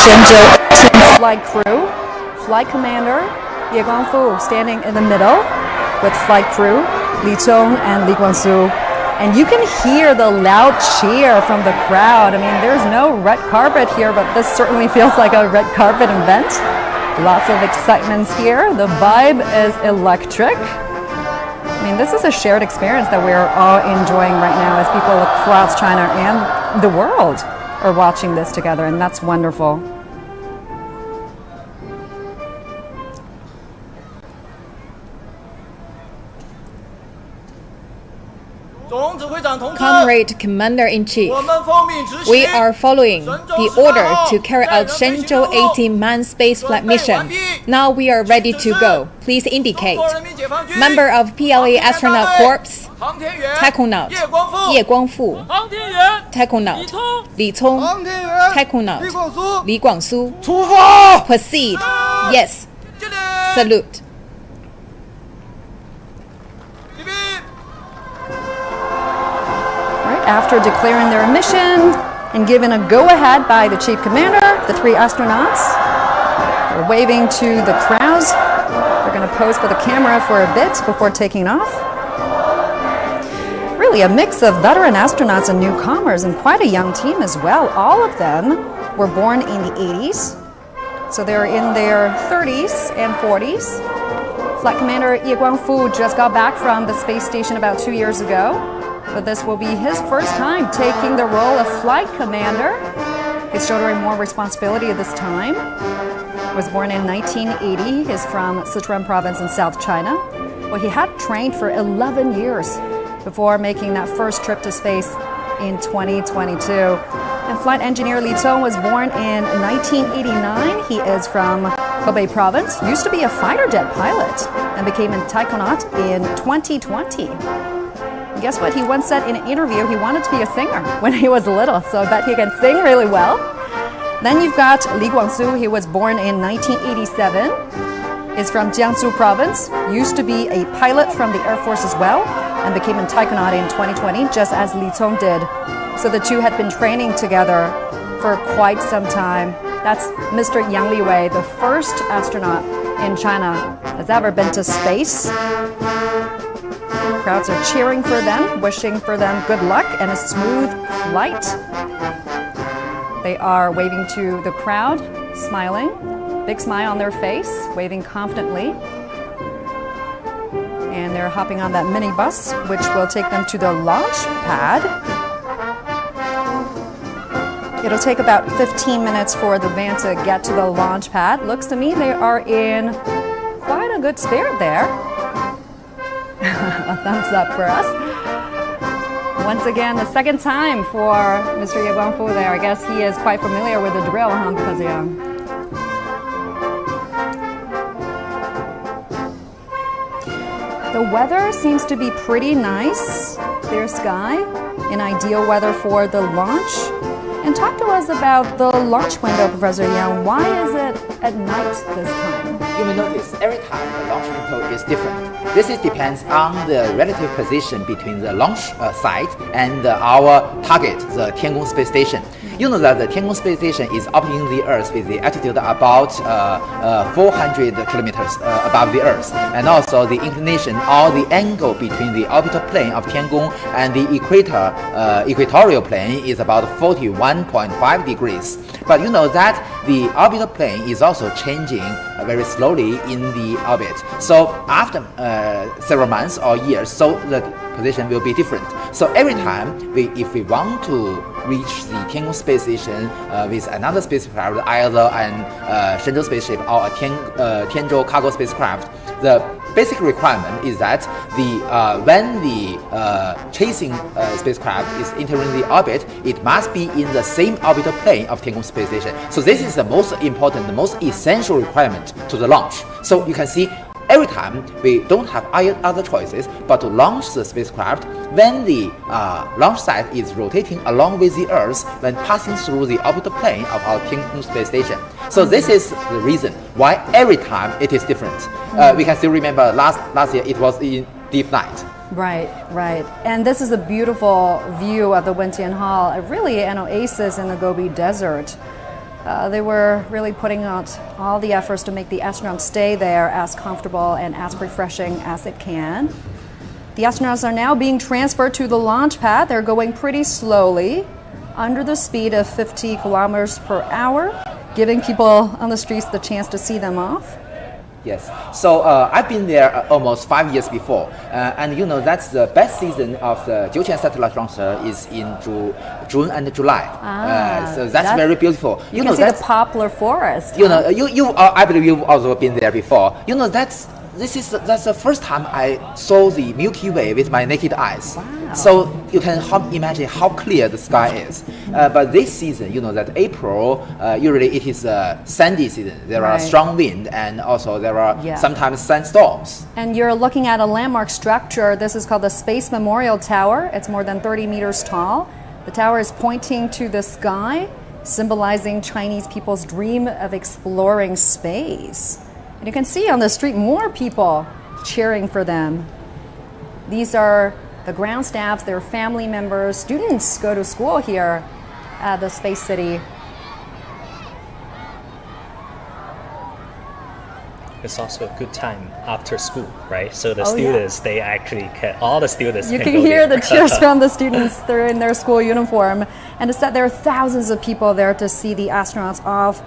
Shenzhou flight crew, flight commander Ye Guangfu standing in the middle with flight crew Li Chong and Li Guangsu. And you can hear the loud cheer from the crowd. I mean, there's no red carpet here, but this certainly feels like a red carpet event. Lots of excitement here. The vibe is electric. I mean, this is a shared experience that we're all enjoying right now as people across China and the world are watching this together, and that's wonderful. Comrade Commander-in-Chief, we are following the order to carry out Shenzhou 18-man spaceflight mission. Now we are ready to go. Please indicate. Member of PLA Astronaut Corps, 太空 Taikonaut 叶光富 Taikonaut 李聪 Taikonaut 李广苏 Proceed Yes Salute After declaring their mission and given a go-ahead by the chief commander, the 3 astronauts are waving to the crowds. They're going to pose for the camera for a bit before taking off. Really a mix of veteran astronauts and newcomers, and quite a young team as well. All of them were born in the 80s, so they're in their 30s and 40s. Flight Commander Ye Guangfu just got back from the space station about 2 years ago. But this will be his first time taking the role of flight commander. He's shouldering more responsibility at this time. Was born in 1980. He's from Sichuan province in South China. Well, he had trained for 11 years before making that first trip to space in 2022. And flight engineer Li Zong was born in 1989. He is from Hebei province, used to be a fighter jet pilot, and became a taikonaut in 2020. Guess what? He once said in an interview he wanted to be a singer when he was little, so I bet he can sing really well. Then you've got Li Guangsu. He was born in 1987. Is from Jiangsu province, used to be a pilot from the Air Force as well, and became a taikonaut in 2020, just as Li Cong did. So the two had been training together for quite some time. That's Mr. Yang Liwei, the first astronaut in China has ever been to space. Crowds are cheering for them, wishing for them good luck and a smooth flight. They are waving to the crowd, smiling, big smile on their face, waving confidently. And they're hopping on that minibus, which will take them to the launch pad. It'll take about 15 minutes for the van to get to the launch pad. Looks to me they are in quite a good spirit there. A thumbs up for us. Once again, the second time for Mr. Ye Guangfu there. I guess he is quite familiar with the drill, huh, because the weather seems to be pretty nice. Clear sky, an ideal weather for the launch. And talk to us about the launch window, Professor Yang. Why is it at night this time? You may notice every time the launch window is different. This depends on the relative position between the launch site and our target, the Tiangong space station. You know that the Tiangong space station is orbiting the Earth with the altitude about 400 kilometers above the Earth, and also the inclination or the angle between the orbital plane of Tiangong and the equatorial plane is about 41.5 degrees. But you know that the orbital plane is also changing very slowly in the orbit. So after several months or years, so the position will be different. So every time if we want to reach the Tiangong space station with another spacecraft, either an Shenzhou spaceship or a Tianzhou cargo spacecraft, the basic requirement is that when the chasing spacecraft is entering the orbit, it must be in the same orbital plane of Tiangong space station. So this is the most important, the most essential requirement to the launch. So you can see every time we don't have other choices but to launch the spacecraft when the launch site is rotating along with the Earth when passing through the orbital plane of our Tiangong space station. So this is the reason why every time it is different. We can still remember last year it was in deep night. Right, right. And this is a beautiful view of the Wentian Hall, really an oasis in the Gobi Desert. They were really putting out all the efforts to make the astronauts stay there as comfortable and as refreshing as it can. The astronauts are now being transferred to the launch pad. They're going pretty slowly, under the speed of 50 kilometers per hour, giving people on the streets the chance to see them off. Yes. So I've been there almost 5 years before, and you know that's the best season of the Jiuqian satellite launcher is in June and July. So that's very beautiful. You can see the poplar forest. You know, I believe you've also been there before. You know, that's that's the first time I saw the Milky Way with my naked eyes. Wow. So you can imagine how clear the sky is. But this season, that April, usually it is a sandy season. There are Right. strong wind, and also there are Yeah. sometimes sandstorms. And you're looking at a landmark structure. This is called the Space Memorial Tower. It's more than 30 meters tall. The tower is pointing to the sky, symbolizing Chinese people's dream of exploring space. And you can see on the street more people cheering for them. These are the ground staffs, their family members. Students go to school here at the Space City. It's also a good time after school, right? So the Oh, yeah. students, they actually all the students You can can go hear there. the cheers from the students. They're in their school uniform. And it's that there are thousands of people there to see the astronauts off.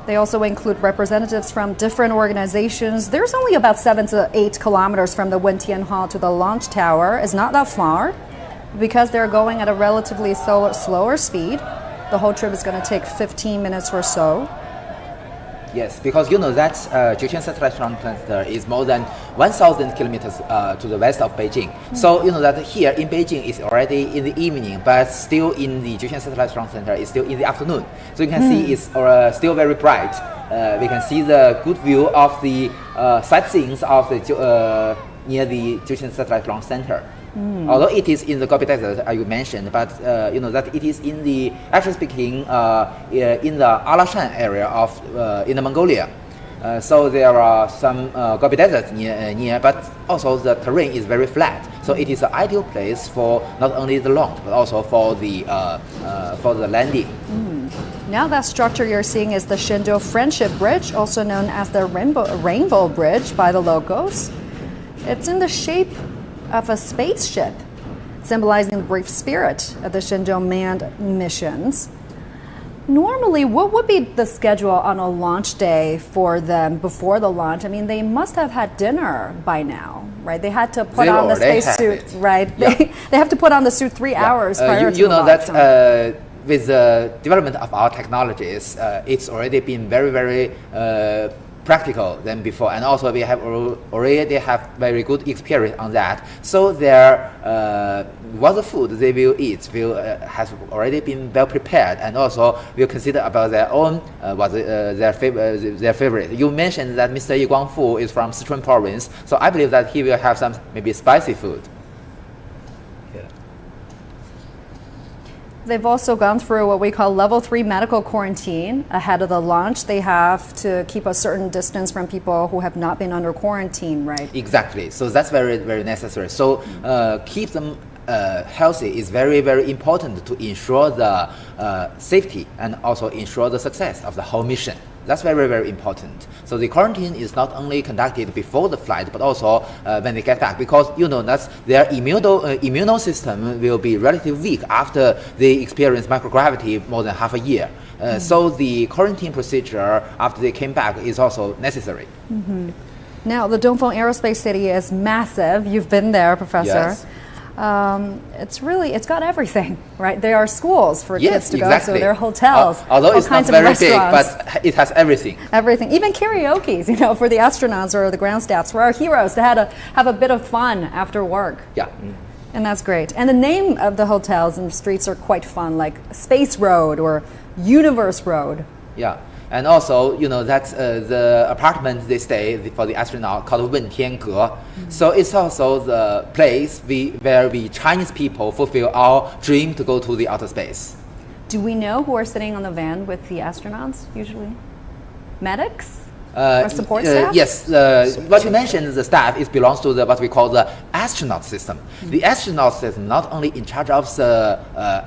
They also include representatives from different organizations. There's only about 7 to 8 kilometers from the Wentian Hall to the launch tower. It's not that far. Because they're going at a relatively slower speed, the whole trip is going to take 15 minutes or so. Yes, because that Jiuquan Satellite Launch Center is more than 1,000 kilometers to the west of Beijing. So that here in Beijing is already in the evening, but still in the Jiuquan Satellite Launch Center is still in the afternoon. So you can see it's still very bright. We can see the good view of the sightseeing of the near the Jiuquan Satellite Launch Center. Although it is in the Gobi Desert, you mentioned, but that it is in the, actually speaking, in the Alashan area of in the Mongolia. So there are some Gobi Desert near, but also the terrain is very flat. So it is an ideal place for not only the launch, but also for the landing. Now that structure you're seeing is the Shenzhou Friendship Bridge, also known as the Rainbow Bridge by the locals. It's in the shape of a spaceship, symbolizing the brave spirit of the Shenzhou manned missions. Normally, what would be the schedule on a launch day for them before the launch? I mean, they must have had dinner by now, right? They had to put on the spacesuit, right? Yeah. They have to put on the suit 3 hours prior to you the know launch. that with the development of our technologies, it's already been very, very practical than before, and also we have already have very good experience on that. So their what the food they will eat has already been well prepared, and also will consider about their own their favorite. You mentioned that Mr. Yi Guangfu is from Sichuan province, so I believe that he will have some maybe spicy food. They've also gone through what we call level 3 medical quarantine ahead of the launch. They have to keep a certain distance from people who have not been under quarantine, right? Exactly. So that's very, very necessary. So keep them healthy is very, very important to ensure the safety and also ensure the success of the whole mission. That's very, very important. So the quarantine is not only conducted before the flight, but also when they get back, because that their immune system will be relatively weak after they experience microgravity more than half a year. So the quarantine procedure after they came back is also necessary. Now, the Dongfeng Aerospace City is massive. You've been there, Professor. Yes. It's got everything, right? There are schools for kids to exactly. go to. There are hotels, although all it's not kinds of very big, restaurants. but it has everything. Everything, even karaoke, for the astronauts or the ground staffs, for our heroes to have a bit of fun after work. Yeah. And that's great. And the name of the hotels and streets are quite fun, like Space Road or Universe Road. Yeah. And also, that the apartment they stay for the astronaut called Wentiange. So it's also the place where we Chinese people fulfill our dream to go to the outer space. Do we know who are sitting on the van with the astronauts usually? Medics? Or support staff? Yes, what you mentioned, the staff belongs to what we call the astronaut system. The astronaut system not only in charge of the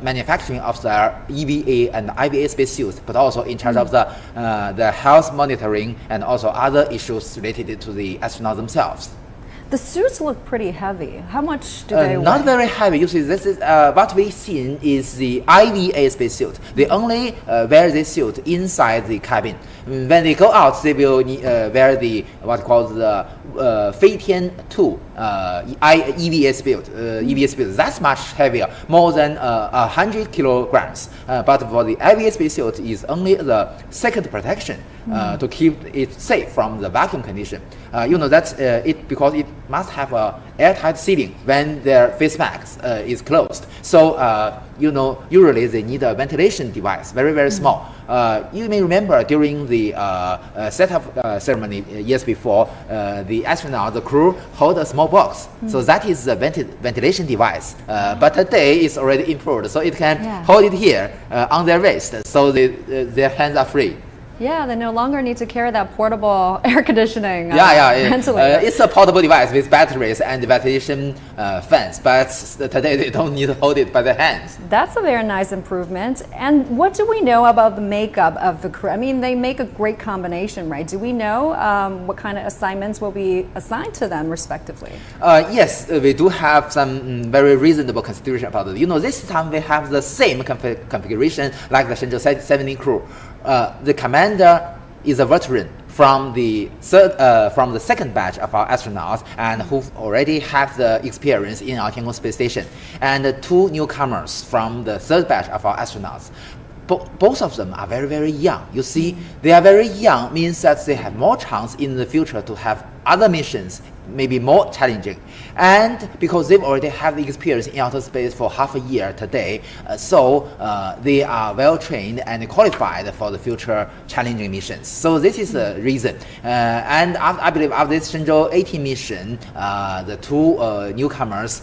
manufacturing of the EVA and IVA spacesuits, but also in charge of the health monitoring and also other issues related to the astronauts themselves. The suits look pretty heavy. How much do they weigh? Not very heavy. You see, this is what we've seen is the IVA spacesuit. They only wear this suit inside the cabin. When they go out, they will wear the what called the 飞天 2 EVA spacesuit. That's much heavier, more than 100 kilograms. But for the IVA spacesuit, is only the second protection to keep it safe from the vacuum condition. You know that's it because it must have a airtight sealing when their face mask is closed. So you know usually they need a ventilation device, very very small. You may remember during the setup ceremony years before, the astronaut, the crew hold a small box. So that is the ventilation device. But today it's already improved, so it can hold it here on their waist, so their hands are free. Yeah, they no longer need to carry that portable air conditioning ventilator. It's a portable device with batteries and ventilation fans, but today they don't need to hold it by their hands. That's a very nice improvement. And what do we know about the makeup of the crew? I mean, they make a great combination, right? Do we know what kind of assignments will be assigned to them respectively? Yes, we do have some very reasonable consideration about it. You know, this time we have the same configuration like the Shenzhou 17 crew. The commander is a veteran from the second batch of our astronauts and who already have the experience in our Tiangong space station, and the two newcomers from the third batch of our astronauts. Both of them are very, very young. You see, they are very young means that they have more chance in the future to have other missions, maybe more challenging. And because they've already have the experience in outer space for half a year today, so they are well trained and qualified for the future challenging missions. So this is the reason. And I believe after this Shenzhou 18 mission, the two newcomers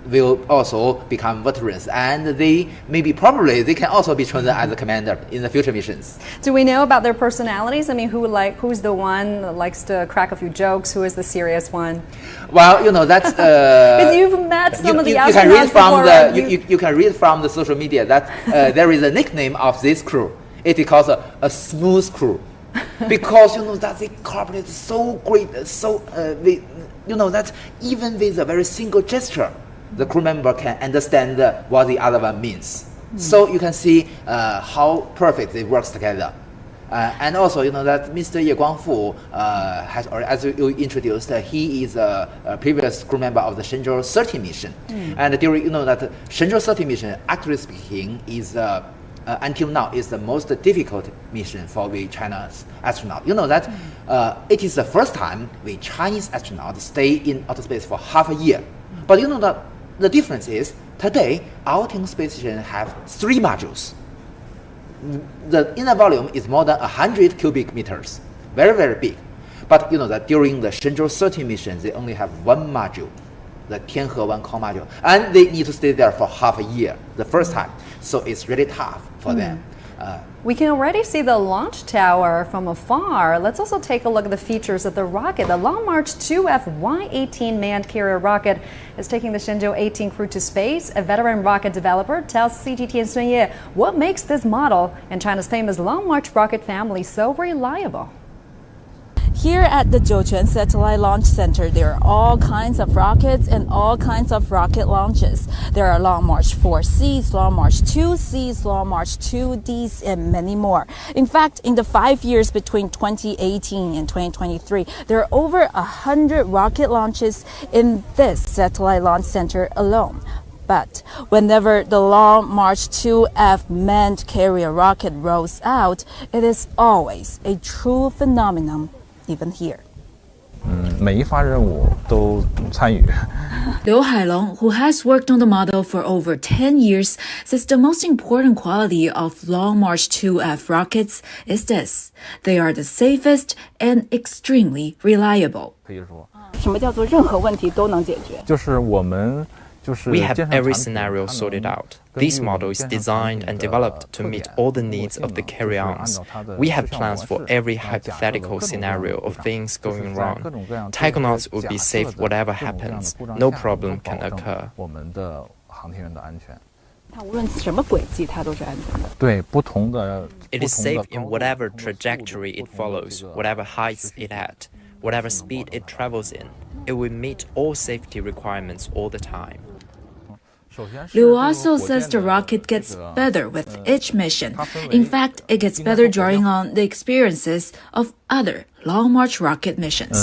will also become veterans, and they probably can also be chosen as a commander in the future missions. Do we know about their personalities? I mean, who's the one that likes to crack a few jokes? Who is the serious one? Well, you know that's because you've met some of the astronauts before. You can read from the social media that there is a nickname of this crew. It is called a smooth crew, because you know that they cooperate so great, so you know that even with a very single gesture, the crew member can understand what the other one means. So you can see how perfect they work together. And also, you know that Mr. Ye Guangfu has already, as you introduced, he is a previous crew member of the Shenzhou 30 mission. And during, you know that Shenzhou 30 mission, actually speaking, is until now is the most difficult mission for the China's astronaut. You know that it is the first time the Chinese astronauts stay in outer space for half a year. But you know that the difference is today our Tiangong space station have 3 modules. The inner volume is more than 100 cubic meters, very, very big. But you know that during the Shenzhou 30 mission, they only have 1 module, the Tianhe 1 core module, and they need to stay there for half a year, the first time. So it's really tough for them. We can already see the launch tower from afar. Let's also take a look at the features of the rocket. The Long March 2F Y-18 manned carrier rocket is taking the Shenzhou 18 crew to space. A veteran rocket developer tells CGTN Sun Ye what makes this model and China's famous Long March rocket family so reliable. Here at the Jiuquan Satellite Launch Center, there are all kinds of rockets and all kinds of rocket launches. There are Long March 4Cs, Long March 2Cs, Long March 2Ds, and many more. In fact, in the 5 years between 2018 and 2023, there are over 100 rocket launches in this Satellite Launch Center alone. But whenever the Long March 2F manned carrier rocket rolls out, it is always a true phenomenon. Even here. 每一发任务都参与。 Liu Hailong, who has worked on the model for over 10 years, says the most important quality of Long March 2F rockets is this: they are the safest and extremely reliable. 可以说，什么叫做任何问题都能解决？就是我们。 We have every scenario sorted out. This model is designed and developed to meet all the needs of the carry-ons. We have plans for every hypothetical scenario of things going wrong. Taikonauts will be safe whatever happens. No problem can occur. 我们的航天员的安全。 它无论什么轨迹，它都是安全的。对不同的。 It is safe in whatever trajectory it follows, whatever heights it at, whatever speed it travels in. it will meet all safety requirements all the time. Liu also says the rocket gets better with each mission. In fact, it gets better drawing on the experiences of other Long March rocket missions.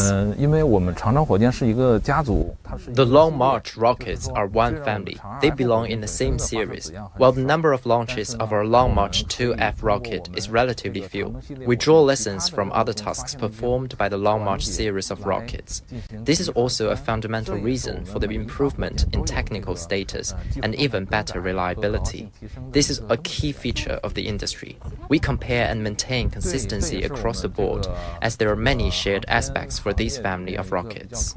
The Long March rockets are one family. They belong in the same series. While the number of launches of our Long March 2F rocket is relatively few, we draw lessons from other tasks performed by the Long March series of rockets. This is also a fundamental reason for the improvement in technical status and even better reliability. This is a key feature of the industry. We compare and maintain consistency across the board, as there are many shared aspects for this family of rockets.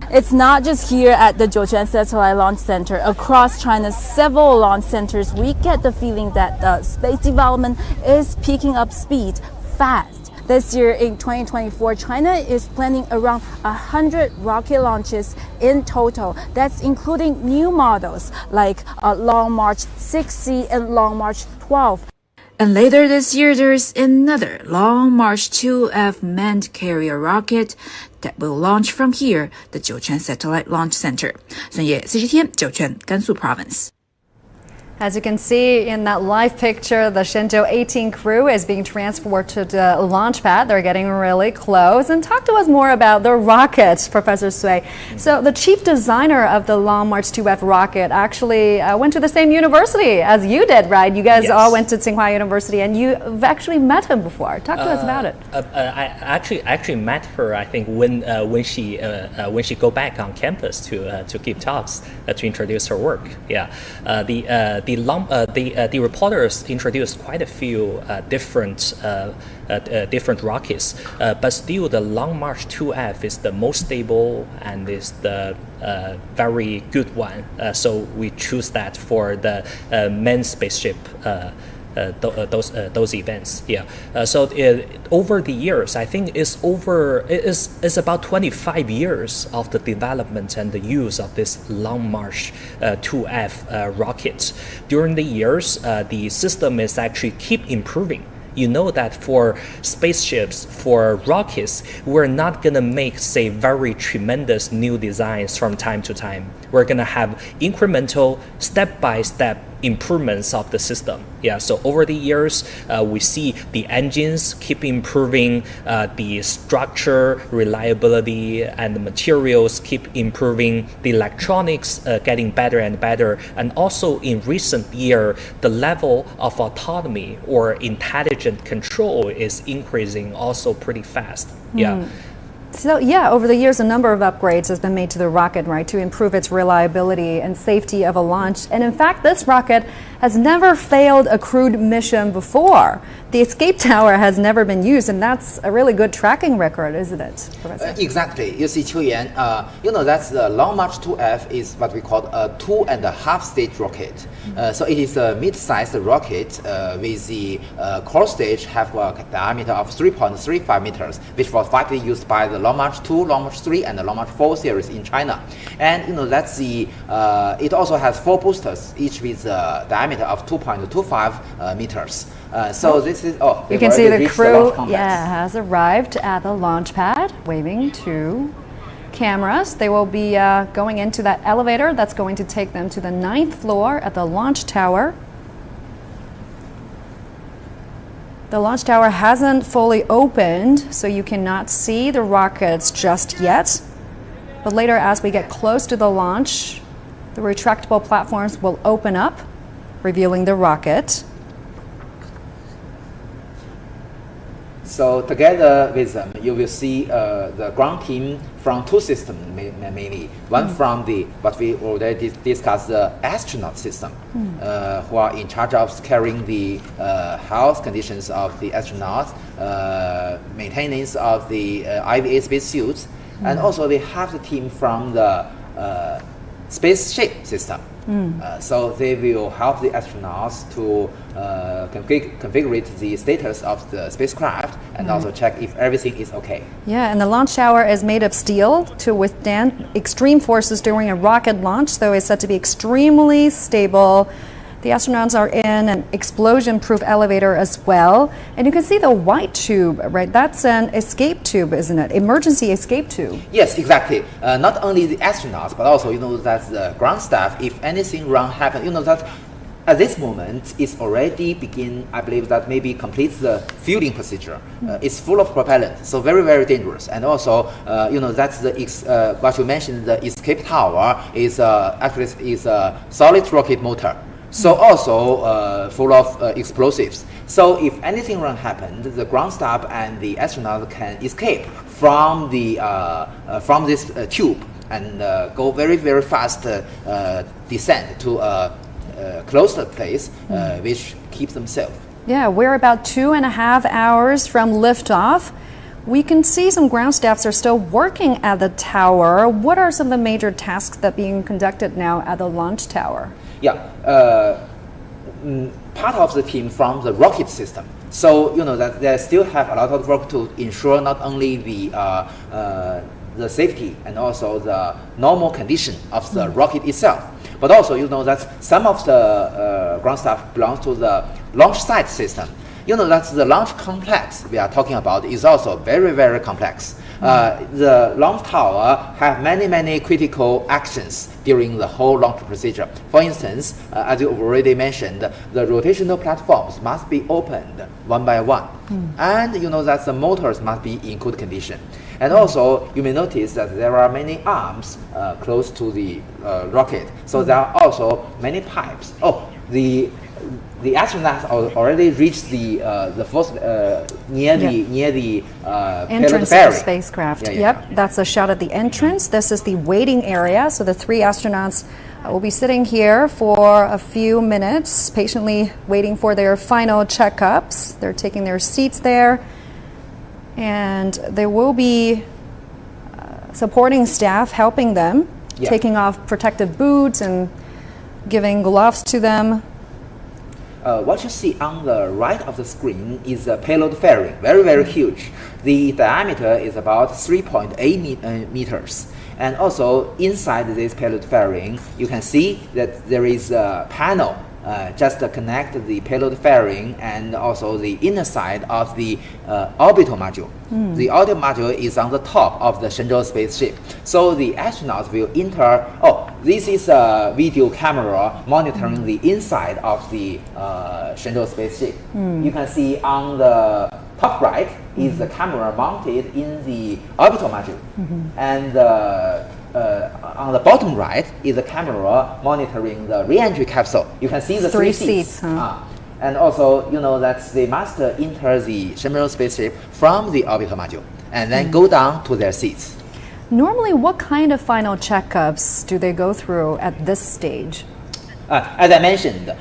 It's not just here at the Jiuquan Satellite Launch Center. Across China's several launch centers, we get the feeling that the space development is picking up speed fast. This year in 2024, China is planning around 100 rocket launches in total. That's including new models like Long March 6C and Long March 12. And later this year, there's another Long March 2F manned carrier rocket that will launch from here, the Jiuquan Satellite Launch Center. 孙烨，40天，酒泉，甘肃 Province. As you can see in that live picture, the Shenzhou 18 crew is being transferred to the launch pad. They're getting really close. And talk to us more about the rocket, Professor Sui. So the chief designer of the Long March 2F rocket actually went to the same university as you did, right? You guys all went to Tsinghua University, and you've actually met him before. Talk to us about it. I actually met her. I think when she go back on campus to give talks to introduce her work. Yeah, the reporters introduced quite a few different rockets, but still the Long March 2F is the most stable and is the very good one. So we choose that for the manned spaceship. Those events, so over the years, I think it's about 25 years of the development and the use of this Long March 2F rocket. During the years, the system is actually keep improving. You know that for spaceships, for rockets, we're not gonna make, say, very tremendous new designs from time to time. We're gonna have incremental, step-by-step improvements of the system. So over the years, we see the engines keep improving, the structure, reliability, and the materials keep improving, the electronics getting better and better, and also in recent year, the level of autonomy or intelligent control is increasing also pretty fast. So over the years, a number of upgrades has been made to the rocket, right, to improve its reliability and safety of a launch. And in fact, this rocket has never failed a crewed mission before. The escape tower has never been used, and that's a really good tracking record, isn't it, Professor? Exactly. You see, Qiuyan, you know that the Long March 2F is what we call a 2.5-stage rocket. So it is a mid-sized rocket with the core stage have a diameter of 3.35 meters, which was widely used by the Long March 2, Long March 3, and the Long March 4 series in China. And you know that's the it also has 4 boosters, each with a diameter of 2.25 meters. So this is you can see the crew has arrived at the launch pad, waving to cameras. They will be going into that elevator that's going to take them to the 9th floor at the launch tower. The launch tower hasn't fully opened, so you cannot see the rockets just yet. But later, as we get close to the launch, the retractable platforms will open up, revealing the rocket. So together with them, you will see the ground team from 2 systems mainly. One from the what we already discussed, the Astronaut system, who are in charge of carrying the health conditions of the astronauts, maintenance of the IVA spacesuits, and also we have the team from the spaceship system. So they will help the astronauts to configure the status of the spacecraft and also check if everything is okay. And the launch tower is made of steel to withstand extreme forces during a rocket launch, so it's said to be extremely stable. The astronauts are in an explosion-proof elevator as well. And you can see the white tube, right? That's an escape tube, isn't it? Emergency escape tube. Yes, exactly. Not only the astronauts, but also, that the ground staff, if anything wrong happens, that at this moment, it's already begin, I believe that maybe complete the fueling procedure. It's full of propellant, so very, very dangerous. And also, that's the, what you mentioned, the escape tower is actually is a solid rocket motor. So also full of explosives. So if anything wrong happened, the ground staff and the astronaut can escape from the from this tube and go very, very fast descent to closer place, which keeps them safe. Yeah, we're about 2.5 hours from liftoff. We can see some ground staffs are still working at the tower. What are some of the major tasks that are being conducted now at the launch tower? Yeah, part of the team from the rocket system. So that they still have a lot of work to ensure not only the safety and also the normal condition of the rocket itself, but also that some of the ground staff belongs to the launch site system. That the launch complex we are talking about is also very, very complex. The launch tower have many, many critical actions during the whole launch procedure. For instance, as you already mentioned, the rotational platforms must be opened one by one. And that the motors must be in good condition. And also, you may notice that there are many arms close to the rocket. So there are also many pipes. Oh, the astronauts already reached the first near the entrance of the spacecraft. Yep, that's a shot at the entrance. This is the waiting area. So the 3 astronauts will be sitting here for a few minutes, patiently waiting for their final checkups. They're taking their seats there. And there will be supporting staff helping them, taking off protective boots and giving gloves to them. What you see on the right of the screen is a payload fairing, very, very huge. The diameter is about 3.8 meters. And also inside this payload fairing, you can see that there is a panel just to connect the payload fairing and also the inner side of the orbital module. The orbital module is on the top of the Shenzhou spaceship. So the astronauts will enter. Oh, this is a video camera monitoring the inside of the Shenzhou spaceship. You can see on the top right is the camera mounted in the orbital module, and on the bottom right is the camera monitoring the re-entry capsule. You can see the 3 seats. And also, that they must enter the Shenzhou spaceship from the orbital module and then go down to their seats. Normally, what kind of final checkups do they go through at this stage? As I mentioned,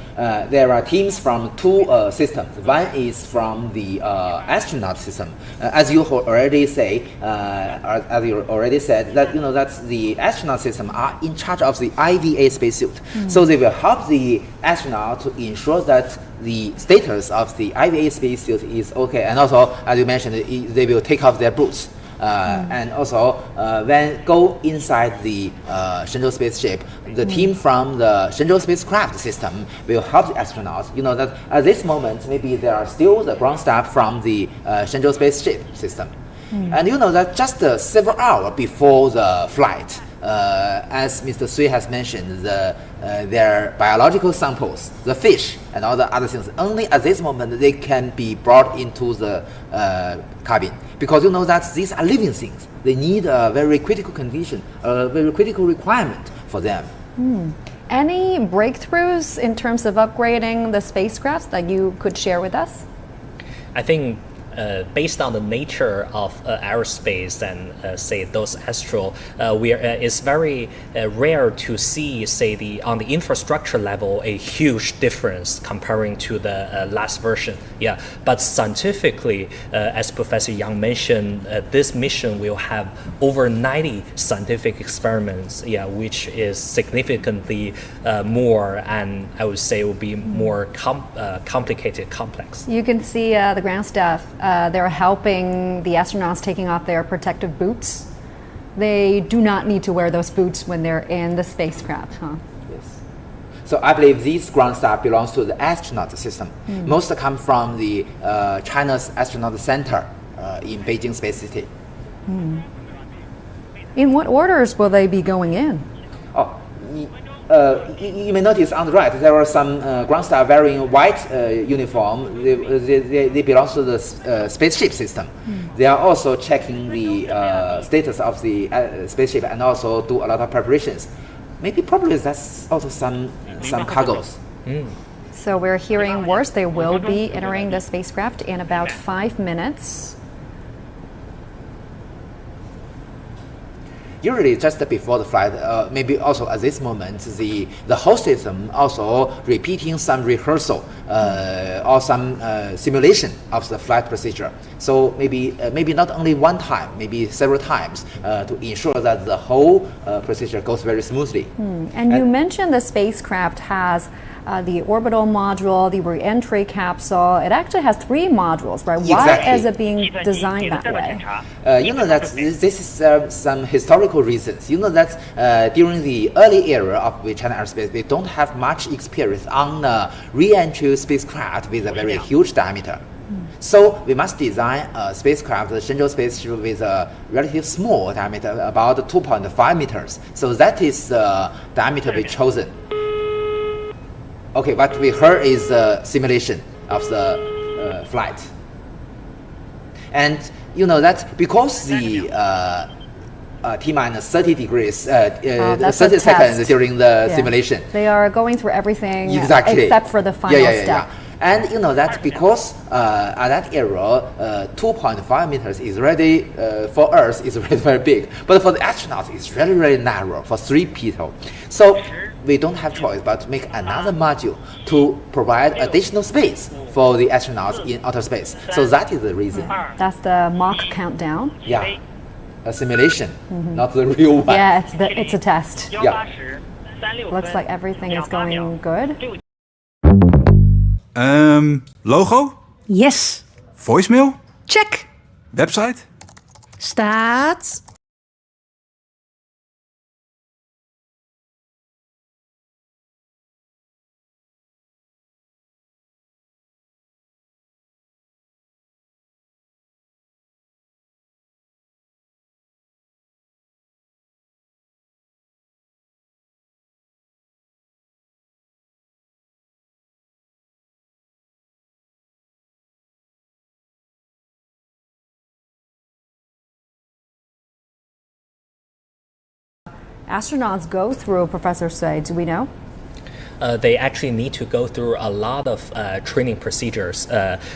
there are teams from 2 systems. One is from the astronaut system. As you already said, that that the astronaut system are in charge of the IVA spacesuit. So they will help the astronaut to ensure that the status of the IVA spacesuit is okay. And also, as you mentioned, they will take off their boots. And also, when go inside the Shenzhou spaceship, the team from the Shenzhou spacecraft system will help the astronauts. That at this moment, maybe there are still the ground staff from the Shenzhou spaceship system. And that just several hours before the flight, as Mr. Sui has mentioned, their biological samples, the fish and all the other things, only at this moment they can be brought into the cabin. Because that these are living things. They need a very critical condition, a very critical requirement for them. Any breakthroughs in terms of upgrading the spacecraft that you could share with us? I think based on the nature of aerospace and say those astral, it's very rare to see, say, on the infrastructure level a huge difference comparing to the last version. Yeah, but scientifically, as Professor Yang mentioned, this mission will have over 90 scientific experiments. Yeah, which is significantly more, and I would say will be more complicated, complex. You can see the ground staff. They're helping the astronauts taking off their protective boots. They do not need to wear those boots when they're in the spacecraft, huh? Yes. So I believe these ground staff belongs to the astronaut system. Most come from the China's astronaut center in Beijing Space City. In what orders will they be going in? Oh, you may notice on the right there are some ground staff wearing white uniform. They belong to the spaceship system. They are also checking the status of the spaceship and also do a lot of preparations. Maybe probably that's also some cargoes. So we're hearing worse. They will be entering the spacecraft in about 5 minutes. Usually just before the flight, maybe also at this moment, the whole system also repeating some rehearsal or some simulation of the flight procedure. So maybe not only one time, maybe several times to ensure that the whole procedure goes very smoothly. And you mentioned the spacecraft has the orbital module, the re-entry capsule. It actually has 3 modules, right? Why Exactly. is it being designed that way? You know that this is some historical reasons. You know that during the early era of China aerospace, we don't have much experience on re-entry spacecraft with a very huge diameter. So we must design a spacecraft, the Shenzhou spaceship, with a relatively small diameter, about 2.5 meters. So that is the diameter we chosen. Okay, what we heard is a simulation of the flight. And you know that because the T-minus 30 degrees, 30 seconds during the simulation. They are going through everything Exactly. except for the final step. And you know that because at that era, 2.5 meters is already, for Earth, is already very big. But for the astronauts, it's really, really narrow for 3 people. So we don't have choice but to make another module to provide additional space for the astronauts in outer space. So that is the reason. That's the mock countdown. Yeah, a simulation, not the real one. Yeah, it's a test. Yeah. Looks like everything is going good. Logo? Yes. Voicemail? Check. Website? Staat. Astronauts go through, Professor Sui, do we know? They actually need to go through a lot of training procedures,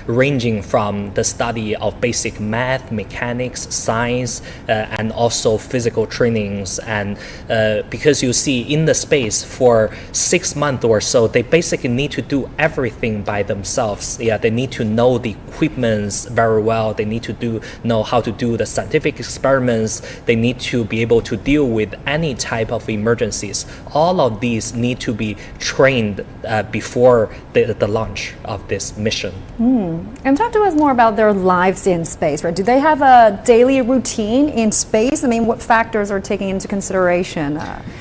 ranging from the study of basic math, mechanics, science, and also physical trainings. And because you see, in the space for 6 months or so, they basically need to do everything by themselves. Yeah, they need to know the equipments very well. They need to know how to do the scientific experiments. They need to be able to deal with any type of emergencies. All of these need to be trained before the launch of this mission. And talk to us more about their lives in space, right? Do they have a daily routine in space? I mean, what factors are taken into consideration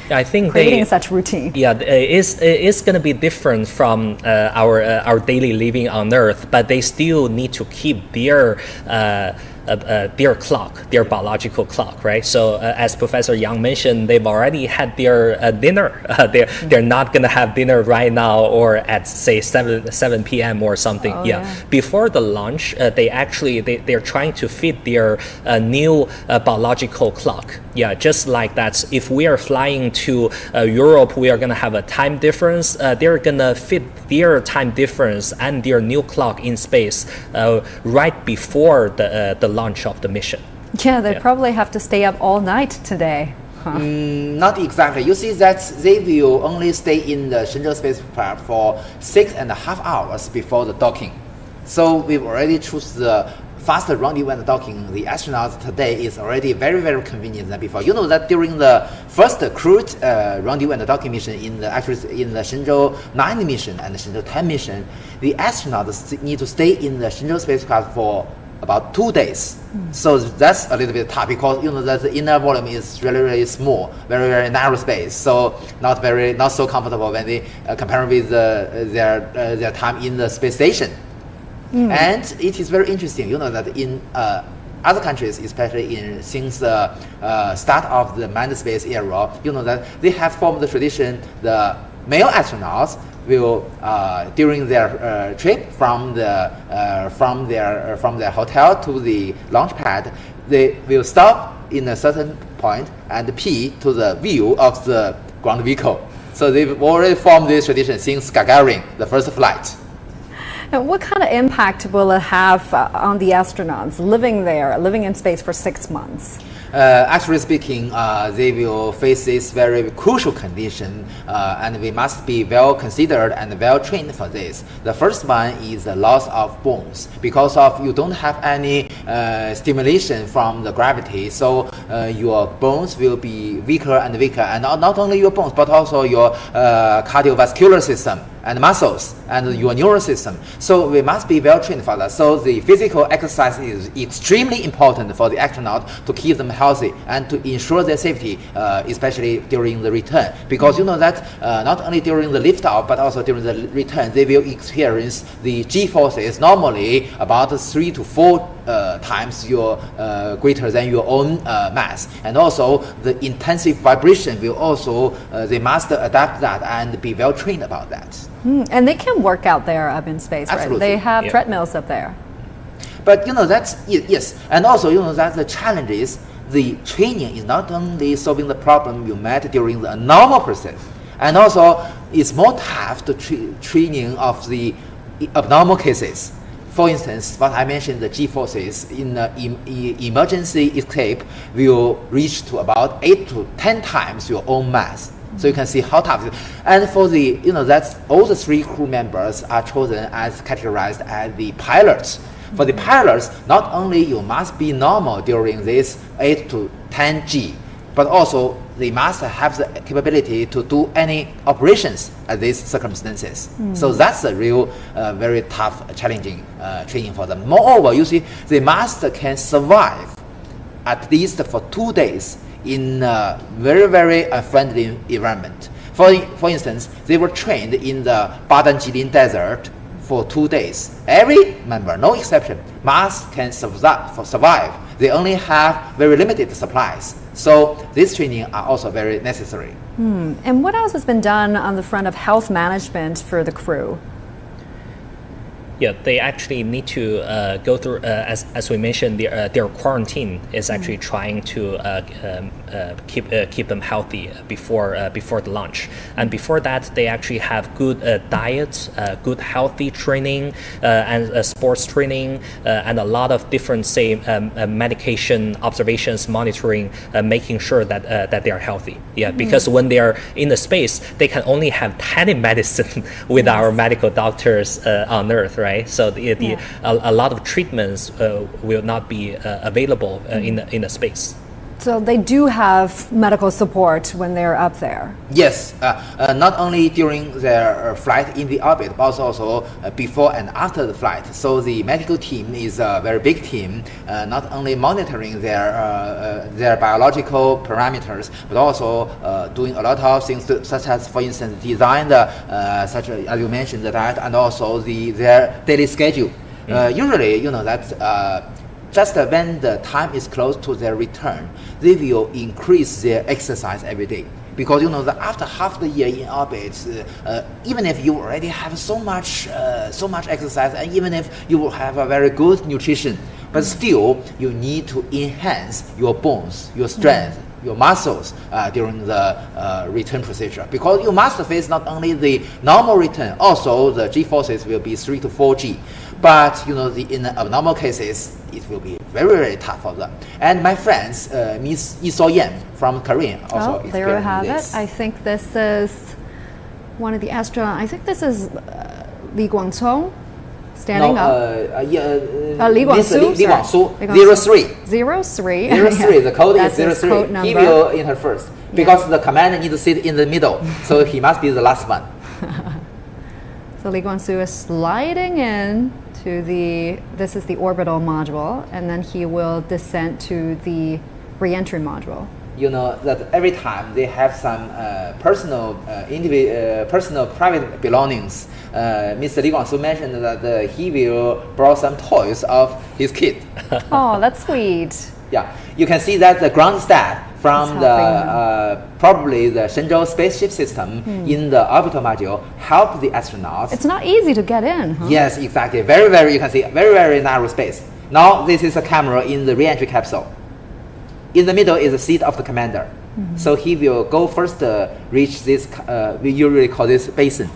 I think creating such routine? Yeah, it's going to be different from our daily living on Earth, but they still need to keep their clock, their biological clock, right? So as Professor Yang mentioned, they've already had their dinner. They're not gonna have dinner right now or at say 7 p.m. or something. Before the launch, they're trying to fit their new biological clock. Yeah, just like that. If we are flying to Europe, we are gonna have a time difference. They're gonna fit their time difference and their new clock in space right before the launch of the mission. Yeah, they probably have to stay up all night today. Not exactly. You see that they will only stay in the Shenzhou spacecraft for 6.5 hours before the docking. So we've already choose the faster rendezvous and docking. The astronauts today is already very, very convenient than before. You know that during the first crewed rendezvous and docking mission in the Shenzhou 9 mission and the Shenzhou 10 mission, the astronauts need to stay in the Shenzhou spacecraft for about 2 days. So that's a little bit tough because that the inner volume is really really small, very very narrow space. So not so comfortable when they compare with their time in the space station. And it is very interesting, that in other countries, especially since the start of the manned space era, that they have formed the tradition. The male astronauts will during their trip from their hotel to the launch pad, they will stop in a certain point and pee to the view of the ground vehicle. So they've already formed this tradition since Gagarin, the first flight. And what kind of impact will it have on the astronauts living in space for 6 months? Actually speaking, they will face this very crucial condition, and we must be well considered and well trained for this. The first one is the loss of bones, because of you don't have any stimulation from the gravity, so your bones will be weaker and weaker, and not only your bones but also your cardiovascular system and muscles and your neural system. So we must be well trained for that. So the physical exercise is extremely important for the astronaut to keep them healthy and to ensure their safety, especially during the return. Because that not only during the liftoff but also during the return, they will experience the G-forces normally about 3 to 4 times greater than your own mass, and also the intensive vibration will also they must adapt that and be well trained about that. And they can work out there up in space, Absolutely. right? They have treadmills up there. But that's yes, and also that the challenge is the training is not only solving the problem you met during the normal process, and also it's more tough to training of the abnormal cases. For instance, what I mentioned, the G-forces in emergency escape will reach to about 8 to 10 times your own mass. So you can see how tough it is. And for the, that's all the 3 crew members are chosen as categorized as the pilots. For the pilots, not only you must be normal during this 8 to 10 G, but also they must have the capability to do any operations at these circumstances. So that's a real, very tough, challenging training for them. Moreover, you see, they can survive at least for 2 days in a very, very unfriendly environment. For instance, they were trained in the Badan-Jilin desert for 2 days. Every member, no exception, can survive. They only have very limited supplies. So this training are also very necessary. And what else has been done on the front of health management for the crew? Yeah, they actually need to go through, as we mentioned, their quarantine is actually trying to keep them healthy before the launch. And before that, they actually have good diet, good healthy training, and sports training, and a lot of different, medication observations, monitoring, making sure that they are healthy. Yeah, because when they are in the space, they can only have telemedicine with our medical doctors on Earth, right? So a lot of treatments will not be available in the space. So they do have medical support when they're up there. Yes, not only during their flight in the orbit, but also before and after the flight. So the medical team is a very big team, not only monitoring their biological parameters, but also doing a lot of things, such as, for instance, design such as you mentioned, the diet and also their daily schedule. Usually, just when the time is close to their return, they will increase their exercise every day. Because that after half the year in orbit, even if you already have so much exercise, and even if you will have a very good nutrition, but still you need to enhance your bones, your strength, your muscles during the return procedure. Because you must face not only the normal return, also the G-forces will be 3 to 4 G. But in abnormal cases, it will be very, very tough for them. And my friends, Miss Yiso Yan from Korea, also experienced there we have this. it. I think this is one of the astronauts. I think this is Li Guangcong standing up. Li Guangsu. Li Guangsu, 03. 03. 03, the code is That's 03. code number. He will enter first. Because the commander needs to sit in the middle. So he must be the last one. So Li Guangsu is sliding in to this is the orbital module, and then he will descend to the re-entry module. You know that every time they have some personal private belongings. Mr. Li Guangsu mentioned that he will borrow some toys of his kid. Oh, that's sweet. Yeah, you can see that the ground staff from the probably the Shenzhou spaceship system in the orbital module help the astronauts. It's not easy to get in, huh? Yes, exactly. Very, very, you can see very narrow space. Now this is a camera in the re-entry capsule. In the middle is the seat of the commander. So he will go first, reach this, we usually call this basin.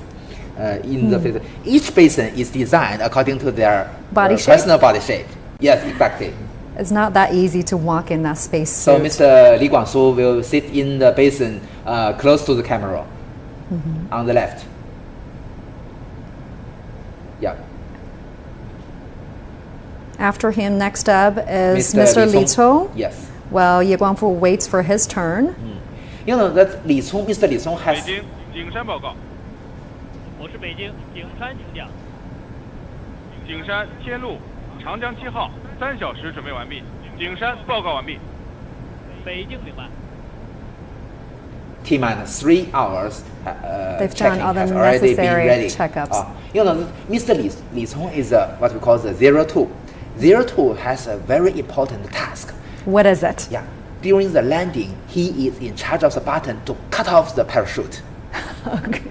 The each basin is designed according to their personal body shape. Yes, exactly. It's not that easy to walk in that space So suit. Mr. Li Guangsu will sit in the basin close to the camera on the left. Yeah. After him, next up is Mr. Mr. Li Cong. Yes. While Ye Guangfu waits for his turn. You know that Mr. Li Cong has. 北京景山报告。我是北京景山，请讲。景山天路长江7号3小时准备完毕。景山报告完毕。北京明白。T-3 hours. They've done all the has already been necessary ready. checkups. You know, Mr. Li Cong is what we call the 02. 02 has a very important task. What is it? Yeah. During the landing, he is in charge of the button to cut off the parachute. Okay.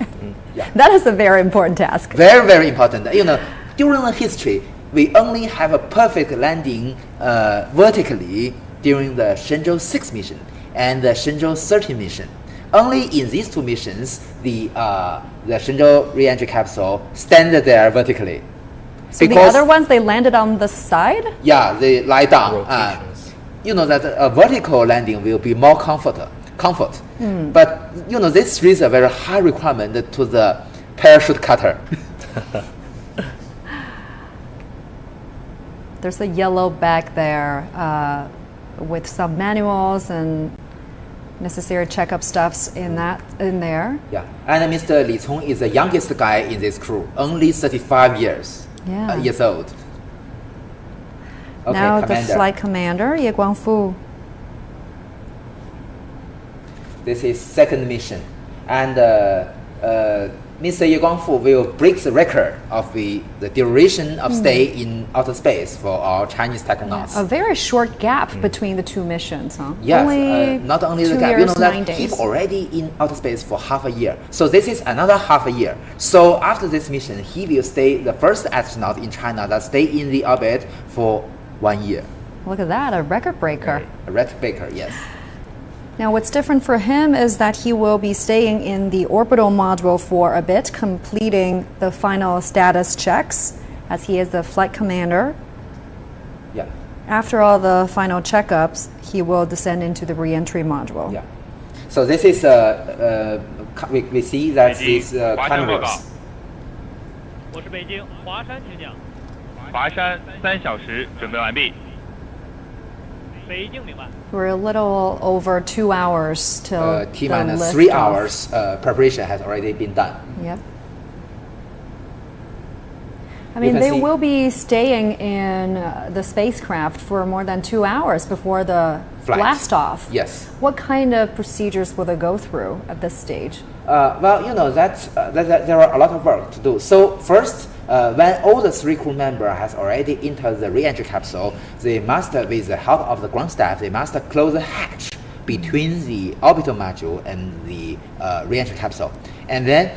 Yeah. That is a very important task. Very, very important. You know, during the history, we only have a perfect landing vertically during the Shenzhou 6 mission and the Shenzhou 13 mission. Only in these two missions, the Shenzhou re-entry capsule stand there vertically. So the other ones, they landed on the side? Yeah, they lie down. You know that a vertical landing will be more comfort. But you know, this is a very high requirement to the parachute cutter. There's a yellow bag there with some manuals and necessary checkup stuffs in there. Yeah, and Mr. Li Cong is the youngest guy in this crew, only 35 years old. Okay, now commander. the flight commander, Ye Guangfu. This is second mission, and Mr. Ye Guangfu will break the record of the duration of stay in outer space for our Chinese technonauts. A very short gap between the two missions, huh? Yes, not only the 2 gap, you years, know that 9 days. he's already in outer space for half a year. So this is another half a year. So after this mission, he will stay the first astronaut in China that stay in the orbit for 1 year. Look at that, a record breaker. A record breaker, yes. Now, what's different for him is that he will be staying in the orbital module for a bit, completing the final status checks, as he is the flight commander. Yeah. After all the final checkups, he will descend into the re-entry module. Yeah. So this is we see that these cameras. 我是北京华山，请讲。华山3小时准备完毕。北京明白。We're a little over 2 hours till T-3 liftoff. hours preparation has already been done. Yep. I mean, they will be staying in the spacecraft for more than 2 hours before the blast off. Yes. What kind of procedures will they go through at this stage? Well, you know that there are a lot of work to do. So first, when all the 3 crew members has already entered the re-entry capsule, they must, with the help of the ground staff, they must close the hatch between the orbital module and the re-entry capsule. And then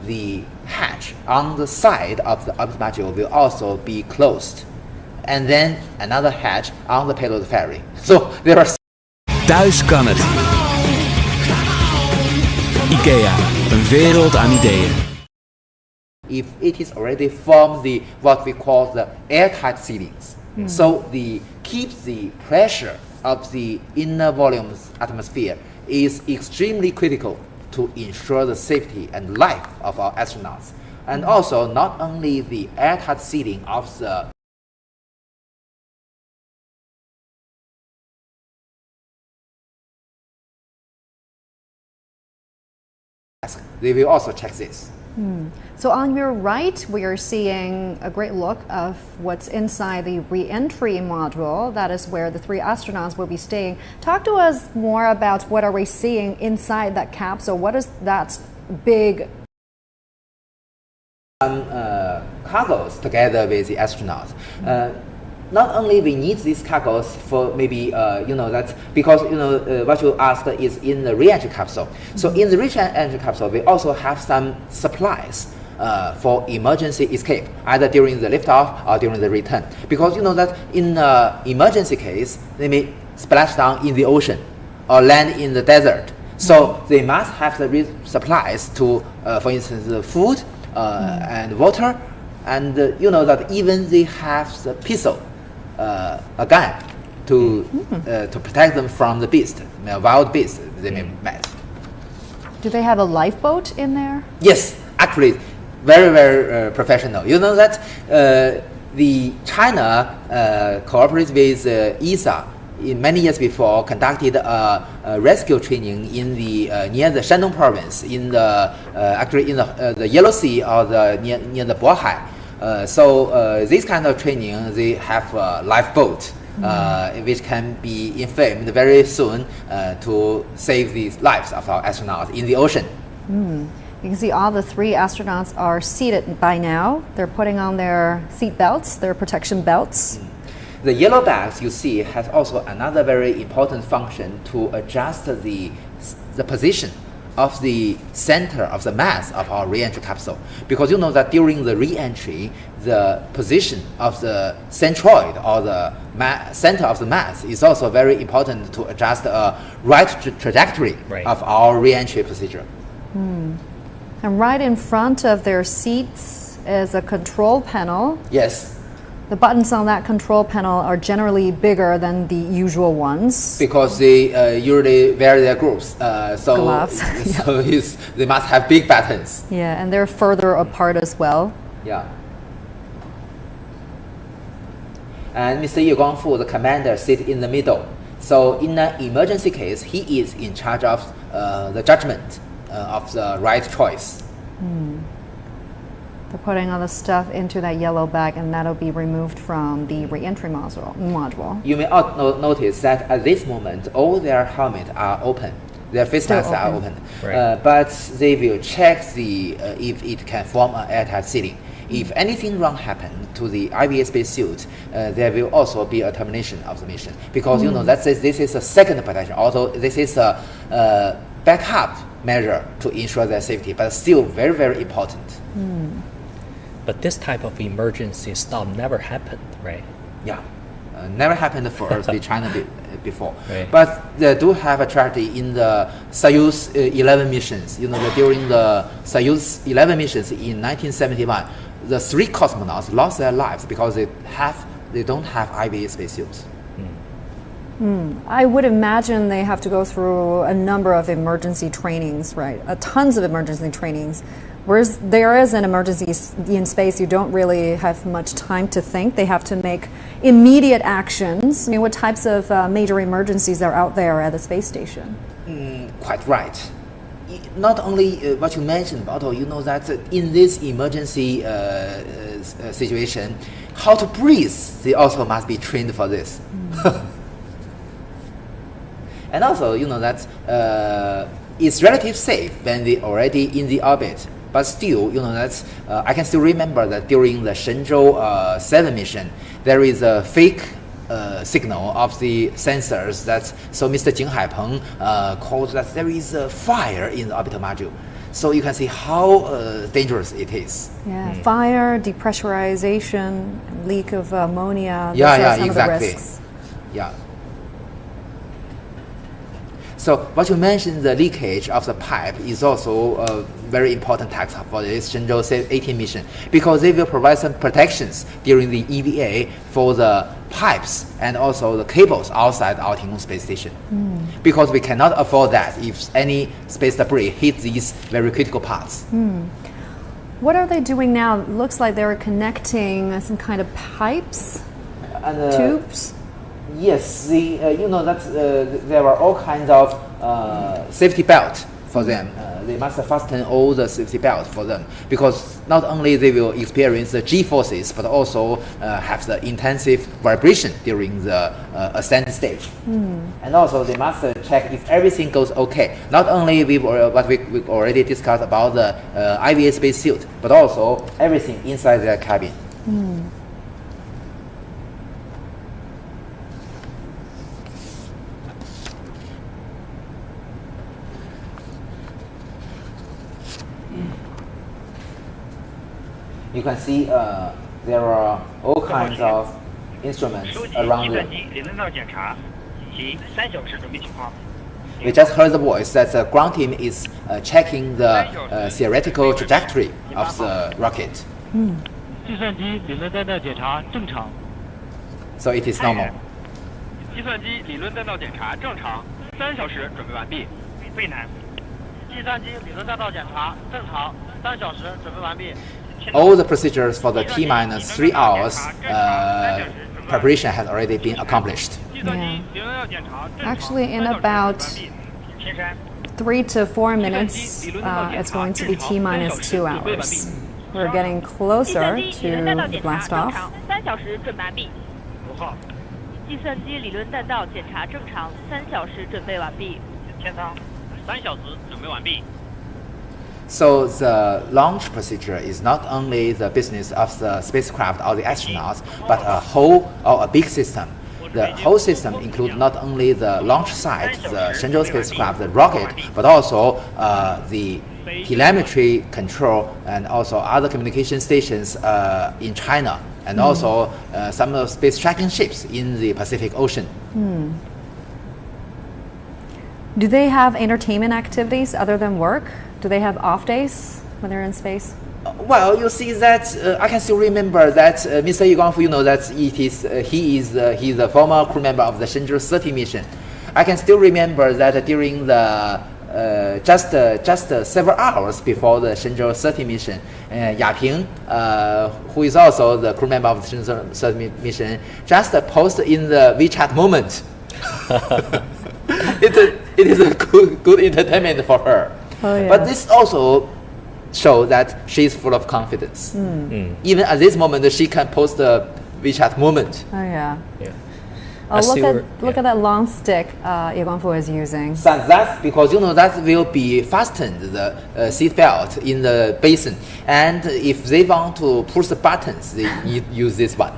the hatch on the side of the orbital module will also be closed. And then another hatch on the payload ferry. So there are... Thuis kan het. IKEA, een wereld aan ideeën. If it is already formed what we call the airtight sealings, so keeps the pressure of the inner volumes atmosphere is extremely critical to ensure the safety and life of our astronauts, and also not only the airtight sealing of the they will also check this. So on your right, we are seeing a great look of what's inside the re-entry module. That is where the 3 astronauts will be staying. Talk to us more about what are we seeing inside that capsule. What is that big cargoes together with the astronauts. Not only we need these cargoes for maybe that's because what you asked is in the re-entry capsule. So in the re-entry capsule, we also have some supplies for emergency escape, either during the liftoff or during the return. Because that in the emergency case, they may splash down in the ocean or land in the desert. So they must have the supplies to, for instance, the food and water, and that even they have the pistol, a gun, to protect them from the beast, wild beast they may meet. Do they have a lifeboat in there? Yes, actually, very, very professional. That the China cooperates with ESA in many years before, conducted a rescue training in the near the Shandong province, in the actually in the Yellow Sea or the near the Bohai. So this kind of training, they have a lifeboat which can be inflamed very soon to save the lives of our astronauts in the ocean. You can see all the 3 astronauts are seated by now. They're putting on their seat belts, their protection belts. The yellow bags you see has also another very important function to adjust the position of the center of the mass of our re-entry capsule. Because that during the re-entry, the position of the centroid or the center of the mass is also very important to adjust a right trajectory of our re-entry procedure. And right in front of their seats is a control panel. Yes. The buttons on that control panel are generally bigger than the usual ones. Because they usually wear their gloves. Gloves. So they must have big buttons. Yeah, and they're further apart as well. Yeah. And Mr. Ye Guangfu, the commander, sits in the middle. So in an emergency case, he is in charge of the judgment of the right choice. They're putting all the stuff into that yellow bag, and that'll be removed from the re-entry module. You may also notice that at this moment, all their helmets are open. Their face masks are open. But they will check if it can form an airtight sealing. If anything wrong happened to the IVA spacesuit, there will also be a termination of the mission. Because that says this is a second protection. Although this is a backup measure to ensure their safety, but still very, very important. But this type of emergency stop never happened, right? Yeah, never happened for us with China before. Right. But they do have a tragedy in the Soyuz 11 missions. That during the Soyuz 11 missions in 1971, the 3 cosmonauts lost their lives because they don't have IVA spacesuits. I would imagine they have to go through a number of emergency trainings, right? Tons of emergency trainings. Whereas there is an emergency in space, you don't really have much time to think. They have to make immediate actions. I mean, what types of major emergencies are out there at the space station? Quite right. Not only what you mentioned, but also that in this emergency situation, how to breathe, they also must be trained for this. And also, that it's relatively safe when they already in the orbit. But still, I can still remember that during the Shenzhou 7 mission, there is a fake signal of the sensors so Mr. Jing Haipeng called that there is a fire in the orbital module. So you can see how dangerous it is. Yeah, fire, depressurization, leak of ammonia. Those are some exactly. of the risks. Yeah. So what you mentioned, the leakage of the pipe is also a very important task for this Shenzhou 18 mission, because they will provide some protections during the EVA for the pipes and also the cables outside our Tiangong space station. Because we cannot afford that if any space debris hits these very critical parts. What are they doing now? It looks like they're connecting some kind of pipes, and, tubes. Yes, there are all kinds of safety belt for them. they must fasten all the safety belts for them, because not only they will experience the G forces, but also have the intensive vibration during the ascent stage. And also they must check if everything goes okay. Not only what we already discussed about the IVA spacesuit, but also everything inside their cabin. You can see there are all kinds of instruments around them. We just heard the voice that the ground team is checking the theoretical trajectory of the rocket. So it is normal. 计算机理论弹道检查正常，3小时准备完毕。最难。计算机理论弹道检查正常，3小时准备完毕。 All the procedures for the T-3 hours preparation has already been accomplished. Yeah. Actually, in about 3 to 4 minutes, it's going to be T-2 hours. We're getting closer to the blast off. 3小时准备完毕。计算机理论弹道检查正常，3小时准备完毕。天舱，3小时准备完毕。 So the launch procedure is not only the business of the spacecraft or the astronauts, but a big system. The whole system includes not only the launch site, the Shenzhou spacecraft, the rocket, but also the telemetry control and also other communication stations in China, and also some of space tracking ships in the Pacific Ocean. Do they have entertainment activities other than work? Do they have off days when they're in space? Well, you see that I can still remember that Mr. Yu Guangfu, you know that he's a former crew member of the Shenzhou 30 mission. I can still remember that during the just several hours before the Shenzhou 30 mission, Yaping, who is also the crew member of the Shenzhou 30 mission, just posted in the WeChat moment. It is a good entertainment for her. Oh, yeah. But this also shows that she is full of confidence. Even at this moment, she can post the WeChat moment. Oh yeah. Yeah. Oh, look at that long stick Ye Guangfu is using. So that's because you know that will be fastened the seat belt in the basin, and if they want to push the buttons, they use this one.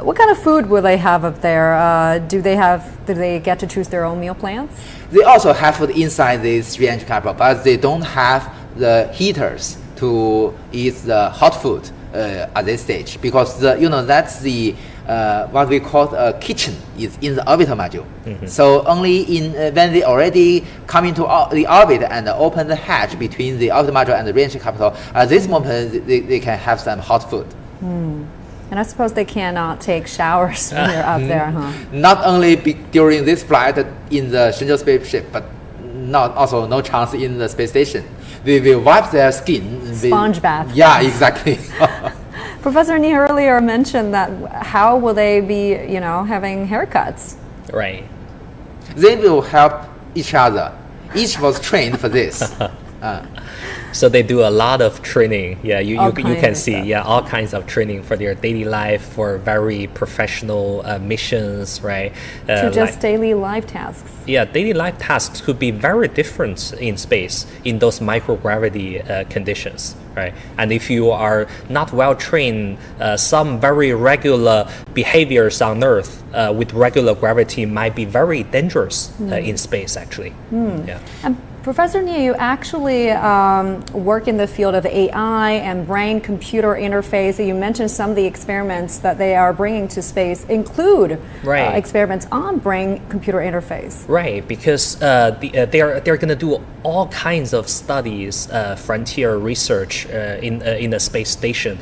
What kind of food will they have up there? Do they get to choose their own meal plans? They also have food inside this re-entry capsule, but they don't have the heaters to eat the hot food at this stage, because that's the what we call a kitchen is in the orbital module. So only when they already come into the orbit and open the hatch between the orbital module and the re-entry capsule, at this moment they can have some hot food. And I suppose they cannot take showers when they're up there, huh? Not only during this flight in the Shenzhou spaceship, but also no chance in the space station. They will wipe their skin. Sponge bath. Yeah, exactly. Professor Ni earlier mentioned that how will they be, having haircuts? Right. They will help each other. Each was trained for this. So they do a lot of training. Yeah, you can see all kinds of training for their daily life, for very professional missions, right? To just daily life tasks. Yeah, daily life tasks could be very different in space in those microgravity conditions, right? And if you are not well trained, some very regular behaviors on Earth with regular gravity might be very dangerous in space, actually. Yeah. Professor Ni, you actually work in the field of AI and brain-computer interface. You mentioned some of the experiments that they are bringing to space include experiments on brain-computer interface. Right, because they're going to do all kinds of studies, frontier research in the space station.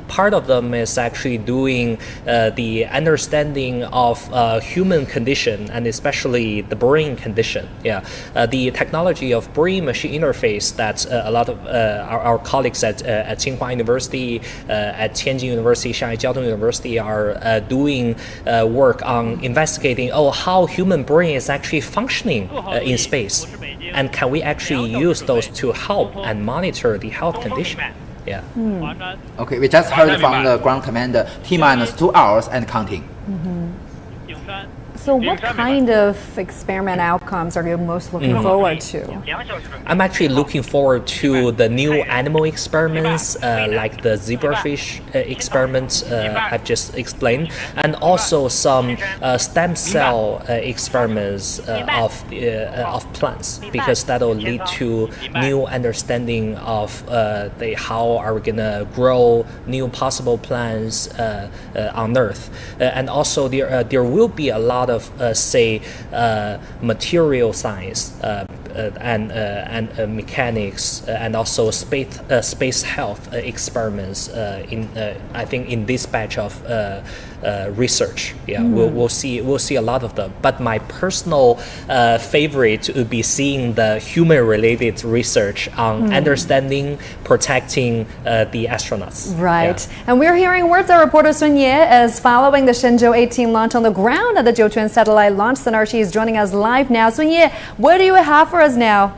Part of them is actually doing the understanding of human condition and especially the brain condition. Yeah, the technology technology of brain-machine interface that a lot of our colleagues at Tsinghua University, at Tianjin University, Shanghai Jiaotong University are doing work on investigating how human brain is actually functioning in space, and can we actually use those to help and monitor the health condition. Yeah. Okay, we just heard from the ground commander T-minus 2 hours and counting. So what kind of experiment outcomes are you most looking forward to? I'm actually looking forward to the new animal experiments like the zebrafish experiment I've just explained, and also some stem cell experiments of plants, because that will lead to new understanding of how are we gonna grow new possible plants on Earth, and also there will be a lot of material science and mechanics and also space health experiments I think in this batch of research. We'll see a lot of them, but my personal favorite would be seeing the human related research on understanding, protecting the astronauts. Right. And we're hearing words that reporter Sun Ye is following the Shenzhou 18 launch on the ground at the Jiuquan Satellite Launch Center. She is joining us live now. Sun Ye, what do you have for us now?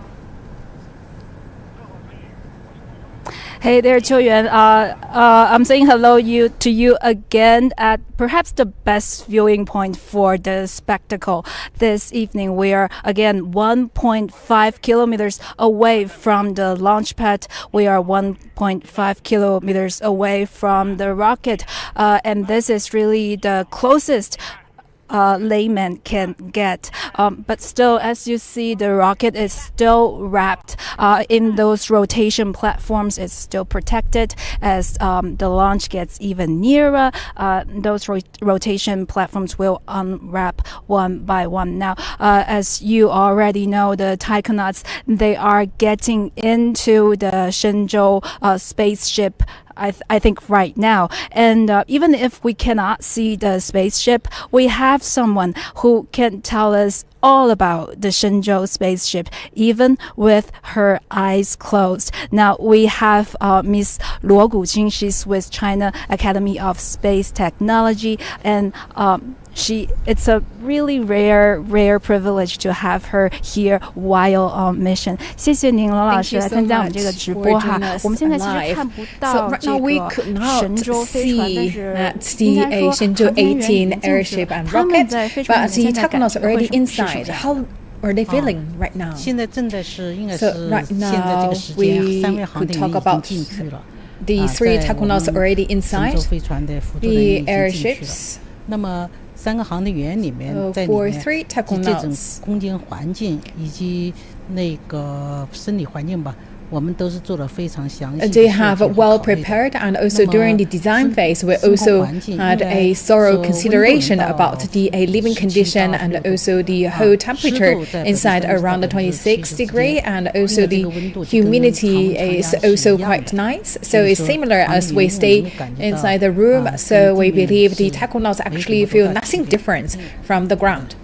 Hey there, Qiuyuan. I'm saying hello to you again at perhaps the best viewing point for the spectacle. This evening, we are again 1.5 kilometers away from the launch pad. We are 1.5 kilometers away from the rocket. And this is really the closest layman can get. But still, as you see, the rocket is still wrapped in those rotation platforms. It's still protected. As the launch gets even nearer, those rotation platforms will unwrap one by one. Now, as you already know, the taikonauts, they are getting into the Shenzhou spaceship I think right now. And even if we cannot see the spaceship, we have someone who can tell us all about the Shenzhou spaceship, even with her eyes closed. Now we have Miss Luo Guqing. She's with China Academy of Space Technology, and it's a really rare privilege to have her here while on mission. 谢谢您，罗老师来参加我们这个直播哈。我们现在其实看不到这个神舟飞船，但是应该说航天员已经进去了。他们在飞船里面现在感觉会是什么样 How are they feeling right now? 现在正在是应该是 right 现在这 now 个时间， we 3位航 could 天 talk 员已经 about 进去了。 the three taikonauts already 神 inside 舟飞船的辅助人员已 the 经进去了。 airships. 那么3个航天员里面，在里 For 面 three 这种 taikonauts, 空间环境以及那个生理环境吧，我们都是做了非常详细的 they have well prepared, and also during the design phase, we also had a thorough consideration about the living condition and also the whole temperature inside around 26 degrees, and also the humidity is also quite nice. So it's similar as we stay inside the room. So we believe the taikonauts actually feel nothing different from the ground.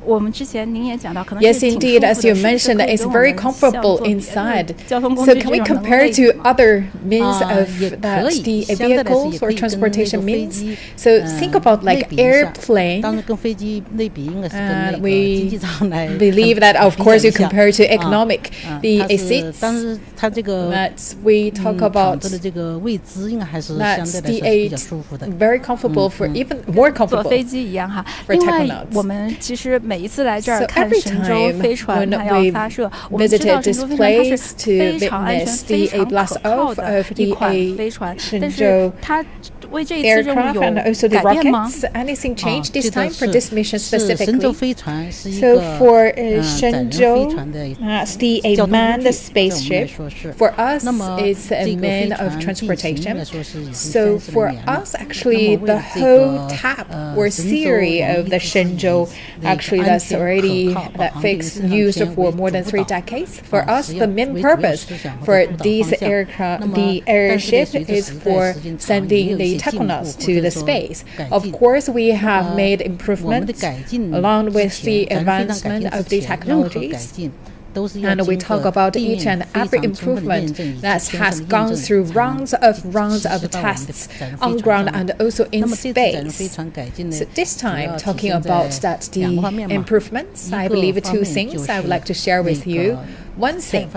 我们之前您也讲到，可能 Yes, indeed, as you mentioned, it's very comfortable inside. So can we compare to other means of that the vehicles or transportation means? So think about like airplane. 当然跟飞机类比，应该是跟那个 we 经济舱来 believe that of course you compare to economic. The 它是 seats 但是它这个 that we talk 躺 about 着的这个位置应该还是相 that's 对来 the 说是比较 eight 舒服的。 very comfortable for even more 坐 comfortable. 飞机一样哈。 for 另外 taikonauts. 我们其实每一次来这儿 So 看 every 神舟 time 飞船 when 它要 we 发射，我们知道 visited 神舟 this 飞船它是 place to 非常安全、 witness 非 the 常 blast 可靠 off 的 of 一 the 款飞船，但是 Shenzhou 它为这一次任务 aircraft and also 有 the 改变吗？ rockets. Anything changed 这 this 个 time for this mission 是神舟 specifically? 飞船是一 So 个 for 载人飞 Shenzhou, 船的 it's the 交通工 manned 具，在我们来 spaceship. 说是。 For us, 那么 it's a 这个飞 man of 船进行应 transportation. 该说是已经 So 30 for 年了。 us, actually, 那么为 the 了这 whole 个 tap or 神舟 series 我们 of the 一直是以 Shenzhou, 那个 actually 安 that's 全 already 可靠 that 把航天员 fixed 身上 used 先 for 为 more than 主 3 导 decades. For us, 实 the 际 main 为主要 purpose 思想和 for 主导 these 方向。 aircraft, 那么 the 但是呢， airship 随着 is 时代 for 时间长，也 sending 有 the 一些进步， taikonauts 或 to 者 the 说 space. 改 Of 进。 course, we 那 have 么 made 我们的 improvements 改进 along with 之 the 前，咱们飞船改 advancement 进 of 之 the 前，任何改 technologies. 进 And we talk about each and every improvement that has gone through rounds of tests on ground and also in space. So this time, talking about the improvements, I believe two things I would like to share with you. One thing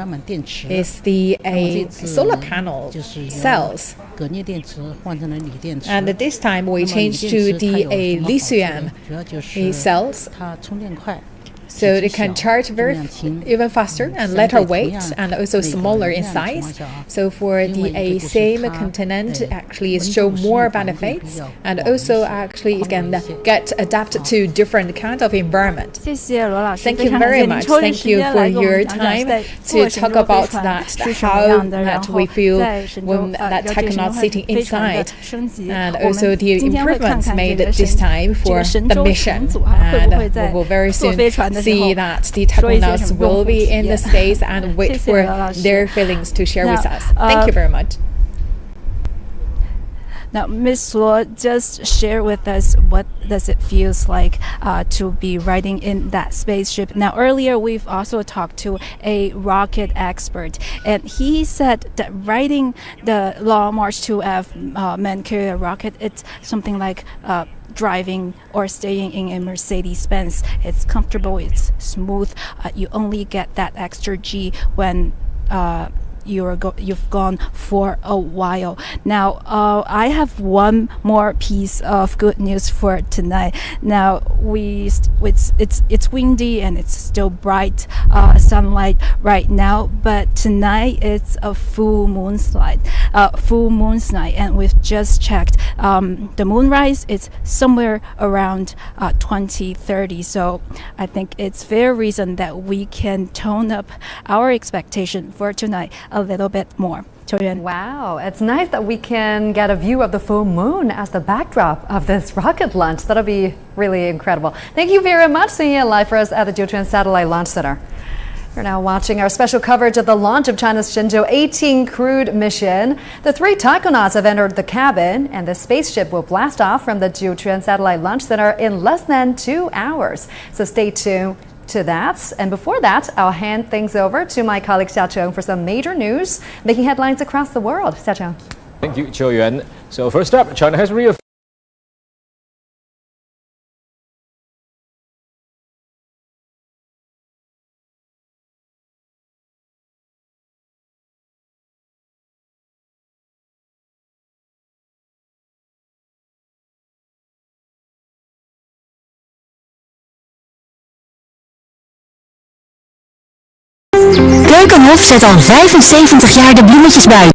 is the solar panel cells. And this time we changed to the lithium cells. So they can charge even faster and lighter weight and also smaller in size. So for the same continent, actually show more benefits and also actually can get adapted to different kind of environment. Thank you very much. Thank you for your time to talk about how that we feel when that Astronaut sitting inside, and also the improvements made this time for the mission. And we will very soon see that the Astronaut will be in the space and wait for their feelings to share with us. Thank you very much. Now, Ms. Luo, just share with us what does it feels like to be riding in that spaceship. Now, earlier we've also talked to a rocket expert, and he said that riding the Long March 2F manned carrier rocket, it's something like driving or staying in a Mercedes-Benz. It's comfortable, it's smooth. You only get that extra G when you've gone for a while. Now, I have one more piece of good news for tonight. Now, it's windy and it's still bright sunlight right now, but tonight it's a full moon night. And we've just checked. The moonrise is somewhere around 2030. So I think it's fair reason that we can tone up our expectation for tonight a little bit more. Wow, it's nice that we can get a view of the full moon as the backdrop of this rocket launch. That'll be really incredible. Thank you very much, seeing it live for us at the Jiuquan Satellite Launch Center. You're now watching our special coverage of the launch of China's Shenzhou 18 crewed mission. The 3 taikonauts have entered the cabin, and the spaceship will blast off from the Jiuquan Satellite Launch Center in less than 2 hours. So stay tuned to that. And before that, I'll hand things over to my colleague Xia Cheng for some major news making headlines across the world. Xia Cheng. Thank you, Qiu Yuan. So first up, China has reaffirmed Keukenhof zet al 75 jaar de bloemetjes buiten.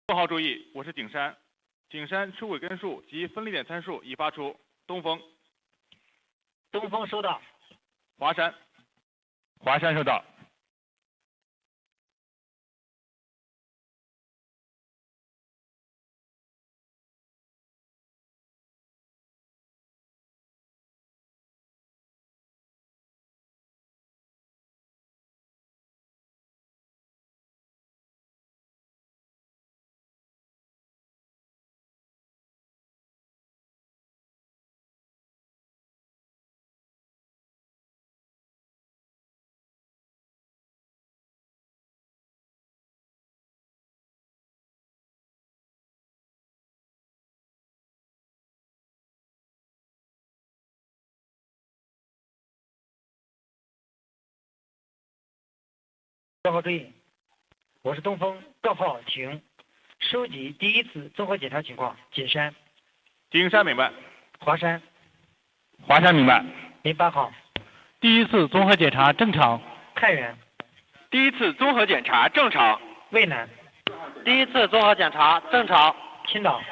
4号注意，我是景山。景山出轨根数及分离点参数已发出。东风。东风收到。华山。华山收到。6号注意，我是东风6号，请收集第一次综合检查情况。景山。景山明白。华山。华山明白。08号。第一次综合检查正常。太原。第一次综合检查正常。渭南。第一次综合检查正常。青岛。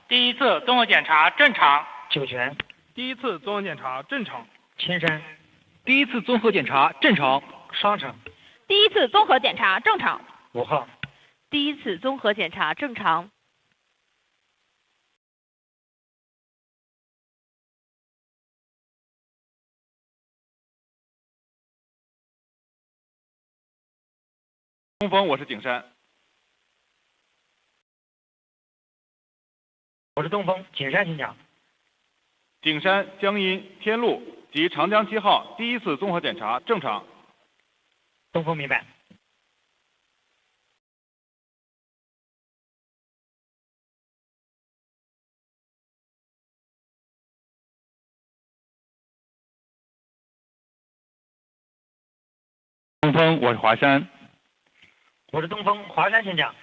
第一次综合检查正常。酒泉。第一次综合检查正常。千山。第一次综合检查正常。双城。第一次综合检查正常。5号。第一次综合检查正常。东风，我是景山。我是东风，景山请讲。景山、江阴、天路及长江7号第一次综合检查正常。东风明白。东风，我是华山。我是东风，华山请讲。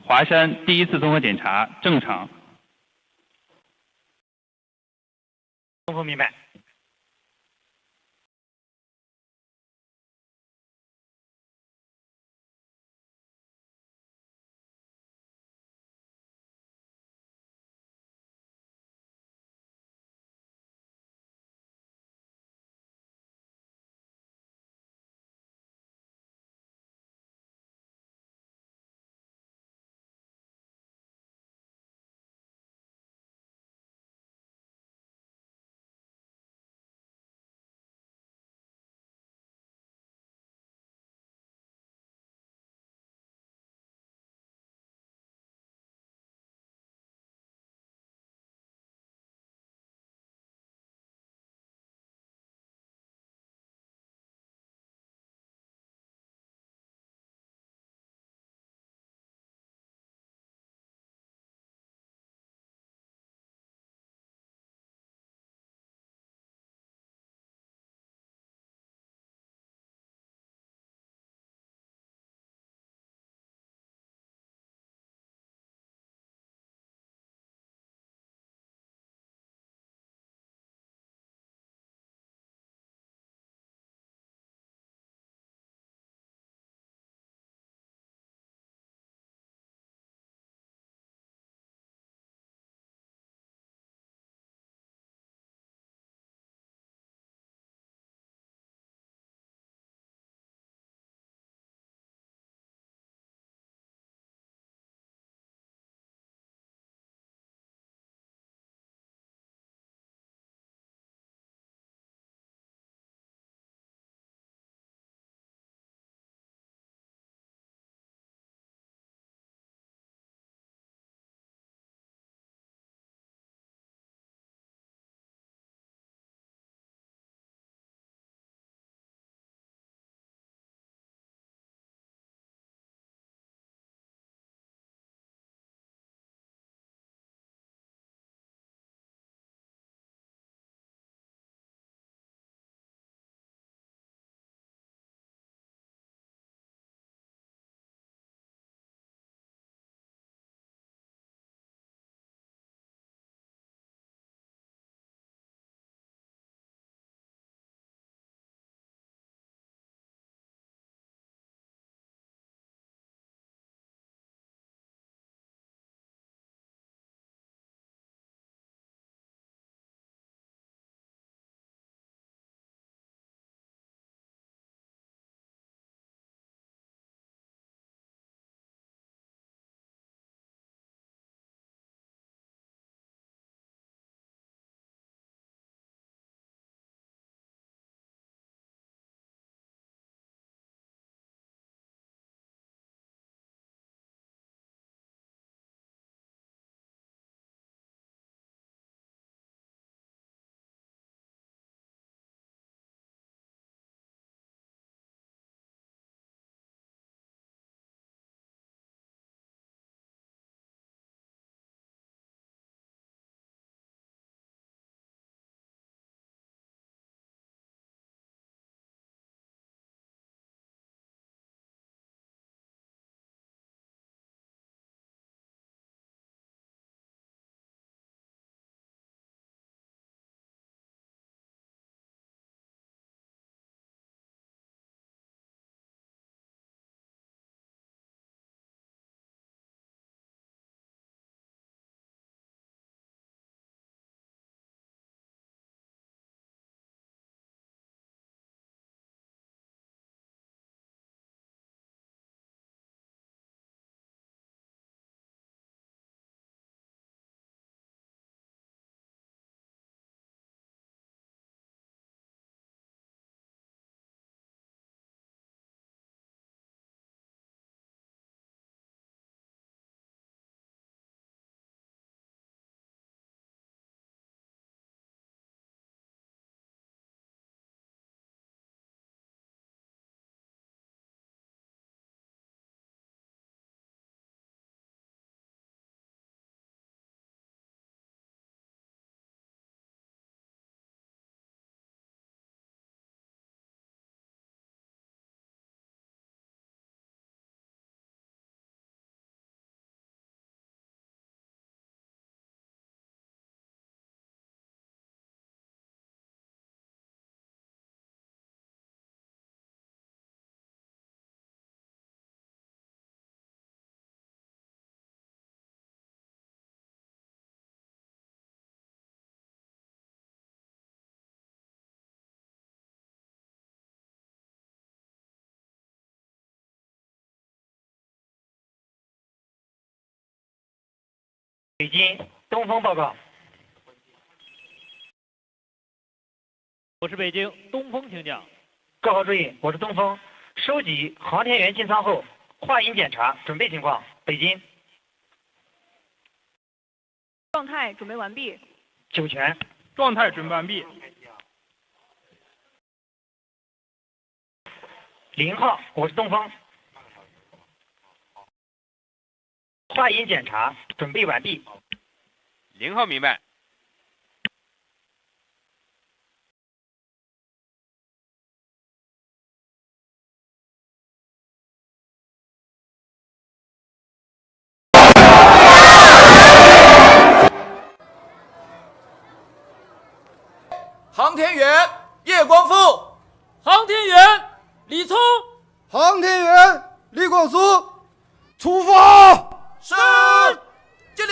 华山第一次综合检查正常。东风明白。北京东风报告。我是北京东风，请讲。各号注意，我是东风，收集航天员进舱后话音检查准备情况。北京。状态准备完毕。酒泉。状态准备完毕。0号，我是东风。话音检查准备完毕。0号明白。航天员叶光富，航天员李聪，航天员李广苏，出发！是，敬礼。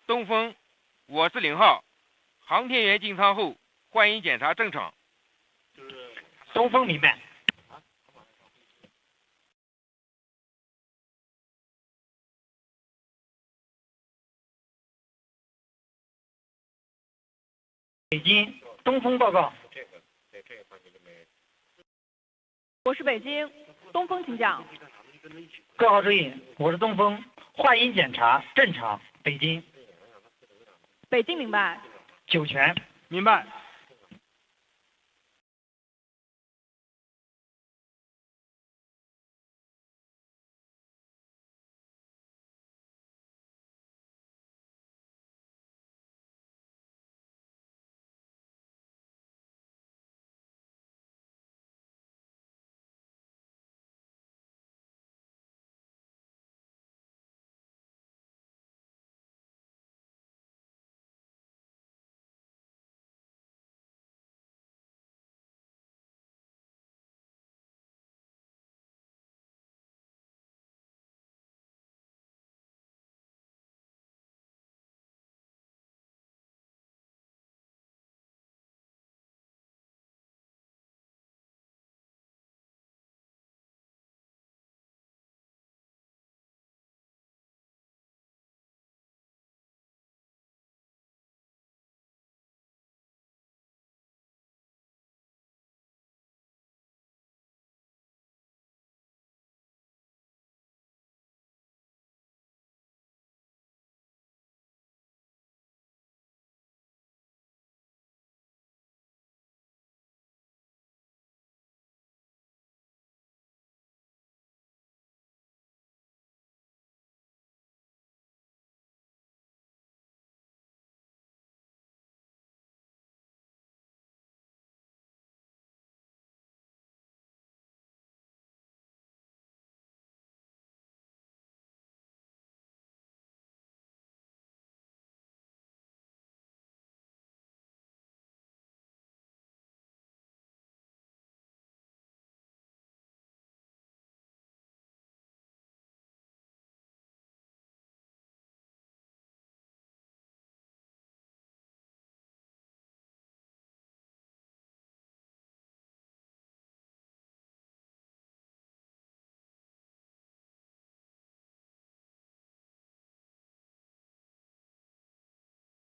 东风，我是0号，航天员进舱后话音检查正常。东风明白。北京东风报告。我是北京东风，请讲。各号注意，我是东风，话音检查正常。北京。北京明白。酒泉明白。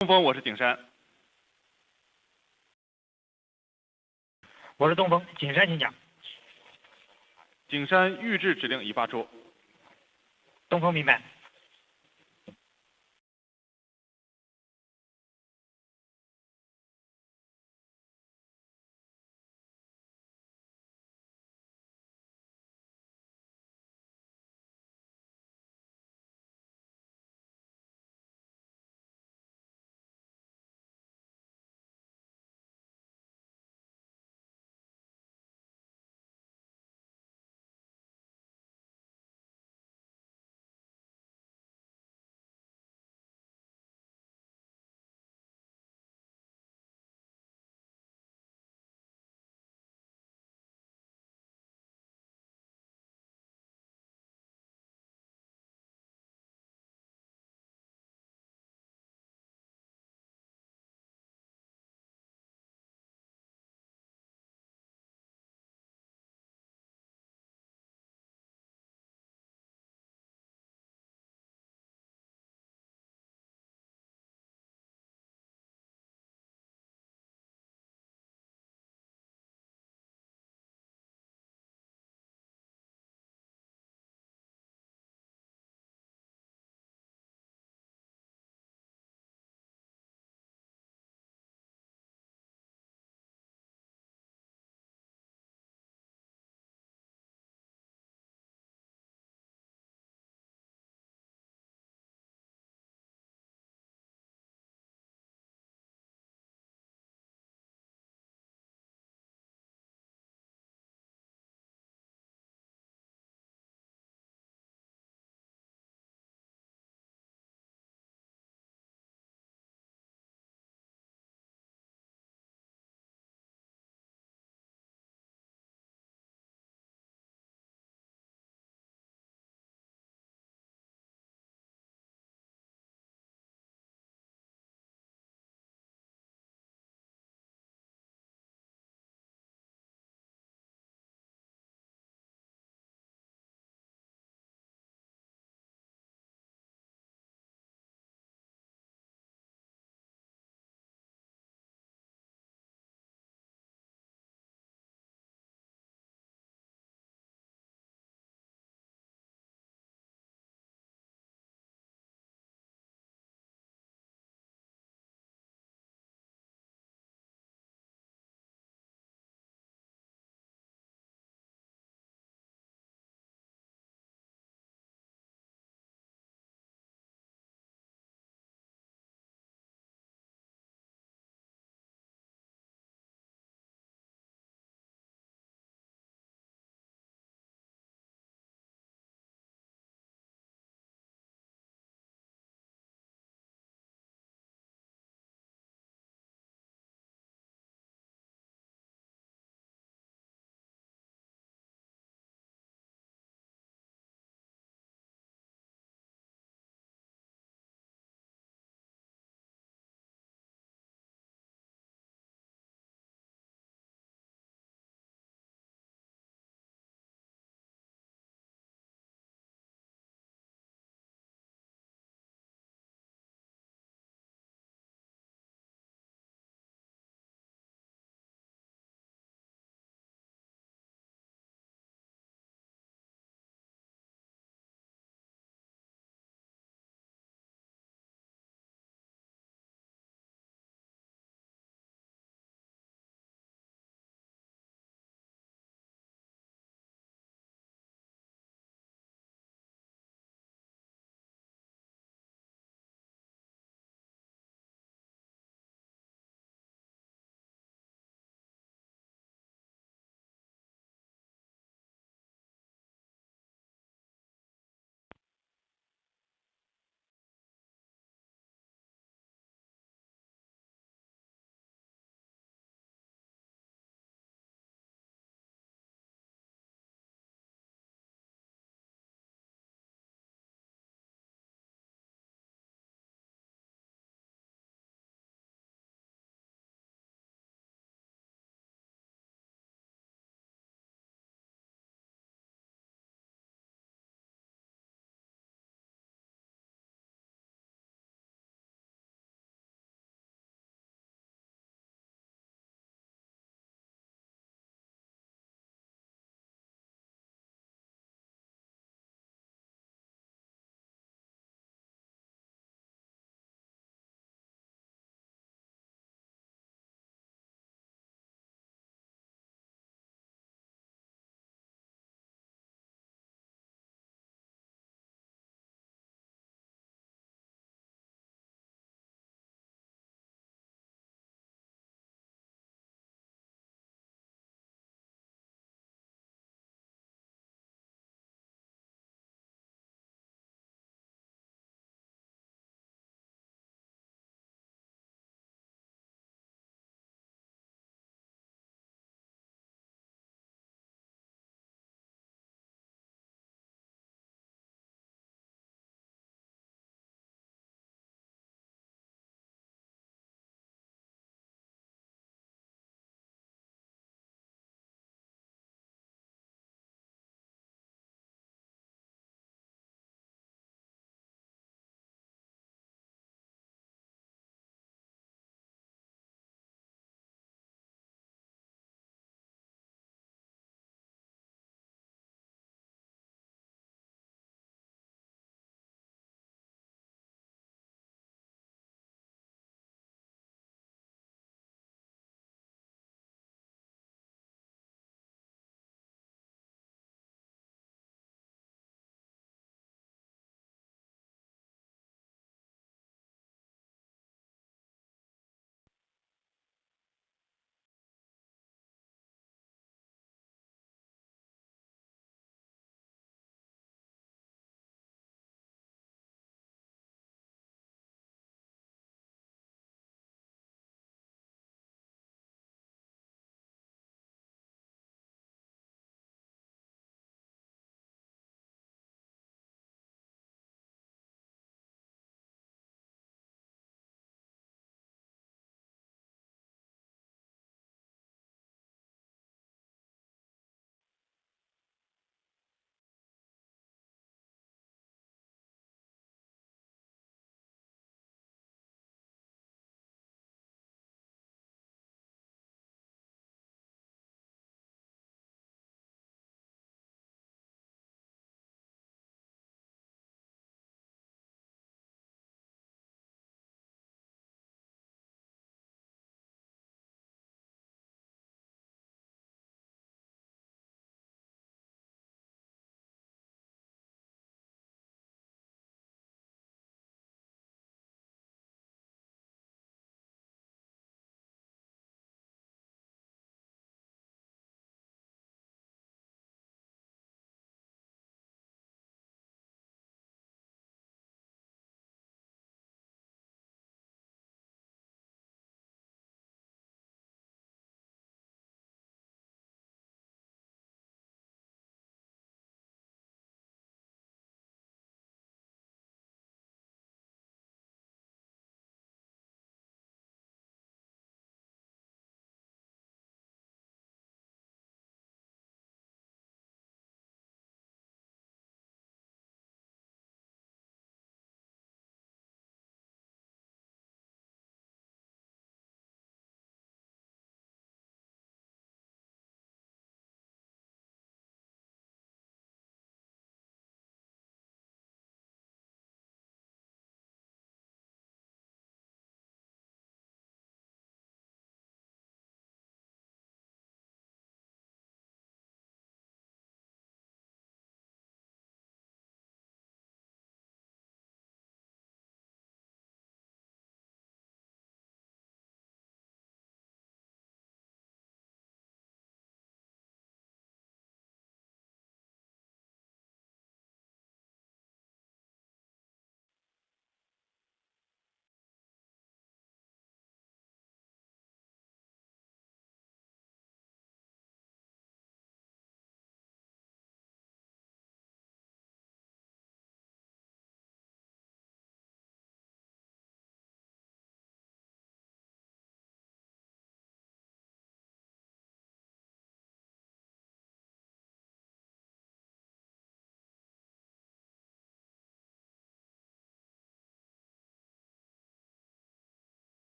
东风，我是景山。我是东风，景山请讲。景山预置指令已发出。东风明白。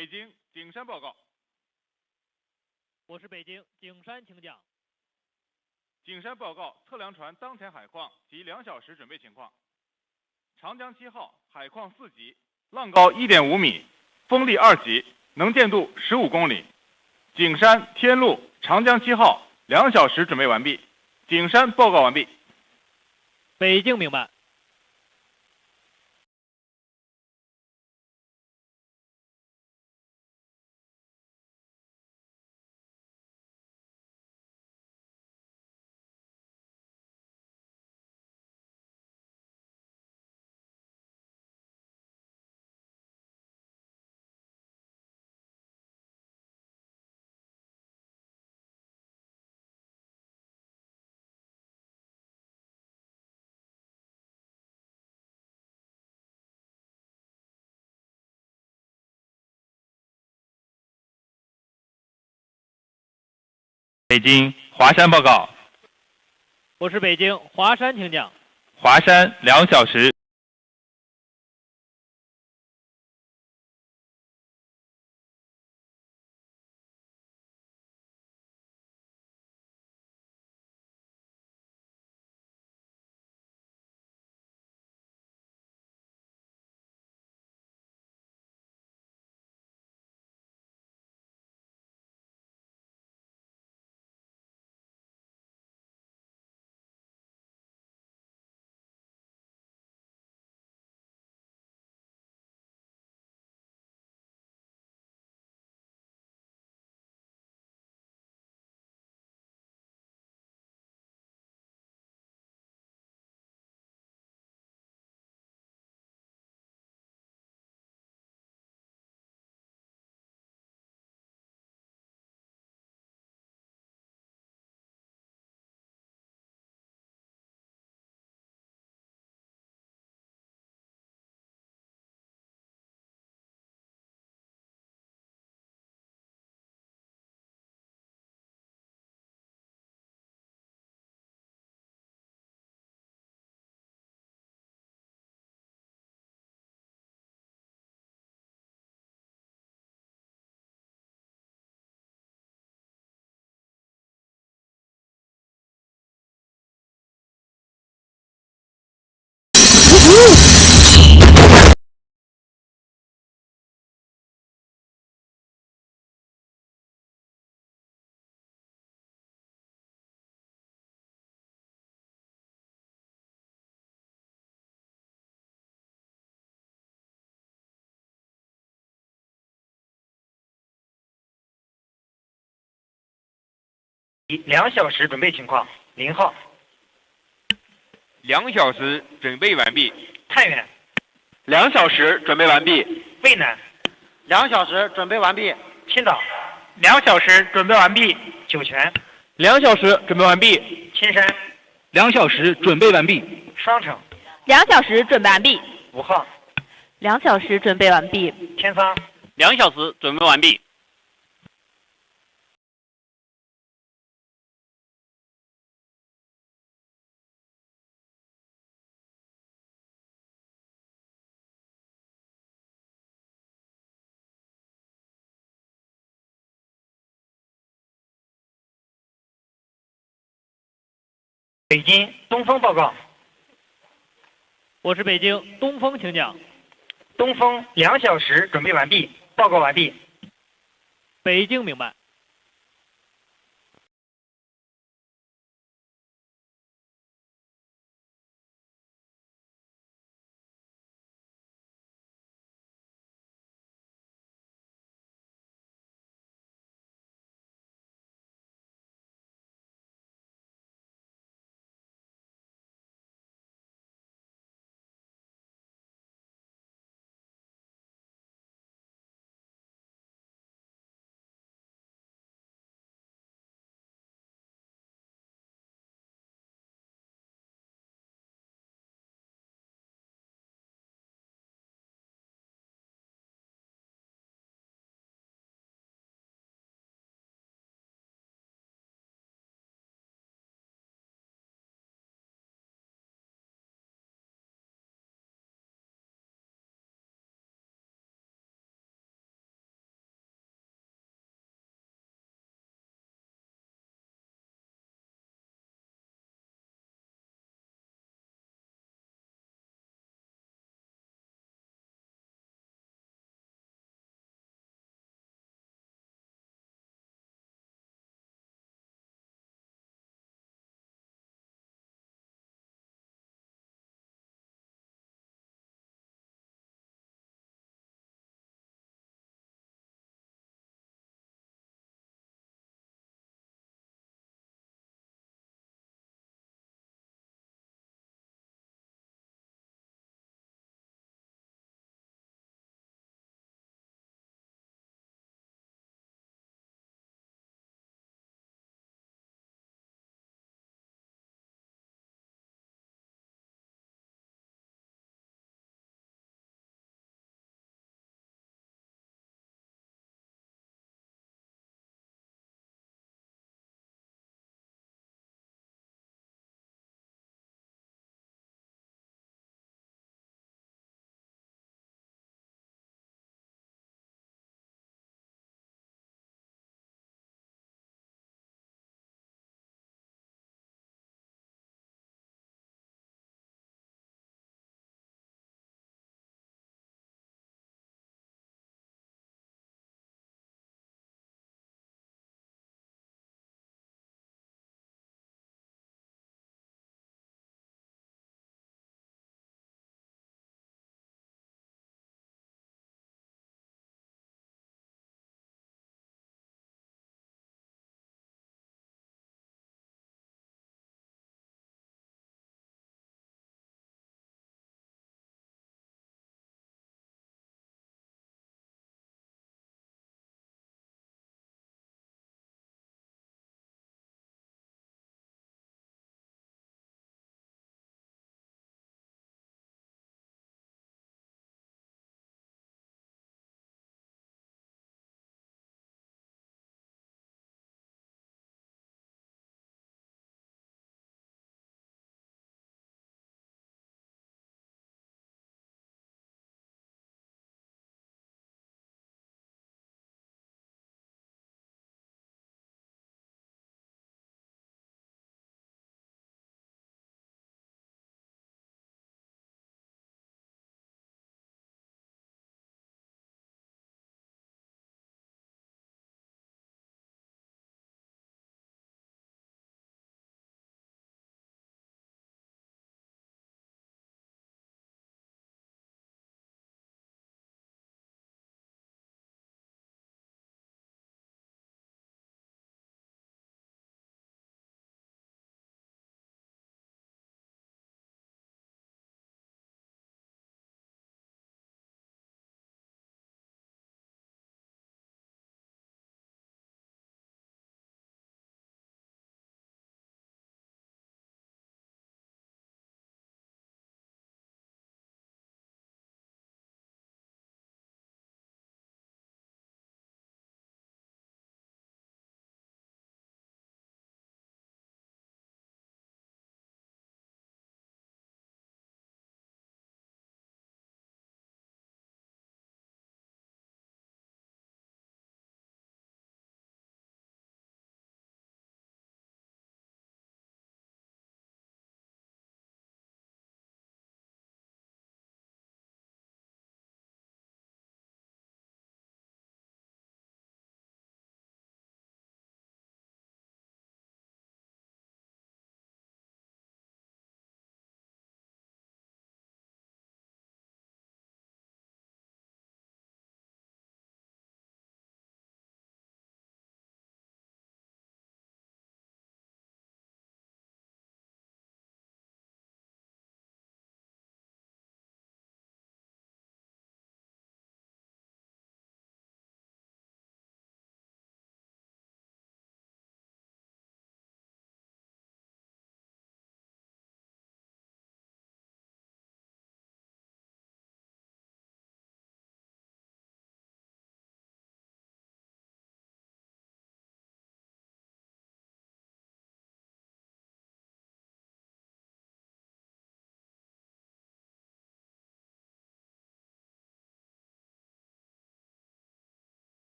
北京景山报告。我是北京景山，请讲。景山报告测量船当前海况及2小时准备情况。长江7号海况4级，浪高1.5米，风力2级，能见度15公里。景山天路长江7号2小时准备完毕。景山报告完毕。北京明白。北京华山报告。我是北京华山，请讲。华山2小时。2小时准备情况，0号。2小时准备完毕。太原。2小时准备完毕。渭南。2小时准备完毕。青岛。2小时准备完毕。酒泉。2小时准备完毕。青山。2小时准备完毕。双城。2小时准备完毕。 5号。2小时准备完毕。天桑。2小时准备完毕。北京东风报告。我是北京东风，请讲。东风2小时准备完毕，报告完毕。北京明白。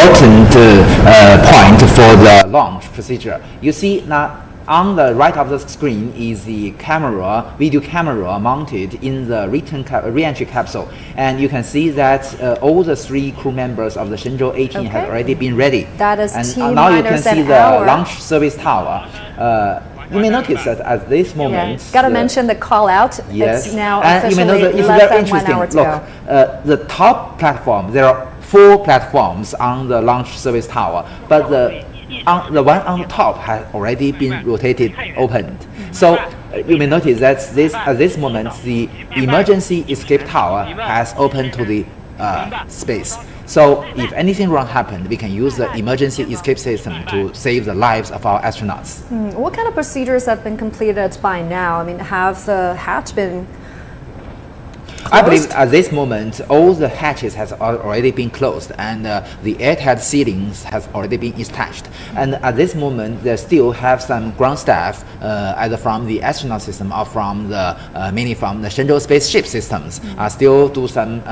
important point for the launch procedure. You see now on the right of the screen is the video camera mounted in the re-entry capsule, and you can see that all the 3 crew members of the Shenzhou 18 have already been ready. That is and now you can see the launch service tower. You may notice that at this moment, gotta mention the call out. Yes, it's now and you may officially know that it's less very than 1 hour interesting. to Look, the top platform, there are 4 platforms on the launch service tower, but the one on top has already been rotated, opened. So you may notice that at this moment, the emergency escape tower has opened to the space. So if anything wrong happened, we can use the emergency escape system to save the lives of our astronauts. What kind of procedures have been completed by now? I mean, have the hatch been closed? I believe at this moment, all the hatches has already been closed, and the airtight ceilings has already been attached. And at this moment, they still have some ground staff, either from the astronaut system or from the mainly from the Shenzhou spaceship systems, still do some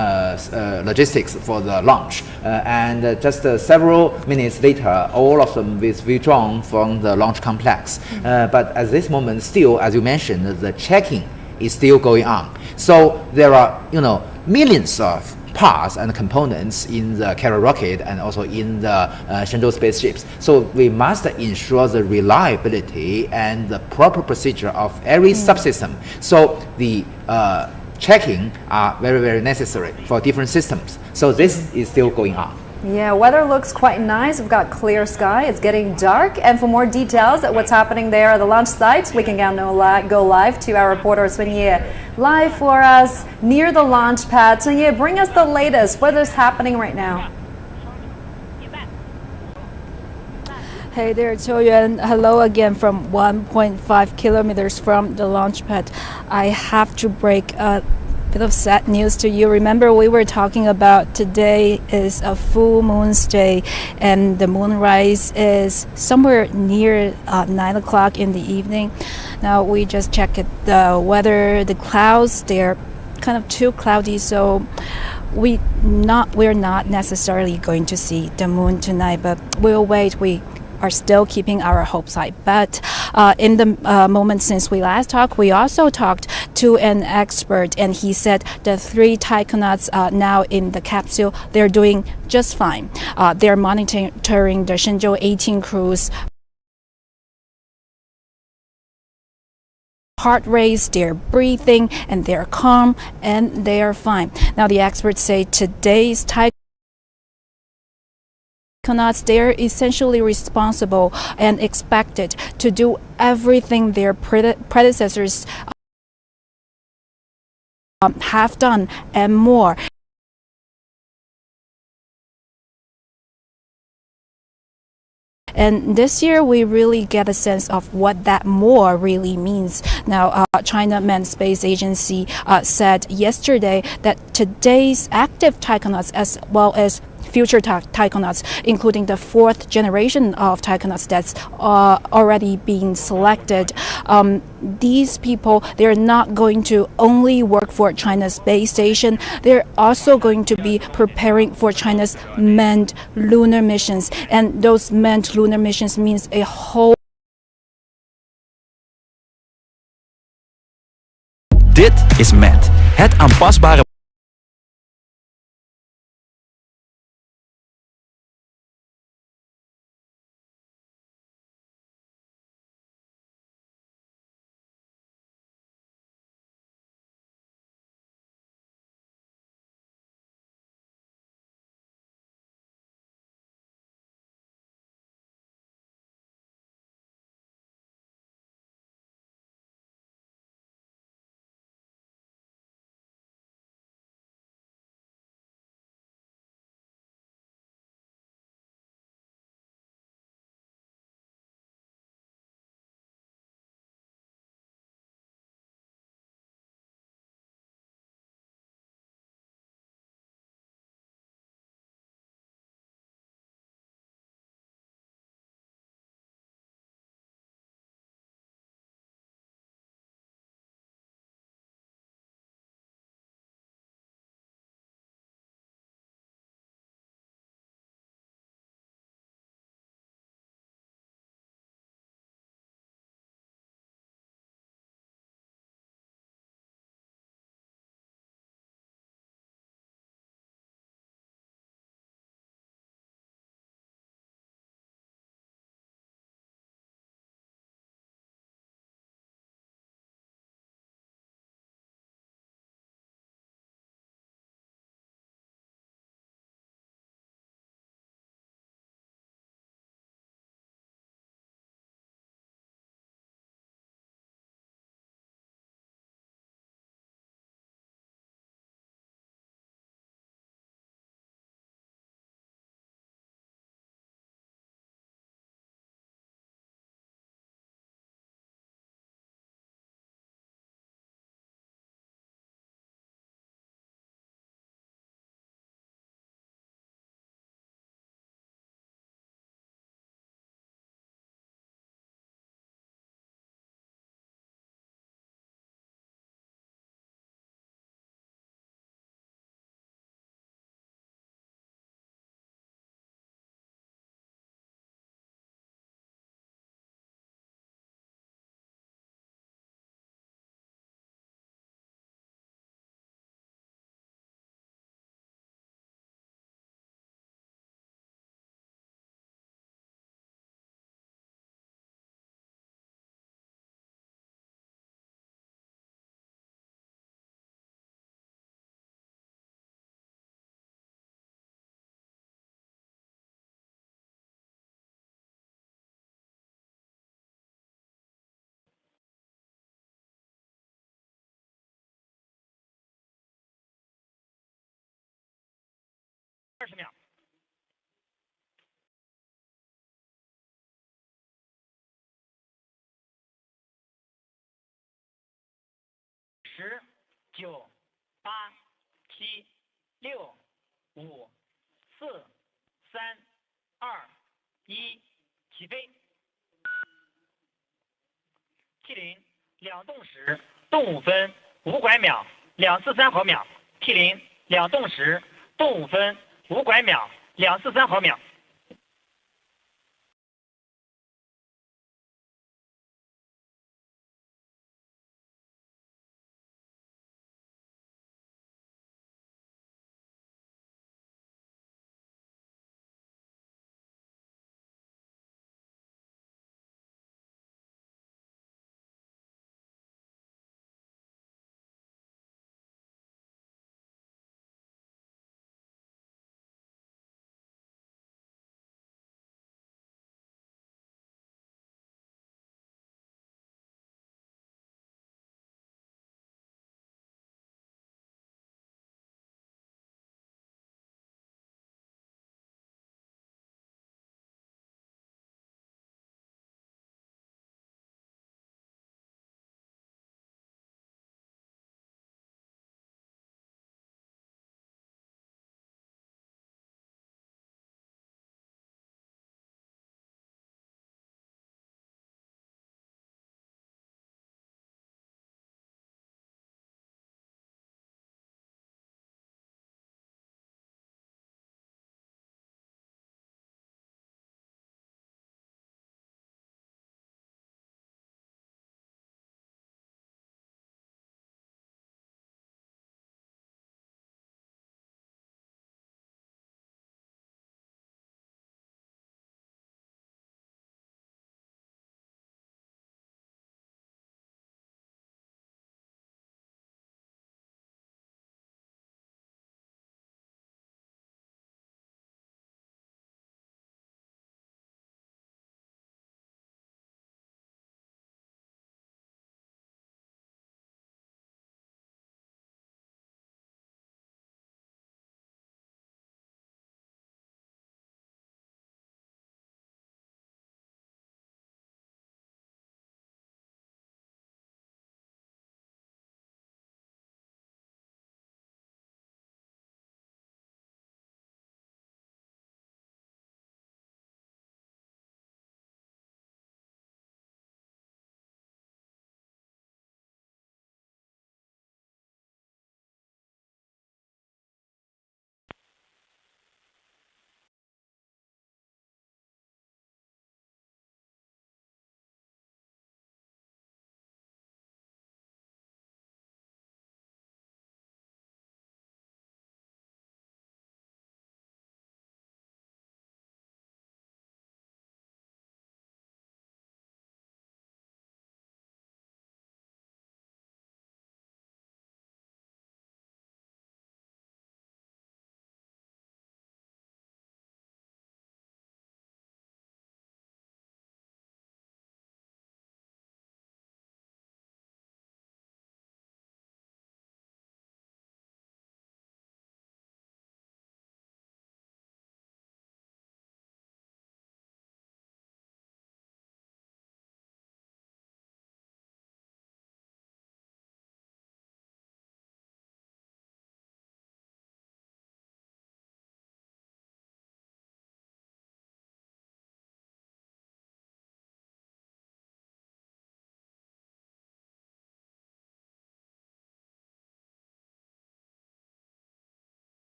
logistics for the launch. And just several minutes later, all of them is withdrawn from the launch complex. But at this moment, still, as you mentioned, the checking is still going on. So there are, millions of parts and components in the carrier rocket and also in the Shenzhou spaceships. So we must ensure the reliability and the proper procedure of every subsystem. So the checking are very, very necessary for different systems. So this is still going on. Yeah, weather looks quite nice. We've got clear sky. It's getting dark. And for more details at what's happening there at the launch site, we can now go live to our reporter Sun Ye, live for us near the launch pad. Sun Ye, bring us the latest. What is happening right now? Hey there, Qiu Yuan. Hello again from 1.5 kilometers from the launch pad. I have to break a bit of sad news to you. Remember, we were talking about today is a full moon's day, and the moonrise is somewhere near 9 o'clock in the evening. Now we just checked the weather, the clouds. They're kind of too cloudy, so we're not necessarily going to see the moon tonight. But we'll wait. We are still keeping our hopes high. But in the moment since we last talked, we also talked to an expert, and he said the 3 taikonauts now in the capsule, they're doing just fine. They're monitoring the Shenzhou 18 crew's heart rates, their breathing, and they're calm and they are fine. Now the experts say today's taikonauts, they're essentially responsible and expected to do everything their predecessors have done and more. And this year, we really get a sense of what that more really means. Now, China Manned Space Agency said yesterday that today's active taikonauts, as well as future taikonauts, including the 4th generation of taikonauts that's already been selected, these people, they're not going to only work for China's space station, they're also going to be preparing for China's manned lunar missions. And those manned lunar missions means a whole... Dit is MET, het aanpasbare 20秒。10、9、8、7、6、5、4、3、2、1，起飞。T0两动时，动5分5拐秒243毫秒。T0两动时，动5分5拐秒243毫秒。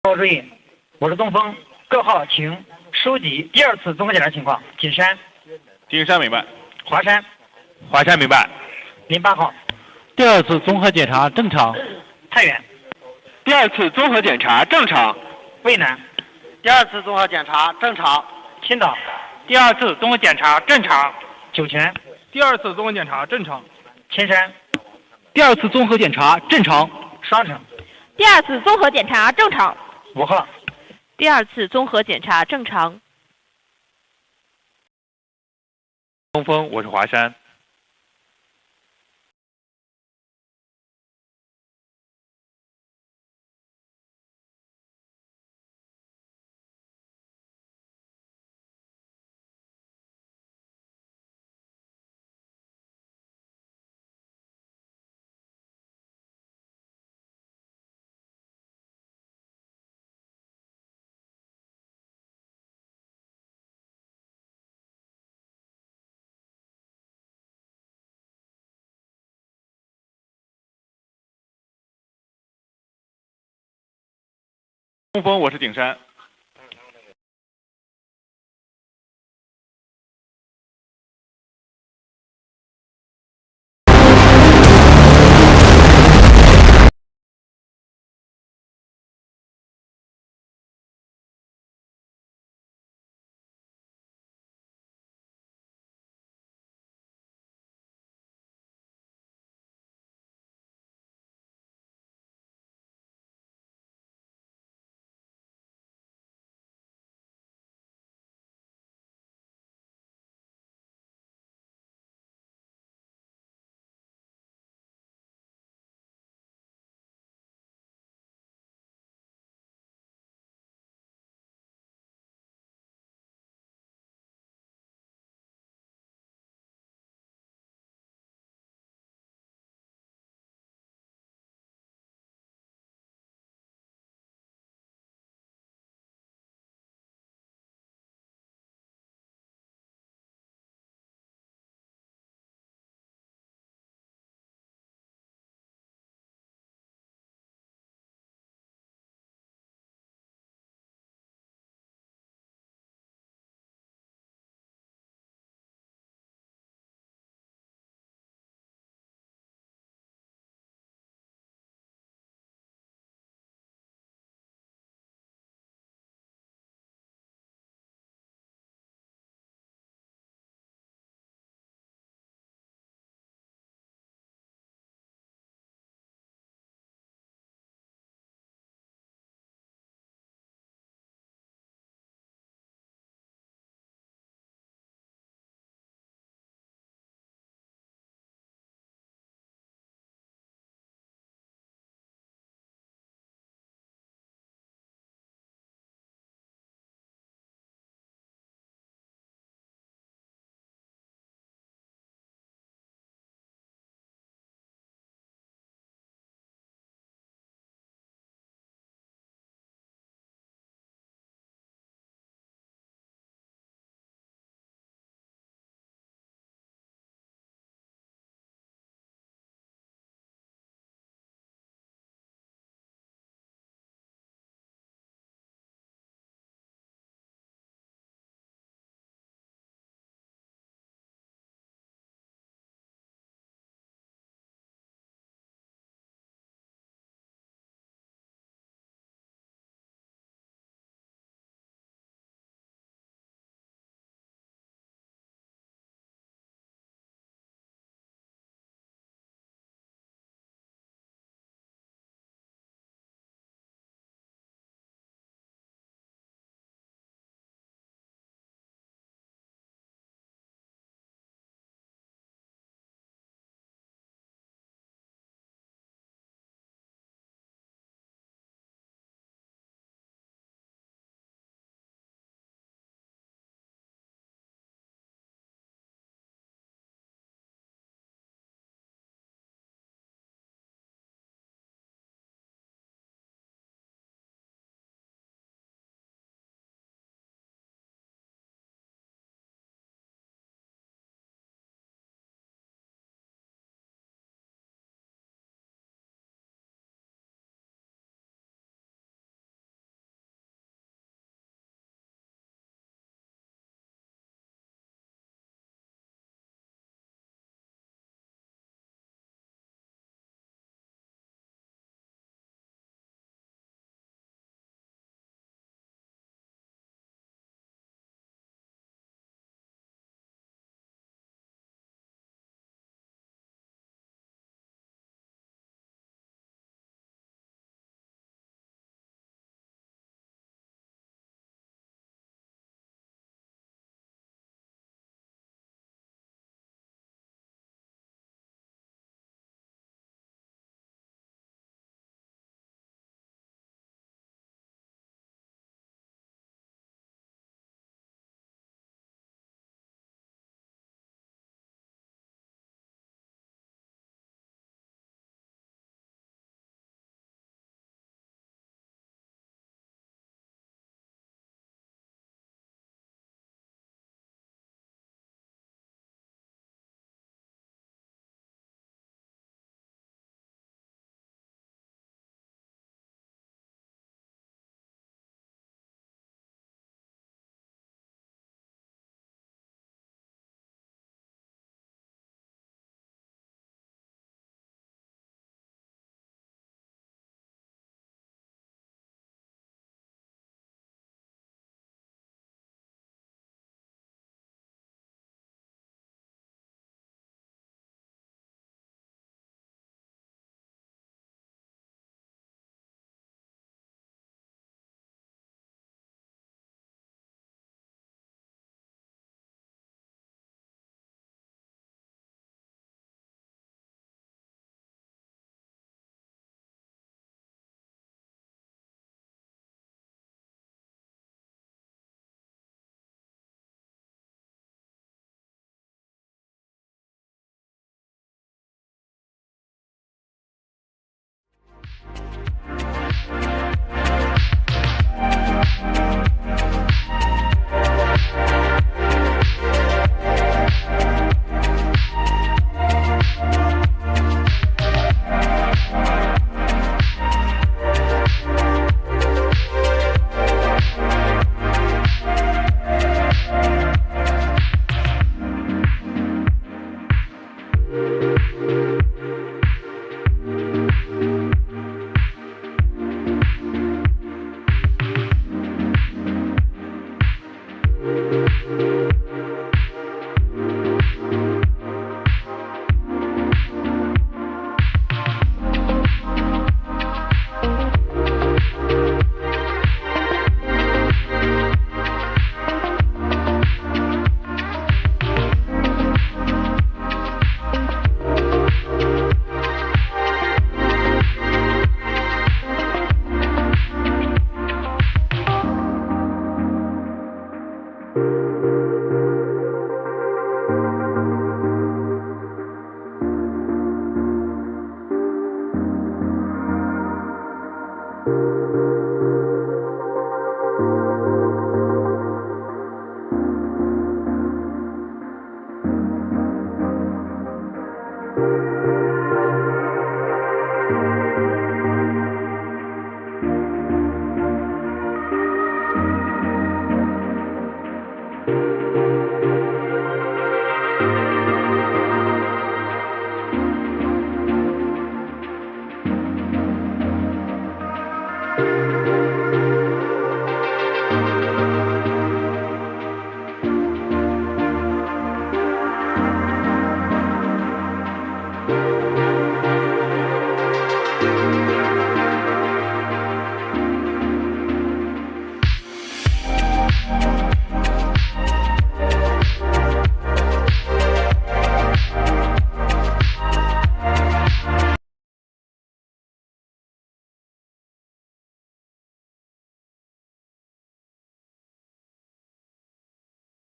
各位注意，我是东风，各号请收集第二次综合检查情况。景山，景山明白。华山，华山明白。08号，第二次综合检查正常。太原，第二次综合检查正常。渭南，第二次综合检查正常。青岛，第二次综合检查正常。酒泉，第二次综合检查正常。千山，第二次综合检查正常。双城，第二次综合检查正常。5号，第二次综合检查正常。东风，我是华山。东风，我是景山。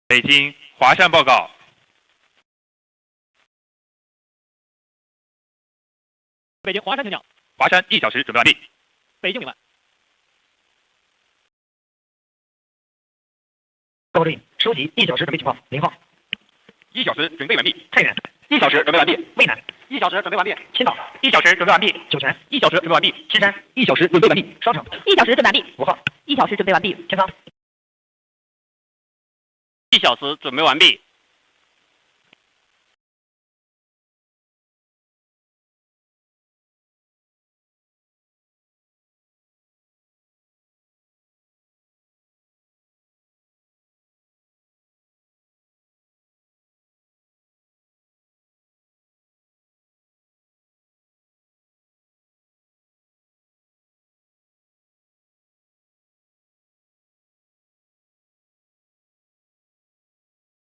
北京华山报告。北京华山请讲。华山1小时准备完毕。北京明白。报告令，收集1小时准备情况，0号。1小时准备完毕。太原1小时准备完毕。渭南1小时准备完毕。青岛1小时准备完毕。酒泉1小时准备完毕。金山1小时准备完毕。双城1小时准备完毕。5号1小时准备完毕。天仓1小时准备完毕。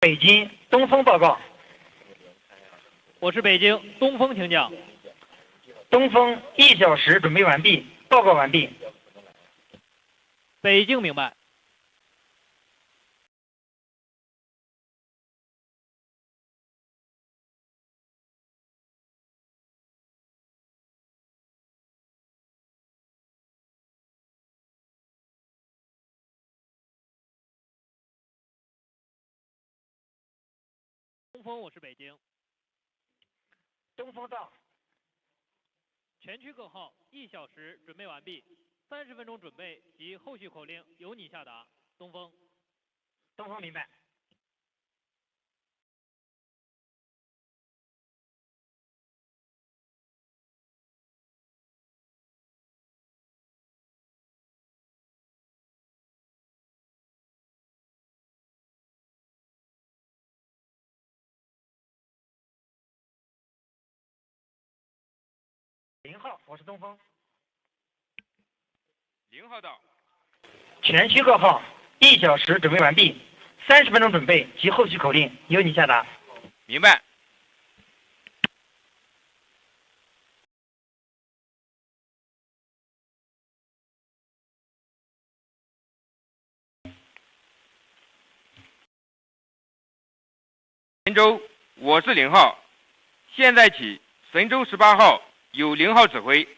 北京东风报告。我是北京东风，请讲。东风1小时准备完毕，报告完毕。北京明白。东风，我是北京。东风到。全区各号1小时准备完毕，30分钟准备及后续口令由你下达。东风。东风明白。0号，我是东风。0号到。全区各号1小时准备完毕，30分钟准备及后续口令由你下达。明白。神舟，我是0号。现在起，神舟18号由0号指挥。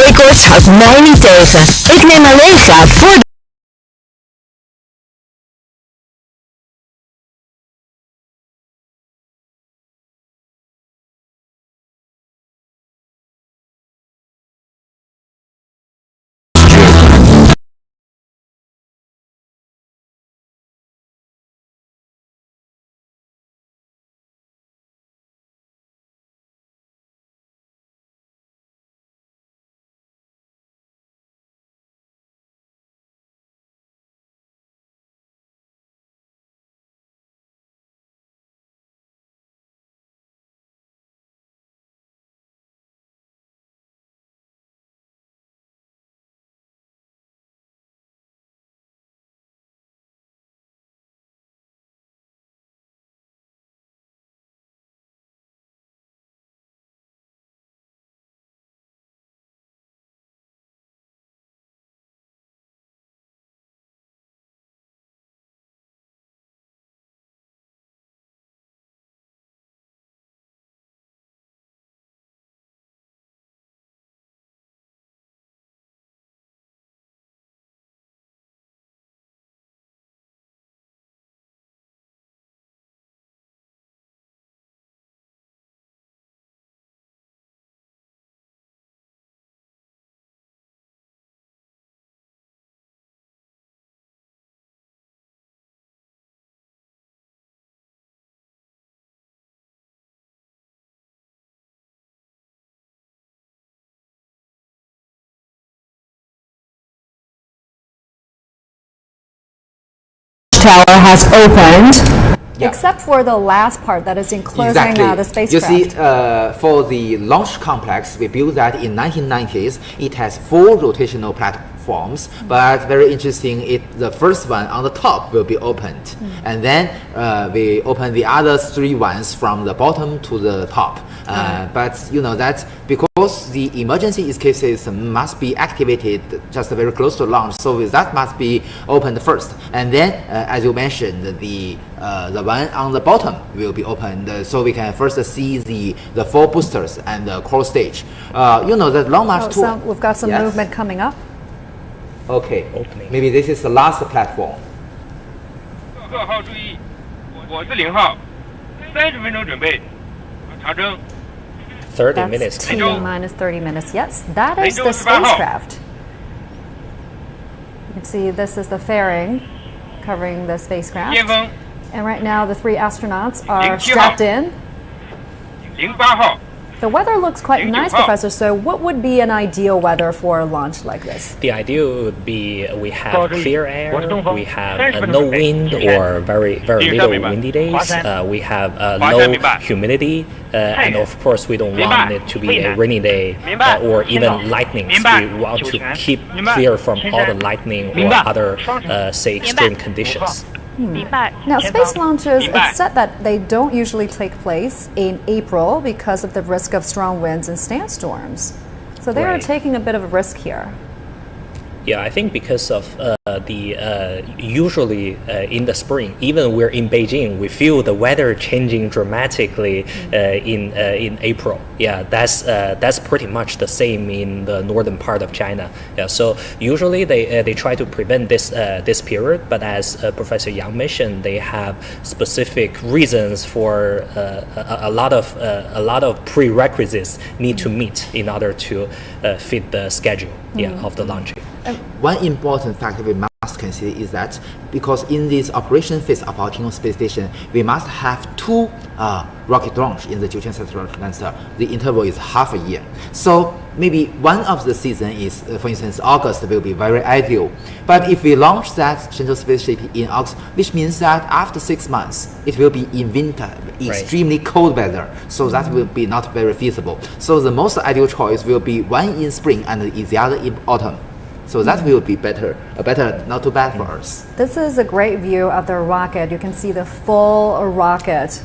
weekkoorts houdt mij niet tegen. Ik neem alleen graag voor tower has opened. Yeah. Except for the last part that is enclosing the spacecraft. You see, for the launch complex, we built that in 1990s. It has 4 rotational platforms, but very interesting, the first one on the top will be opened. And then we open the other 3 ones from the bottom to the top. But you know that because the emergency escape system must be activated just very close to launch, so that must be opened first. And then, as you mentioned, the one on the bottom will be opened, so we can first see the 4 boosters and the core stage. You know that Long March 2. We've got some movement coming up. Okay, maybe this is the last platform. 各号注意，我是0号，30分钟准备，长征。 30 minutes. T minus 30 minutes. Yes, that is the spacecraft. You can see this is the fairing covering the spacecraft. And right now the 3 astronauts are strapped in. 08号。 The weather looks quite nice, Professor. So what would be an ideal weather for a launch like this? The ideal would be we have clear air, we have no wind or very little windy days, we have low humidity, and of course we don't want it to be a rainy day or even lightning. We want to keep clear from all the lightning or other, say, extreme conditions. Now, space launches, it's said that they don't usually take place in April because of the risk of strong winds and sandstorms. So they are taking a bit of a risk here. Yeah, I think because of usually in the spring, even we're in Beijing, we feel the weather changing dramatically in April. Yeah, that's pretty much the same in the northern part of China. Yeah, so usually they try to prevent this period, but as Professor Yang mentioned, they have specific reasons for a lot of prerequisites need to meet in order to fit the schedule of the launching. One important factor we must consider is that because in this operation phase of our Tiangong space station, we must have 2 rocket launch in the Jiuquan satellite cluster. The interval is half a year. So maybe one of the season is, for instance, August will be very ideal. But if we launch that Shenzhou spaceship in August, which means that after 6 months, it will be in winter, extremely cold weather. So that will be not very feasible. So the most ideal choice will be one in spring and the other in autumn. So that will be better, not too bad for us. This is a great view of the rocket. You can see the full rocket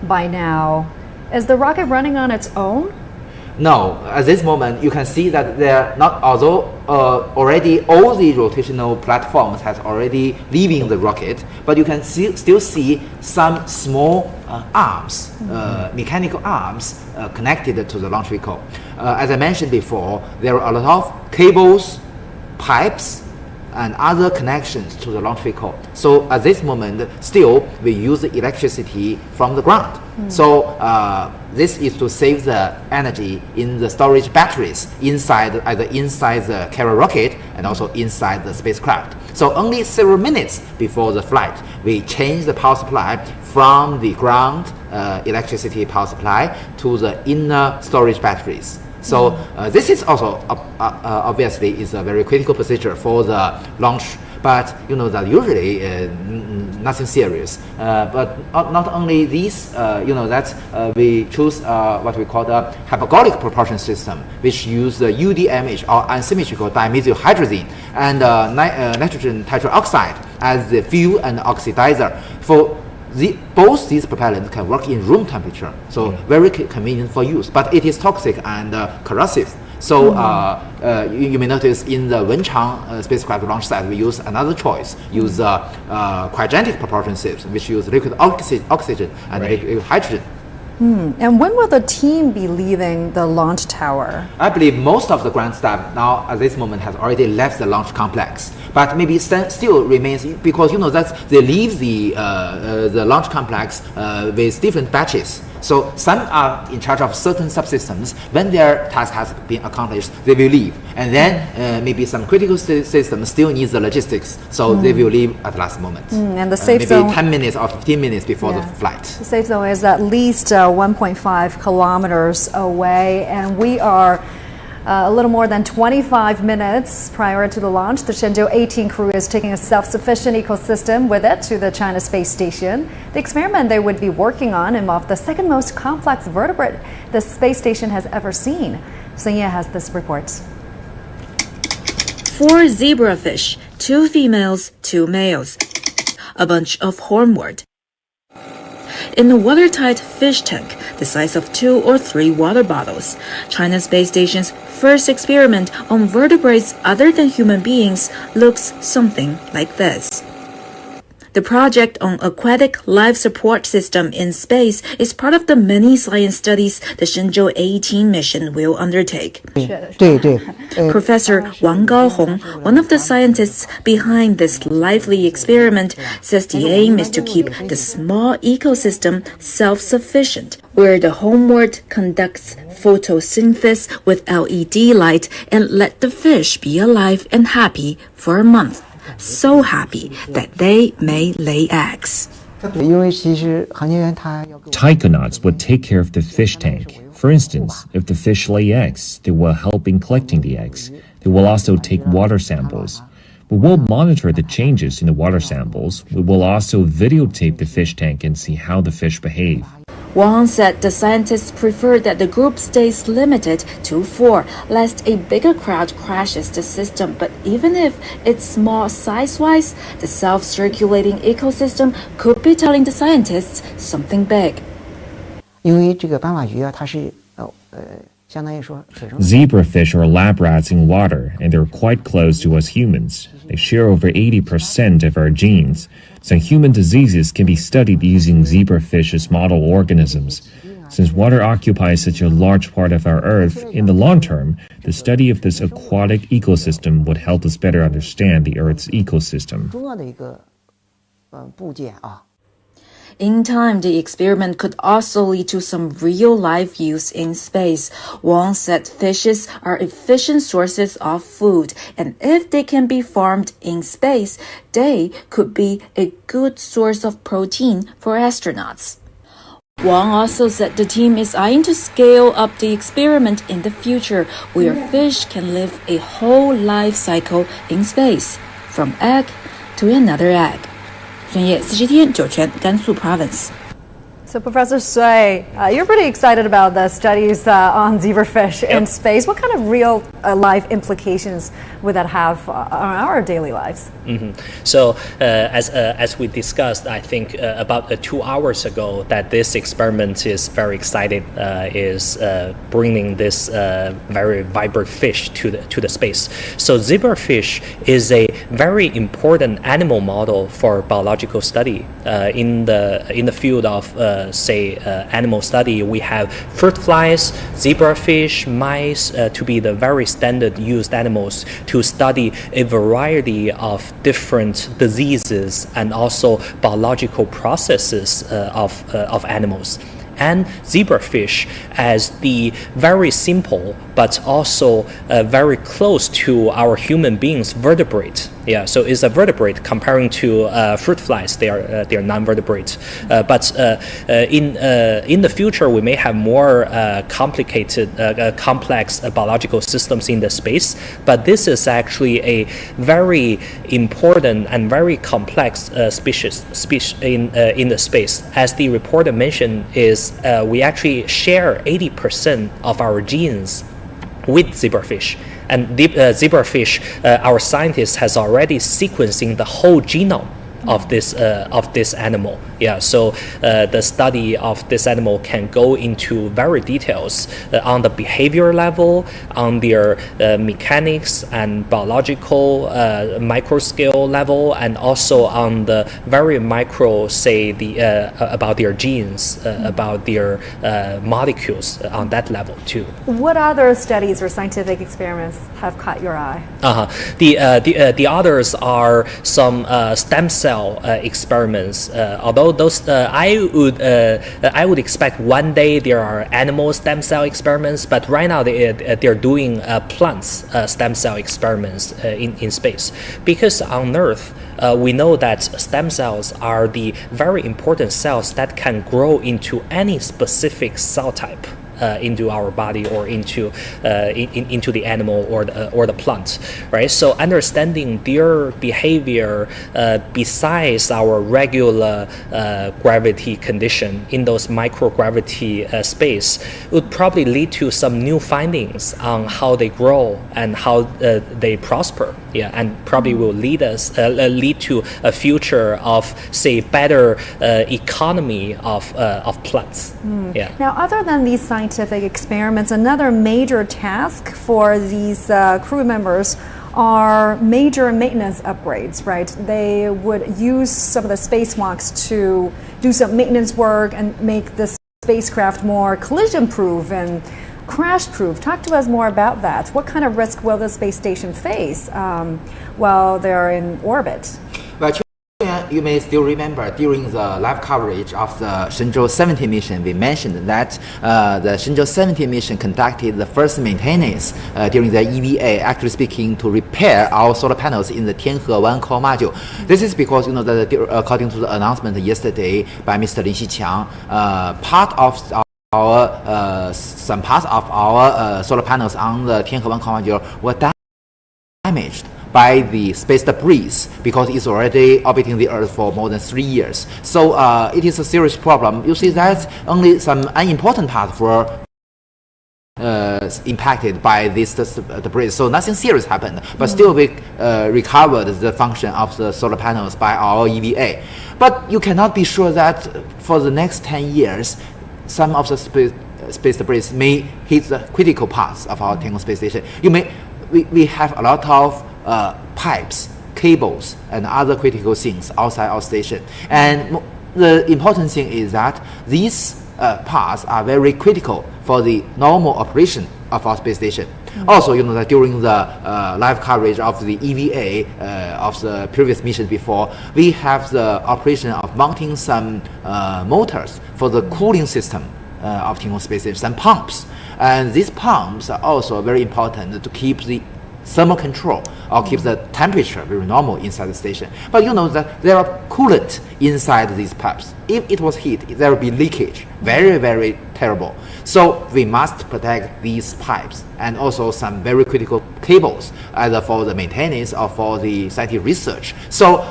by now. Is the rocket running on its own? No, at this moment you can see that they're not, although already all the rotational platforms has already leaving the rocket, but you can still see some small arms, mechanical arms connected to the launch vehicle. As I mentioned before, there are a lot of cables, pipes, and other connections to the launch vehicle. So at this moment, still we use the electricity from the ground. So this is to save the energy in the storage batteries either inside the carrier rocket and also inside the spacecraft. So only several minutes before the flight, we change the power supply from the ground electricity power supply to the inner storage batteries. So this is also obviously is a very critical procedure for the launch, but you know that usually nothing serious. But not only this, we choose what we call the hypergolic propulsion system, which use the UDMH or unsymmetrical dimethyl hydrazine and nitrogen tetroxide as the fuel and oxidizer. For both these propellants can work in room temperature, so very convenient for use, but it is toxic and corrosive. So you may notice in the Wenchang spacecraft launch site, we use another choice, use cryogenic propulsion systems, which use liquid oxygen and liquid hydrogen. And when will the team be leaving the launch tower? I believe most of the ground staff now at this moment has already left the launch complex, but maybe still remains, because you know that they leave the launch complex with different batches. So some are in charge of certain subsystems. When their task has been accomplished, they will leave, and then maybe some critical systems still need the logistics, so they will leave at the last moment. And the safe maybe zone, 10 minutes or 15 minutes before the flight. The safe zone is at least 1.5 kilometers away, and we are a little more than 25 minutes prior to the launch. The Shenzhou 18 crew is taking a self-sufficient ecosystem with it to the China Space Station. The experiment they would be working on involved the second most complex vertebrate the space station has ever seen. Sun Ye has this report. 4 zebrafish, 2 females, 2 males, a bunch of hornwort. In a watertight fish tank the size of 2 or 3 water bottles, China Space Station's first experiment on vertebrates other than human beings looks something like this. The project on aquatic life support system in space is part of the many science studies the Shenzhou 18 mission will undertake. Professor Wang Gaohong, one of the scientists behind this lively experiment, says the aim is to keep the small ecosystem self-sufficient, where the homeward conducts photosynthesis with LED light and let the fish be alive and happy for a month. So happy that they may lay eggs. Taikonauts would take care of the fish tank. For instance, if the fish lay eggs, they will help in collecting the eggs. They will also take water samples. We will monitor the changes in the water samples. We will also videotape the fish tank and see how the fish behave. Wang said the scientists prefer that the group stays limited to 4, lest a bigger crowd crashes the system. But even if it's small size-wise, the self-circulating ecosystem could be telling the scientists something big. Zebrafish are lab rats in water, and they're quite close to us humans. They share over 80% of our genes. Some human diseases can be studied using zebrafish as model organisms. Since water occupies such a large part of our Earth, in the long term, the study of this aquatic ecosystem would help us better understand the Earth's ecosystem. In time, the experiment could also lead to some real-life use in space. Wang said fishes are efficient sources of food, and if they can be farmed in space, they could be a good source of protein for astronauts. Wang also said the team is eyeing to scale up the experiment in the future, where fish can live a whole life cycle in space, from egg to another egg. 专业40天酒泉甘肃 Province. So Professor Sui, you're pretty excited about the studies on zebrafish in space. What kind of real life implications would that have on our daily lives? So as we discussed, I think about 2 hours ago, that this experiment is very excited, is bringing this very vibrant fish to the space. So zebrafish is a very important animal model for biological study in the field of animal study, we have fruit flies, zebrafish, mice to be the very standard used animals to study a variety of different diseases and also biological processes of animals. And zebrafish as the very simple but also very close to our human beings vertebrate. Yeah, so it's a vertebrate comparing to fruit flies. They are non-vertebrate. But in the future, we may have more complicated, complex biological systems in the space. But this is actually a very important and very complex species in the space. As the reporter mentioned, we actually share 80% of our genes with zebrafish. And zebrafish, our scientists has already sequencing the whole genome of this animal. Yeah, so the study of this animal can go into very details on the behavior level, on their mechanics and biological micro scale level, and also on the very micro, say about their genes, about their molecules on that level too. What other studies or scientific experiments have caught your eye? The others are some stem cell experiments. Although those I would expect one day there are animal stem cell experiments, but right now they're doing plants stem cell experiments in space, because on Earth we know that stem cells are the very important cells that can grow into any specific cell type. Into our body or into the animal or the plant, right? So understanding their behavior besides our regular gravity condition in those microgravity space would probably lead to some new findings on how they grow and how they prosper. Yeah, and probably will lead to a future of, say, better economy of plants. Yeah. Now, other than these scientific experiments, another major task for these crew members are major maintenance upgrades, right? They would use some of the spacewalks to do some maintenance work and make the spacecraft more collision-proof and crash-proof. Talk to us more about that. What kind of risk will the space station face while they're in orbit? Well, you may still remember during the live coverage of the Shenzhou 17 mission, we mentioned that the Shenzhou 17 mission conducted the first maintenance during the EVA, actually speaking, to repair our solar panels in the Tianhe 1 core module. This is because, that according to the announcement yesterday by Mr. Lin Xiqiang, some parts of our solar panels on the Tianhe 1 core module were damaged by the space debris because it's already orbiting the Earth for more than 3 years. So it is a serious problem. You see that only some unimportant parts were impacted by this debris. So nothing serious happened, but still we recovered the function of the solar panels by our EVA. But you cannot be sure that for the next 10 years, some of the space debris may hit the critical parts of our Tianhe space station. We have a lot of pipes, cables, and other critical things outside our station. And the important thing is that these parts are very critical for the normal operation of our space station. Also, that during the live coverage of the EVA of the previous mission before, we have the operation of mounting some motors for the cooling system of Tianhe space station, some pumps. And these pumps are also very important to keep the thermal control or keep the temperature very normal inside the station. But that there are coolant inside these pipes. If it was heat, there will be leakage. Very, very terrible. So we must protect these pipes and also some very critical cables, either for the maintenance or for the scientific research. So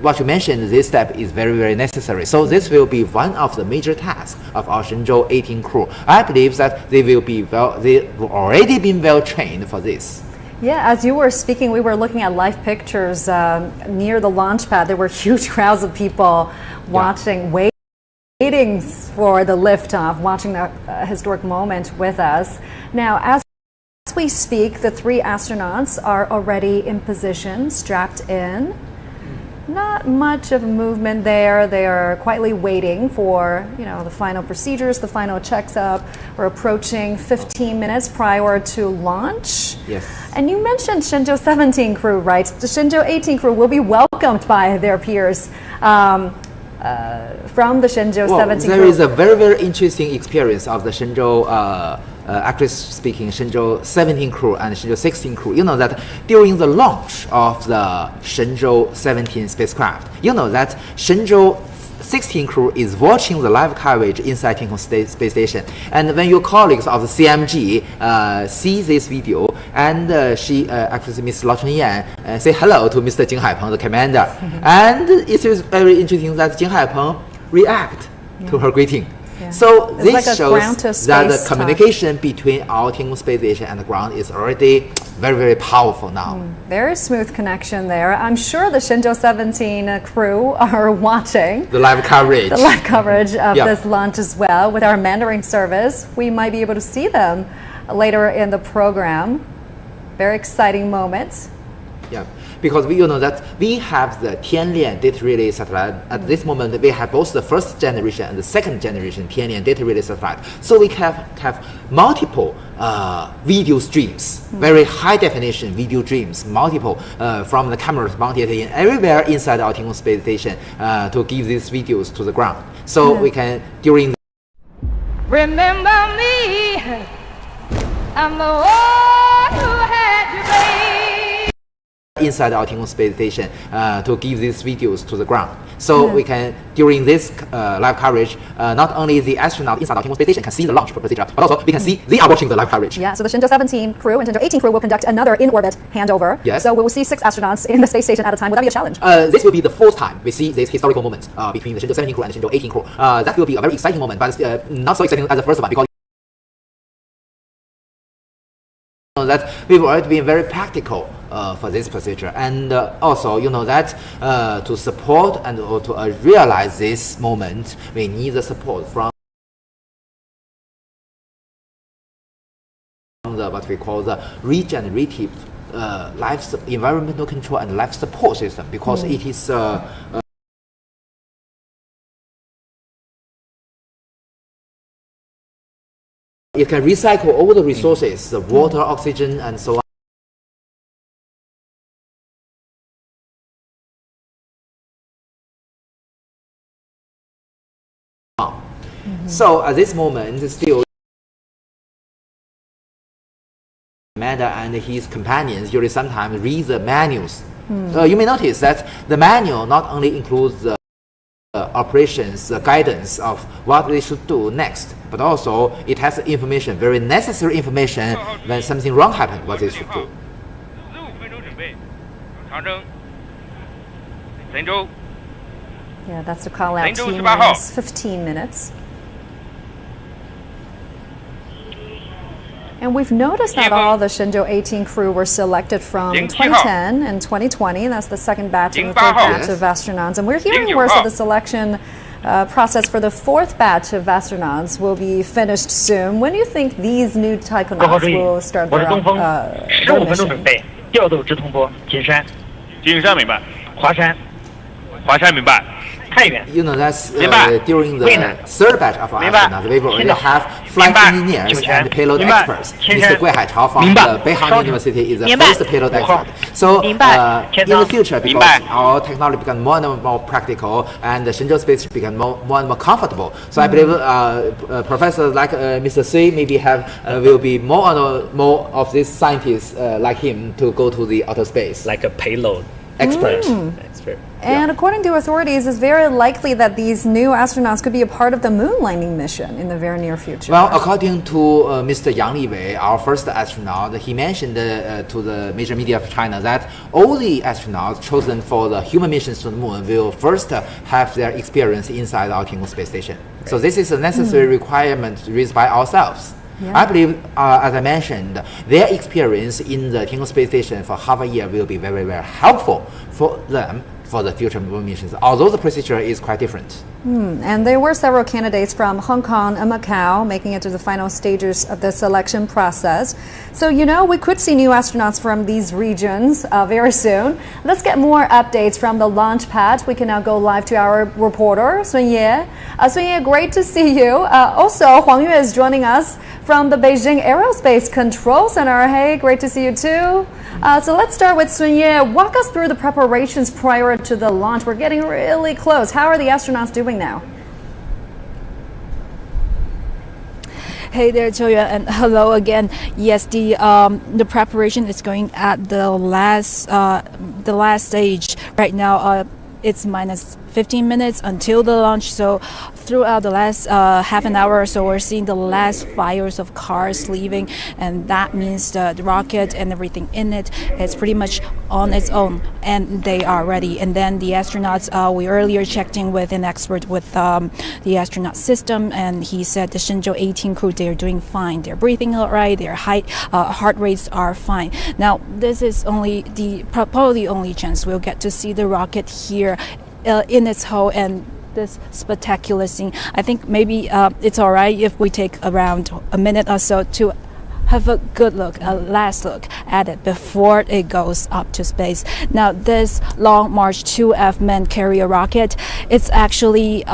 what you mentioned, this step is very, very necessary. So this will be one of the major tasks of our Shenzhou 18 crew. I believe that they've already been well trained for this. Yeah, as you were speaking, we were looking at live pictures near the launch pad. There were huge crowds of people watching, waiting for the liftoff, watching the historic moment with us. Now, as we speak, the 3 astronauts are already in position, strapped in. not much of movement there. They are quietly waiting for, the final procedures, the final checks up. We're approaching 15 minutes prior to launch. Yes. And you mentioned Shenzhou 17 crew, right? The Shenzhou 18 crew will be welcomed by their peers from the Shenzhou 17 there crew. is a very, very interesting experience of the Shenzhou actually speaking, Shenzhou 17 crew and Shenzhou 16 crew. You know that during the launch of the Shenzhou 17 spacecraft, you know that Shenzhou 16 crew is watching the live coverage inside Tiangong Space Station. And when your colleagues of the CMG see this video, and she actually Ms. Lao Chunyan say hello to Mr. Jing Haipeng, the commander. And it is very interesting that Jing Haipeng react to her greeting. Yeah. So it's this like shows that the communication between our Tiangong Space Station and the ground is already very, very powerful now. Very smooth connection there. I'm sure the Shenzhou 17 crew are watching the live coverage. Of this launch as well. With our Mandarin service, we might be able to see them later in the program. Very exciting moment. Yeah, because we know that we have the Tianlian data relay satellite. At this moment, we have both the first generation and the second generation Tianlian data relay satellite. So we can have multiple video streams, very high definition video streams, multiple from the cameras mounted in everywhere inside our Tiangong Space Station to give these videos to the ground. So we can during. Remember me, I'm the one who had you, babe. Inside our Tiangong Space Station to give these videos to the ground. So we can, during this live coverage, not only the astronaut inside our Tiangong Space Station can see the launch procedure, but also we can see they are watching the live coverage. Yeah, so the Shenzhou 17 crew and Shenzhou 18 crew will conduct another in-orbit handover. Yes. So we will see 6 astronauts in the space station at a time. Will that be a challenge? This will be the fourth time we see this historical moment between the Shenzhou 17 crew and the Shenzhou 18 crew. That will be a very exciting moment, but not so exciting as the first one because that we've already been very practical for this procedure, and also you know that to support and to realize this moment, we need the support from the what we call the regenerative environmental control and life support system, because it is it can recycle all the resources, the water, oxygen, and so on. So at this moment, still, Commander and his companions usually sometimes read the manuals. You may notice that the manual not only includes the operations, the guidance of what they should do next, but also it has information, very necessary information when something wrong happened, what they should do. Yeah, that's to call out T-minus 15 minutes. And we've noticed that all the Shenzhou 18 crew were selected from 2010 and 2020. That's the second batch and the third batch of astronauts. And we're hearing words of the selection process for the fourth batch of astronauts will be finished soon. When do you think these new taikonauts will start their mission? 调度直通波，金山。金山明白。华山。华山明白。 You know, that's during the third batch of our astronauts, we already have flight engineers and payload experts. Mr. Gui Haichao from the Beihang University is the first payload expert. So in the future, because our technology become more and more practical and the Shenzhou space become more and more comfortable. So I believe professors like Mr. Sui maybe will be more and more of these scientists like him to go to the outer space. Like a payload expert. And according to authorities, it's very likely that these new astronauts could be a part of the moon landing mission in the very near future. Well, according to Mr. Yang Liwei, our first astronaut, he mentioned to the major media of China that all the astronauts chosen for the human missions to the moon will first have their experience inside our Tiangong Space Station. Right. So this is a necessary requirement raised by ourselves. Yeah. I believe, as I mentioned, their experience in the Tiangong Space Station for half a year will be very, very helpful for them for the future moon missions, although the procedure is quite different. And there were several candidates from Hong Kong and Macau making it to the final stages of the selection process. So, we could see new astronauts from these regions very soon. Let's get more updates from the launch pad. We can now go live to our reporter, Sun Ye. Sun Ye, great to see you. Also, Huang Yue is joining us from the Beijing Aerospace Control Center. Hey, great to see you too. So let's start with Sun Ye. Walk us through the preparations prior to the launch. We're getting really close. How are the astronauts doing now? Hey there, Julia, and hello again. Yes, the preparation is going at the last stage right now. It's minus 15 minutes until the launch. So throughout the last half an hour or so, we're seeing the last fires of cars leaving, and that means the rocket and everything in it is pretty much on its own, and they are ready. And then the astronauts, we earlier checked in with an expert with the astronaut system, and he said the Shenzhou 18 crew, they're doing fine. They're breathing all right. Their heart rates are fine. Now, this is probably the only chance we'll get to see the rocket here in its hull and this spectacular scene. I think maybe it's all right if we take around a minute or so to have a good look, a last look at it before it goes up to space. Now, this Long March 2F manned carrier rocket, it actually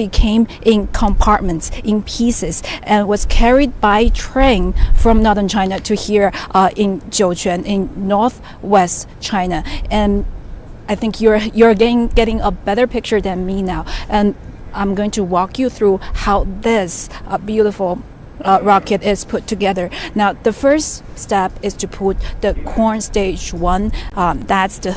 came in compartments, in pieces, and was carried by train from northern China to here in Jiuquan in northwest China. And I think you're getting a better picture than me now, and I'm going to walk you through how this beautiful rocket is put together. Now, the first step is to put the corn stage 1. That's the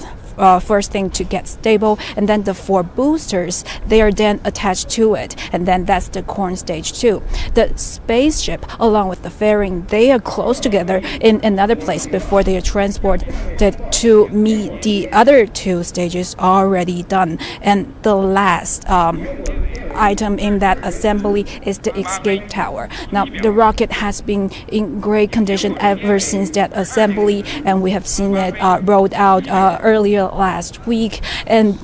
first thing to get stable, and then the 4 boosters, they are then attached to it, and then that's the corn stage 2. The spaceship along with the fairing, they are close together in another place before they are transported to meet the other 2 stages already done. And the last item in that assembly is the escape tower. Now, the rocket has been in great condition ever since that assembly, and we have seen it rolled out earlier last week, and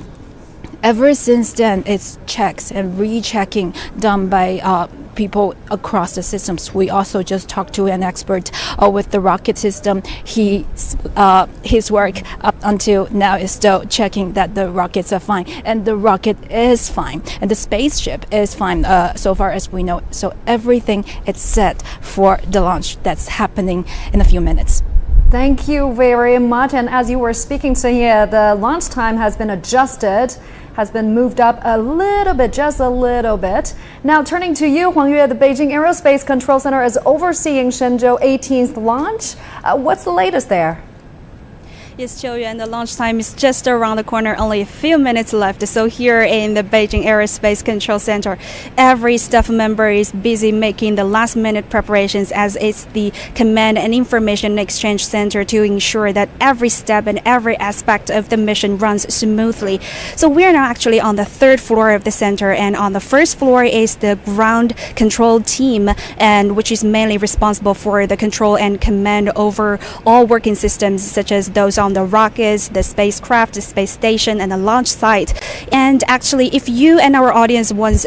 ever since then it's checks and rechecking done by people across the systems. We also just talked to an expert with the rocket system. His work up until now is still checking that the rockets are fine, and the rocket is fine, and the spaceship is fine so far as we know. So everything is set for the launch that's happening in a few minutes. Thank you very much. And as you were speaking, Sun Ye, the launch time has been adjusted, has been moved up a little bit, just a little bit. Now, turning to you, Huang Yue, the Beijing Aerospace Control Center is overseeing Shenzhou 18th launch. What's the latest there? Yes, Joyuan, the launch time is just around the corner, only a few minutes left. So here in the Beijing Aerospace Control Center, every staff member is busy making the last-minute preparations, as it's the command and information exchange center to ensure that every step and every aspect of the mission runs smoothly. So we are now actually on the 3rd floor of the center, and on the 1st floor is the ground control team, and which is mainly responsible for the control and command over all working systems, such as those on the rockets, the spacecraft, the space station, and the launch site. And actually, if you and our audience once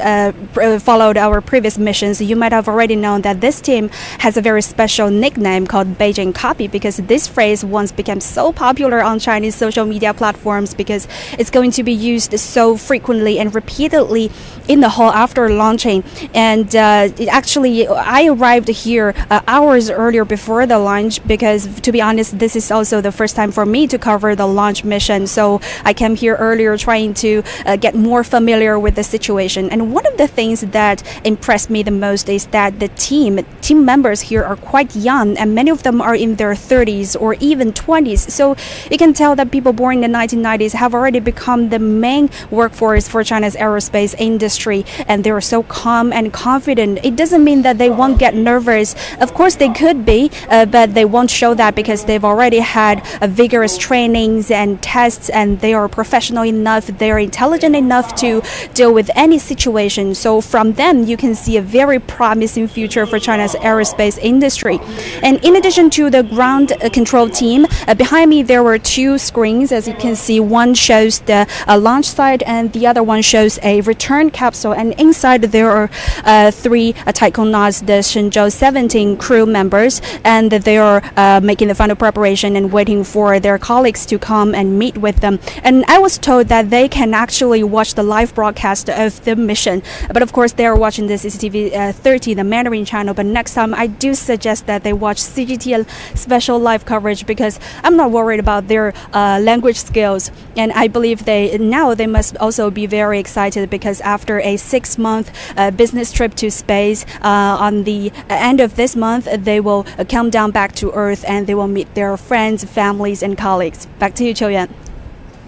followed our previous missions, you might have already known that this team has a very special nickname called Beijing Copy, because this phrase once became so popular on Chinese social media platforms because it's going to be used so frequently and repeatedly in the hall after launching. And I arrived here hours earlier before the launch because, to be honest, this is also the first time for me to cover the launch mission. So I came here earlier trying to get more familiar with the situation. And one of the things that impressed me the most is that the team members here are quite young, and many of them are in their 30s or even 20s. So you can tell that people born in the 1990s have already become the main workforce for China's aerospace industry, and they're so calm and confident. It doesn't mean that they won't get nervous. Of course they could be, but they won't show that because they've already had a vigorous rigorous trainings and tests, and they are professional enough, they are intelligent enough to deal with any situation. So from them, you can see a very promising future for China's aerospace industry. And in addition to the ground control team, behind me there were two screens. As you can see, one shows the launch site and the other one shows a return capsule. And inside there are three taikonauts, the Shenzhou 17 crew members, and they are making the final preparation and waiting for their colleagues to come and meet with them. And I was told that they can actually watch the live broadcast of the mission. But of course, they are watching the CCTV 30, the Mandarin channel. But next time, I do suggest that they watch CGTN special live coverage, because I'm not worried about their language skills. And I believe they must also be very excited, because after a 6-month business trip to space, on the end of this month, they will come down back to Earth and they will meet their friends, families, and colleagues. Back to you, Qiuyuan.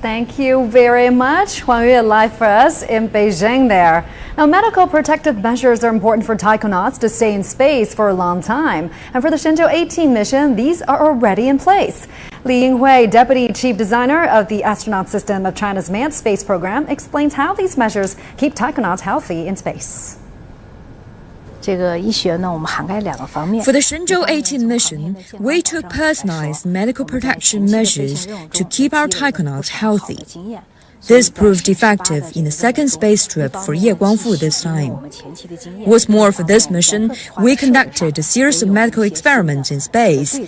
Thank you very much, Huang Yue, live for us in Beijing there. Now, medical protective measures are important for taikonauts to stay in space for a long time. And for the Shenzhou 18 mission, these are already in place. Li Yinghui, Deputy Chief Designer of the Astronaut system of China's manned space program, explains how these measures keep taikonauts healthy in space. For the Shenzhou 18 mission, we took personalized medical protection measures to keep our taikonauts healthy. This proved effective in the second space trip for Ye Guangfu this time. What's more, for this mission, we conducted a series of medical experiments in space.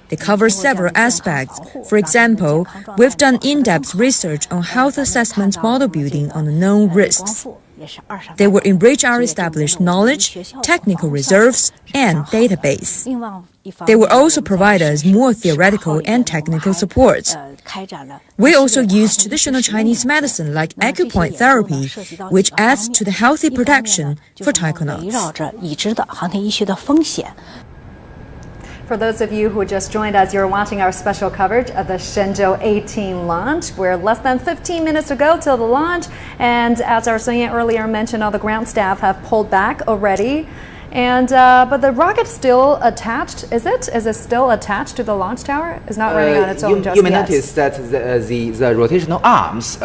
They cover several aspects. For example, we've done in-depth research on health assessment model building on the known risks. They will enrich our established knowledge, technical reserves, and database. They will also provide us more theoretical and technical support. We also use traditional Chinese medicine like acupoint therapy, which adds to the healthy protection for taikonauts. For those of you who just joined us, you're watching our special coverage of the Shenzhou 18 launch. We're less than 15 minutes to go till the launch. And as our Sun Yan earlier mentioned, all the ground staff have pulled back already. And but the rocket's still attached. Is it? Is it still attached to the launch tower? It's not running on its own just yet. You may notice that the rotational arms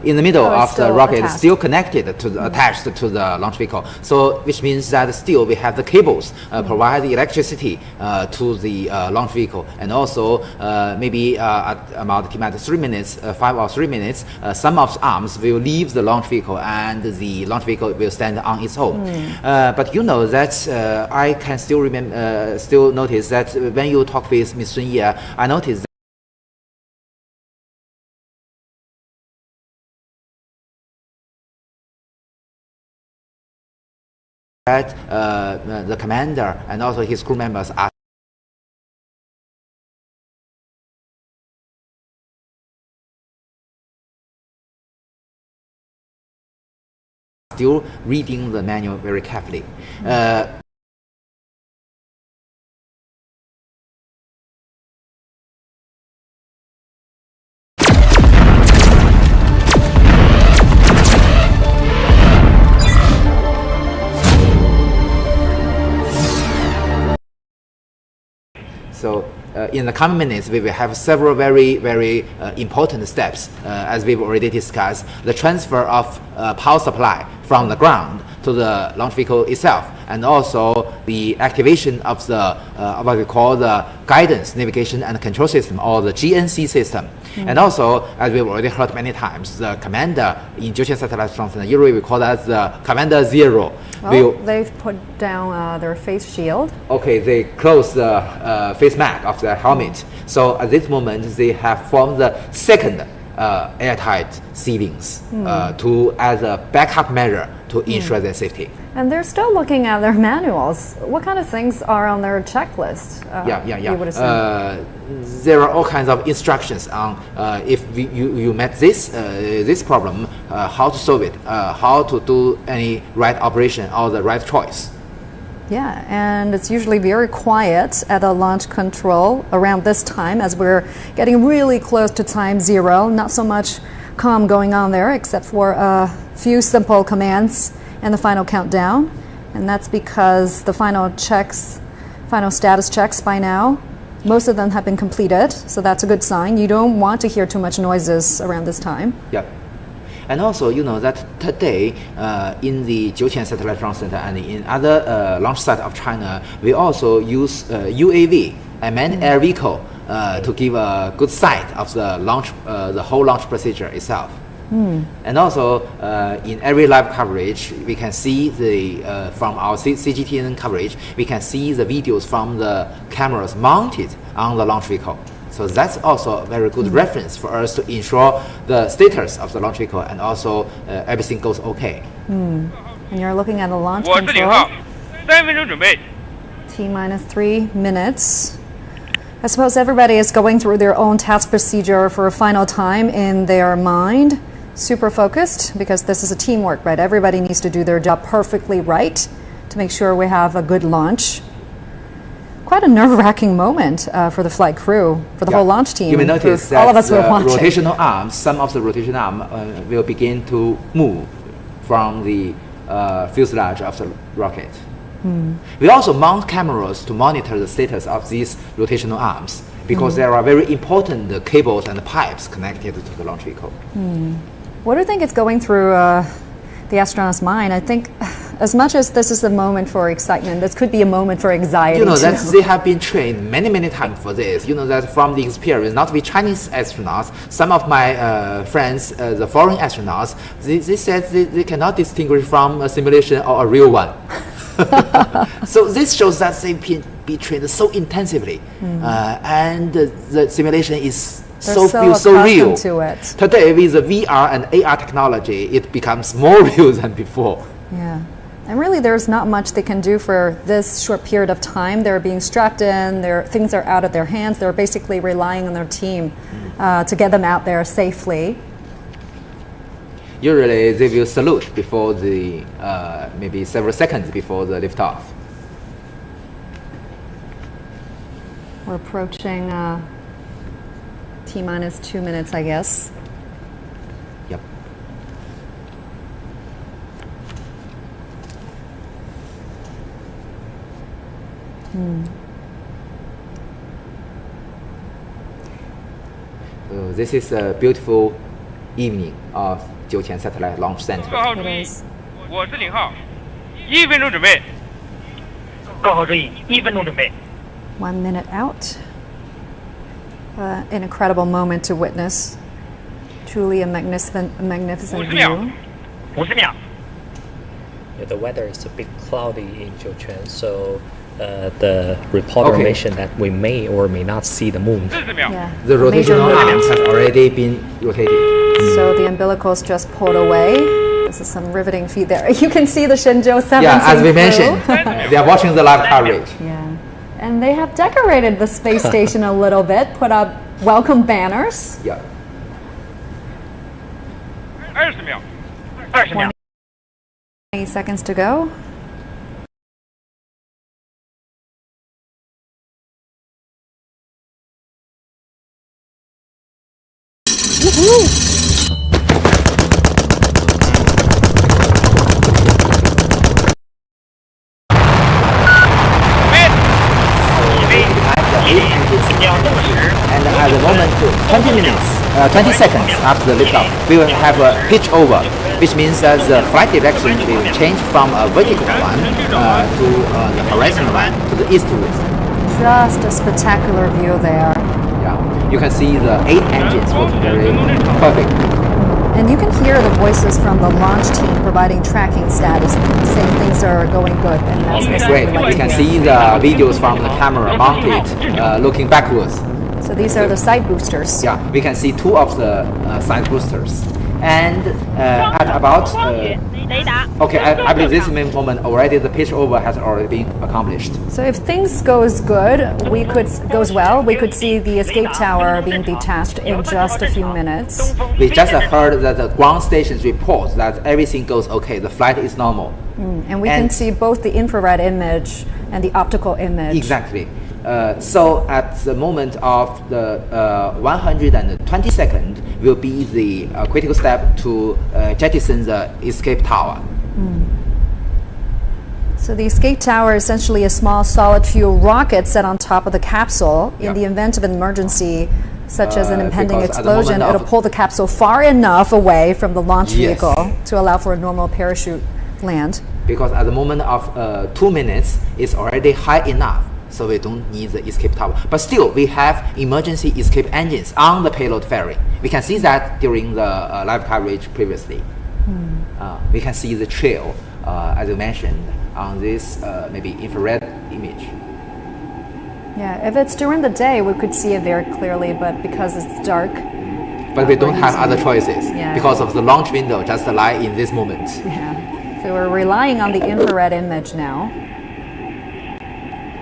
in the middle of the rocket is still connected attached to the launch vehicle. So which means that still we have the cables provide the electricity to the launch vehicle, and also maybe about 3 minutes, 5 or 3 minutes, some of the arms will leave the launch vehicle and the launch vehicle will stand on its own. But you know that I can still remember, still notice that when you talk with Ms. Sun Yi, I noticed that the commander and also his crew members are still reading the manual very carefully. So in the coming minutes, we will have several very, very important steps, as we've already discussed. The transfer of power supply from the ground to the launch vehicle itself, and also the activation of the what we call the guidance, navigation, and control system, or the GNC system. And also, as we've already heard many times, the commander in Jiuquan satellite from the Yuri, we call that the Commander Zero. Well, they've put down their face shield. Okay, they close the face mask of the helmet. So at this moment, they have formed the second airtight sealings as a backup measure to ensure their safety. And they're still looking at their manuals. What kind of things are on their checklist? You would assume? There are all kinds of instructions on if you met this problem, how to solve it, how to do any right operation or the right choice. Yeah, and it's usually very quiet at a launch control around this time, as we're getting really close to time zero. Not so much calm going on there, except for a few simple commands and the final countdown. And that's because the final status checks by now Most of them have been completed, so that's a good sign. You don't want to hear too much noises around this time. Yep. And also, you know that today in the Jiuqian Satellite Launch Center and in other launch sites of China, we also use UAV, unmanned air vehicle, to give a good sight of the launch, the whole launch procedure itself. And also, in every live coverage, we can see the from our CGTN coverage, we can see the videos from the cameras mounted on the launch vehicle. So that's also a very good reference for us to ensure the status of the launch vehicle and also everything goes okay. And you're looking at the launch 我是0 control. 号，3分钟准备。 T-3 minutes. I suppose everybody is going through their own task procedure for a final time in their mind. Super focused because this is a teamwork, right? Everybody needs to do their job perfectly right to make sure we have a good launch. Quite a nerve-wracking moment for the flight crew, for the whole launch team. You may notice that all of us the were watching. rotational arms, some of the rotational arms will begin to move from the fuselage of the rocket. We also mount cameras to monitor the status of these rotational arms because there are very important cables and pipes connected to the launch vehicle. What do you think is going through the astronaut's mind? I think as much as this is a moment for excitement, this could be a moment for anxiety. You know that too. they have been trained many times for this. You know that from the experience, not with Chinese astronauts, some of my friends, the foreign astronauts, they said they cannot distinguish from a simulation or a real one. So this shows that they've been trained so intensively, and the simulation is feels so real. To it. Today with the VR and AR technology, it becomes more real than before. Yeah. And really, there's not much they can do for this short period of time. They're being strapped in, things are out of their hands. They're basically relying on their team to get them out there safely. Usually, they will salute before the, maybe several seconds before the liftoff. We're approaching T-2 minutes, I guess. Yep. So this is a beautiful evening of Jiuqian Satellite Launch Center. 各号注意，我是0号，1分钟准备。各号注意，1分钟准备。 1 minute out. An incredible moment to witness. Truly a magnificent view. 50秒。 The weather is a bit cloudy in Jiuquan, so the reporter mentioned that we may or may not see the moon. 40秒。 Yeah. The rotational Major arms have already been rotated. So the umbilicals just pulled away. This is some riveting feed there. You can see the Shenzhou 17 Yeah, as we crew. mentioned, they are watching the live coverage. Yeah. And they have decorated the space station a little bit, put up welcome banners. Yeah. 20秒。 20秒。 20 seconds to go. And at the moment, 20 seconds after the liftoff, we will have a pitch over, which means that the flight direction will change from a vertical one to the horizontal one to the eastward. Just a spectacular view there. Yeah, you can see the 8 engines working very perfect. And you can hear the voices from the launch team providing tracking status, saying things are going good. And that's the Great. You can see the videos from the camera mounted, looking backwards. So these are the side boosters. Yeah, we can see 2 of the side boosters. And at about, okay, I believe this moment already the pitch over has already been accomplished. So if things goes well, we could see the escape tower being detached in just a few minutes. We just heard that the ground stations report that everything goes okay, the flight is normal. And we can see both the infrared image and the optical image. Exactly. So at the moment of the 120 second will be the critical step to jettison the escape tower. So the escape tower is essentially a small solid fuel rocket set on top of the capsule. In the event of an emergency, such as an impending explosion, it'll pull the capsule far enough away from the launch vehicle to allow for a normal parachute land. Because at the moment of 2 minutes, it's already high enough, so we don't need the escape tower. But still, we have emergency escape engines on the payload fairing. We can see that during the live coverage previously. We can see the trail, as you mentioned, on this maybe infrared image. Yeah, if it's during the day, we could see it very clearly, but because it's dark. But we don't have other choices because of the launch window just lie in this moment. Yeah, so we're relying on the infrared image now.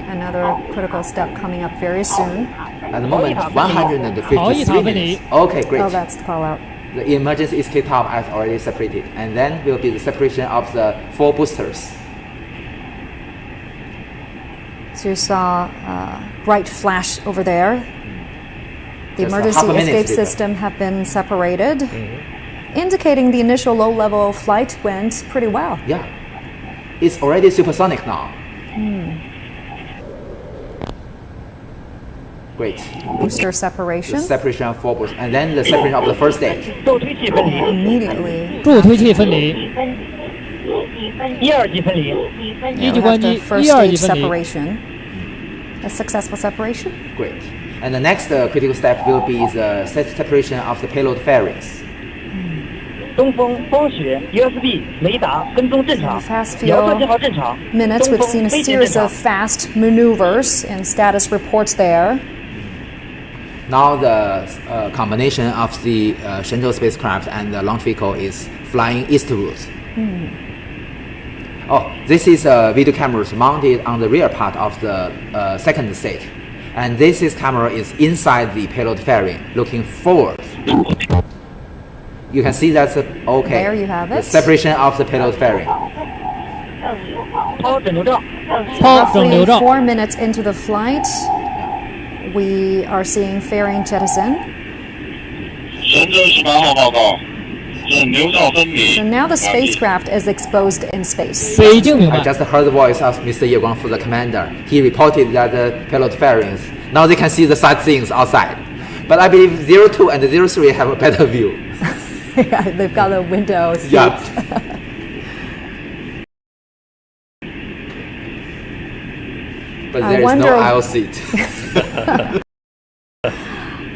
Another critical step coming up very soon. At the moment, 153 minutes. Okay, great. Oh, that's the call out. The emergency escape tower is already separated, and then will be the separation of the 4 boosters. So you saw a bright flash over there. The Just emergency escape later. system have been separated, indicating the initial low-level flight went pretty well. Yeah, it's already supersonic now. Great. Booster separation. The separation of 4 boosters, and then the separation of the first stage. Immediately. 助推器分离，You have the first stage separation. A successful separation. Great. And the next critical step will be the separation of the payload fairings. 东风、光学、USB、雷达跟踪正常， Fast 遥测 few 信号正常。 minutes, 东 we've 风 seen a 飞行 series 正 of 常。 fast maneuvers and status reports there. Now the combination of the Shenzhou spacecraft and the launch vehicle is flying eastwards. Oh, this is video cameras mounted on the rear part of the second stage. And this camera is inside the payload fairing, looking forward. You can see that's okay. There you have The it. separation of the payload fairing. 抛整流罩。抛整流 Roughly 罩。 4 minutes into the flight, we are seeing fairing jettison. 神舟18号报告，整流罩分离。 So now the spacecraft is exposed in space. 北京明 I 白。 just heard the voice of Mr. Ye Guangfu, the commander. He reported that the payload fairings, now they can see the sightseeing outside. But I believe 02 and 03 have a better view. Yeah, they've got a window seat. Yeah. But I there is wonder- no aisle seat.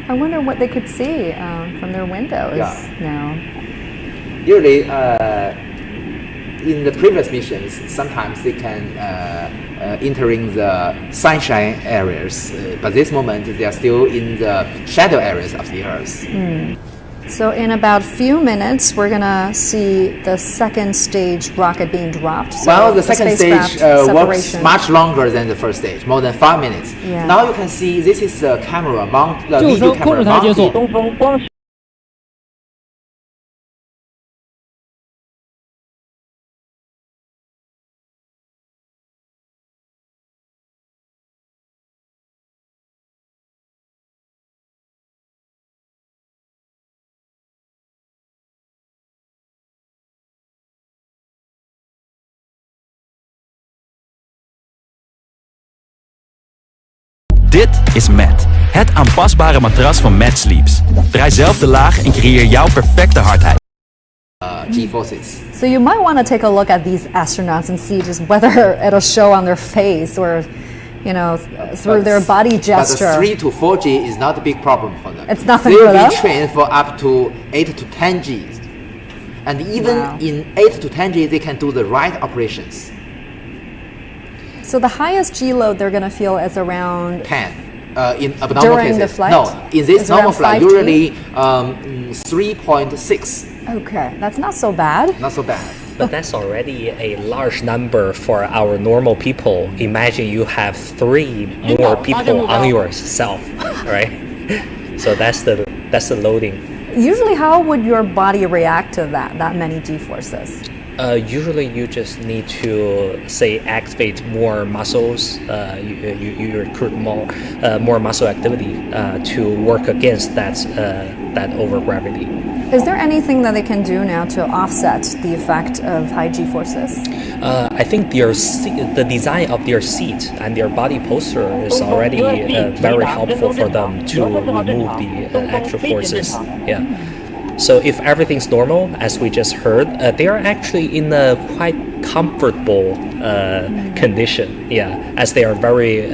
I wonder what they could see from their windows now. Usually, in the previous missions, sometimes they can entering the sunshine areas, but this moment they are still in the shadow areas of the Earth. So in about few minutes, we're gonna see the second stage rocket being dropped. So Well, the second spacecraft stage works separation. much longer than the first stage, more than 5 minutes. Yeah. Now you can see this is the camera mount, the 救 video 生控 camera 制台接 mounted. 送。东风光学。Dit is Mat, het aanpasbare matras van Mat Sleeps. Draai zelf de laag en creëer jouw perfecte hardheid. G-forces. So you might want to take a look at these astronauts and see just whether it'll show on their face or, you know, through their body gesture. But the 3 to 4G is not a big problem for them. It's nothing they for will them? be trained for up to 8 to 10 Gs. And even in 8 to 10 G, they can do the right operations. So the highest G load they're going to feel is around 10. In abnormal during cases. the flight? No, in this Is normal around flight, 5G? usually 3.6. Okay, that's not so bad. Not so bad. But that's already a large number for our normal people. Imagine you have 3 more people on yourself, right? So that's the loading. Usually, how would your body react to that many G forces? Usually you just need to say activate more muscles. You recruit more muscle activity to work against that over gravity. Is there anything that they can do now to offset the effect of high G forces? I think the design of their seat and their body posture is already very helpful for them to remove the extra forces. Yeah. So if everything's normal, as we just heard, they are actually in a quite comfortable condition. Yeah, as they are very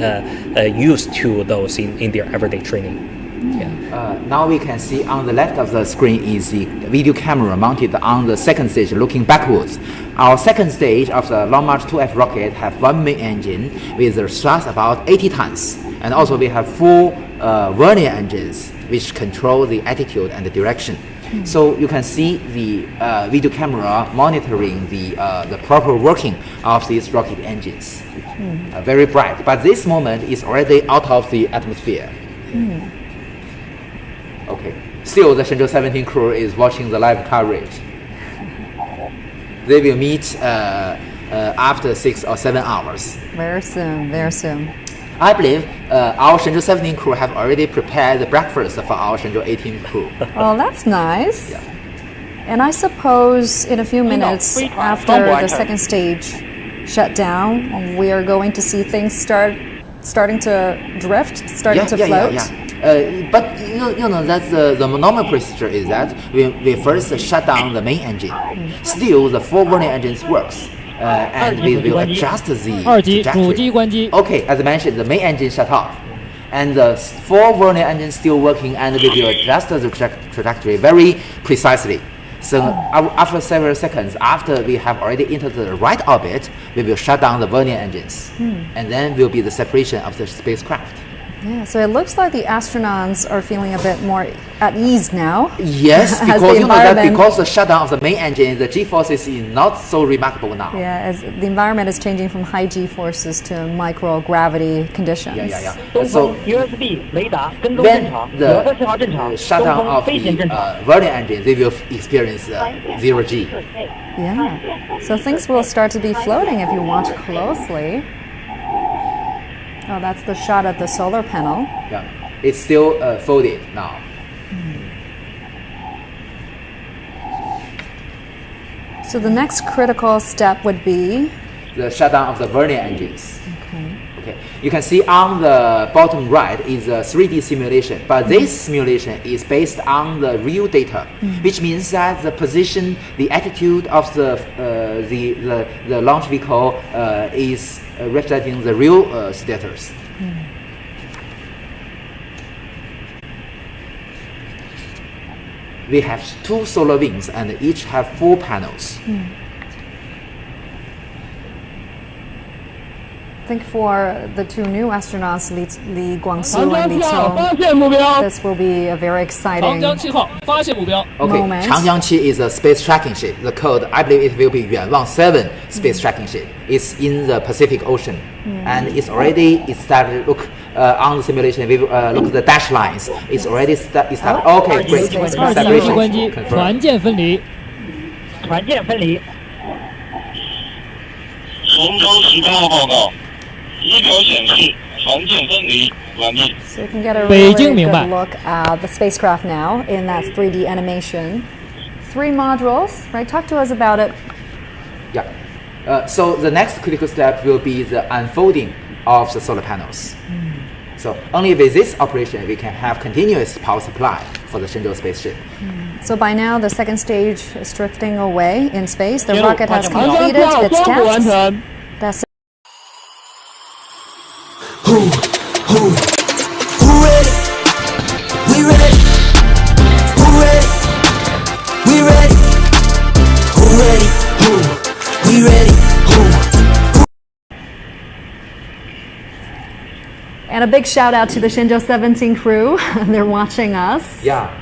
used to those in their everyday training. Yeah. Now we can see on the left of the screen is the video camera mounted on the second stage looking backwards. Our second stage of the Long March 2F rocket have one main engine with a thrust about 80 tons. And also we have 4 vernier engines which control the attitude and the direction. So you can see the video camera monitoring the proper working of these rocket engines. Very bright, but this moment is already out of the atmosphere. Okay. Still, the Shenzhou 17 crew is watching the live coverage. They will meet after 6 or 7 hours. Very soon, very soon. I believe our Shenzhou 17 crew have already prepared the breakfast for our Shenzhou 18 crew. Oh, that's nice. Yeah. And I suppose in a few minutes after the second stage shut down, we are going to see things starting to drift, starting to float. But you know that the normal procedure is that we first shut down the main engine. Still, the 4 vernier engines works. And we will adjust the trajectory. Okay, as I mentioned, the main engine shut off. And the 4 vernier engines still working, and we will adjust the trajectory very precisely. So after several seconds, after we have already entered the right orbit, we will shut down the vernier engines. And then will be the separation of the spacecraft. Yeah, so it looks like the astronauts are feeling a bit more at ease now. Yes, because you know that because the shutdown of the main engine, the G forces is not so remarkable now. Yeah, as the environment is changing from high G forces to microgravity conditions. So when the shutdown of the vernier engine, they will experience 0 G. Yeah, so things will start to be floating if you watch closely. Oh, that's the shot of the solar panel. Yeah, it's still folded now. So the next critical step would be the shutdown of the vernier engines. Okay. You can see on the bottom right is a 3D simulation, but this simulation is based on the real data, which means that the position, the attitude of the launch vehicle is representing the real status. We have 2 solar wings and each have 4 panels. I think for the 2 new astronauts, Li Guangsu and Li Chong, this will be a very exciting moment. Changjiang is a space tracking ship. The code, I believe it will be Yuanwang 7 space tracking ship. It's in the Pacific Ocean. And it's already started, look, on the simulation, we look at the dash lines. It's already started. Okay, great. Separation confirmed. 团建分离。龙舟13号报告，仪表显示团建分离完毕。 So you can get a really good look at the spacecraft now in that 3D animation. 3 modules, right? Talk to us about it. Yeah. So the next critical step will be the unfolding of the solar panels. So only with this operation we can have continuous power supply for the Shenzhou spaceship. So by now the second stage is drifting away in space. The rocket has completed its tasks. That's it. Who ready? We ready. Who ready? We ready. Who ready? We ready. And a big shout out to the Shenzhou 17 crew. They're watching us. Yeah,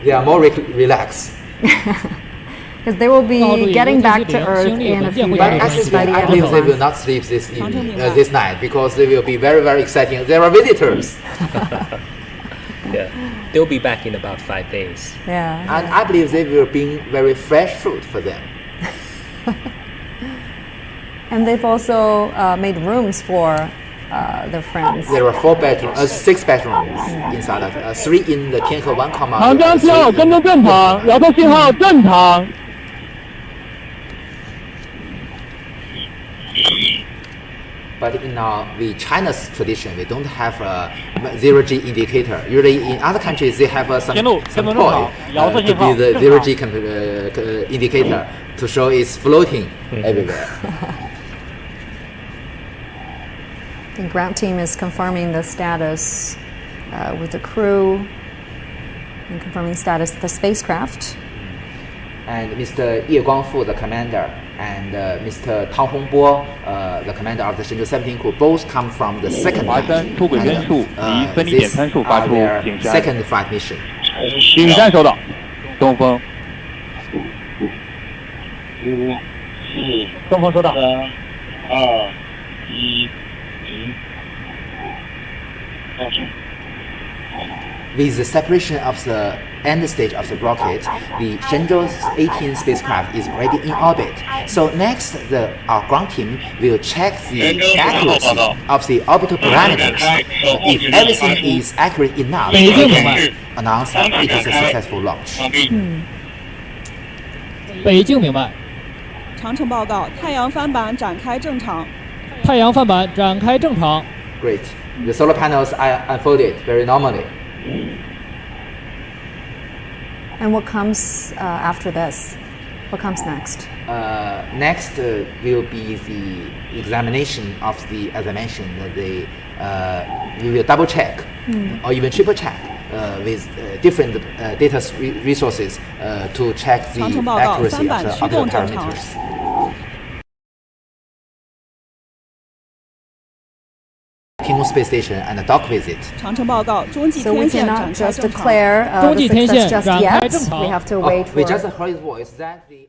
they are more relaxed. Because they will be getting back to Earth in a few days. Actually, I believe they will not sleep this evening, this night, because they will be very, very exciting. There are visitors. Yeah, they'll be back in about 5 days. Yeah. And I believe they will bring very fresh food for them. And they've also made rooms for their friends. There were 6 bedrooms inside of 3 in the Tianhe 1 comma. 长江7号跟踪正常，遥测信号正常。 But in the China's tradition, we don't have a 0G indicator. Usually in other countries, they have some toy to be the 0G indicator to show it's floating everywhere. The ground team is confirming the status with the crew and confirming status of the spacecraft. And Mr. Ye Guangfu, the commander, and Mr. Tang Hongbo, the commander of the Shenzhou 17 crew, both come from the second line. This are their second flight mission. 顶山收到，东风。东风收到。3、2、1、0。 With the separation of the end stage of the rocket, the Shenzhou 18 spacecraft is already in orbit. So next, our ground team will check the accuracy of the orbital parameters. If everything is accurate enough, we can announce it is a successful launch. 北京明白。长程报告，太阳帆板展开正常。太阳帆板展开正常。 Great. The solar panels are unfolded very normally. And what comes after this? What comes next? Next will be the examination of the, as I mentioned, we will double check or even triple check with different data resources to check the accuracy of the orbital parameters. Tiangong Space Station and a dock visit. So we cannot just declare the success just yet. We have to wait for. We just heard his voice that the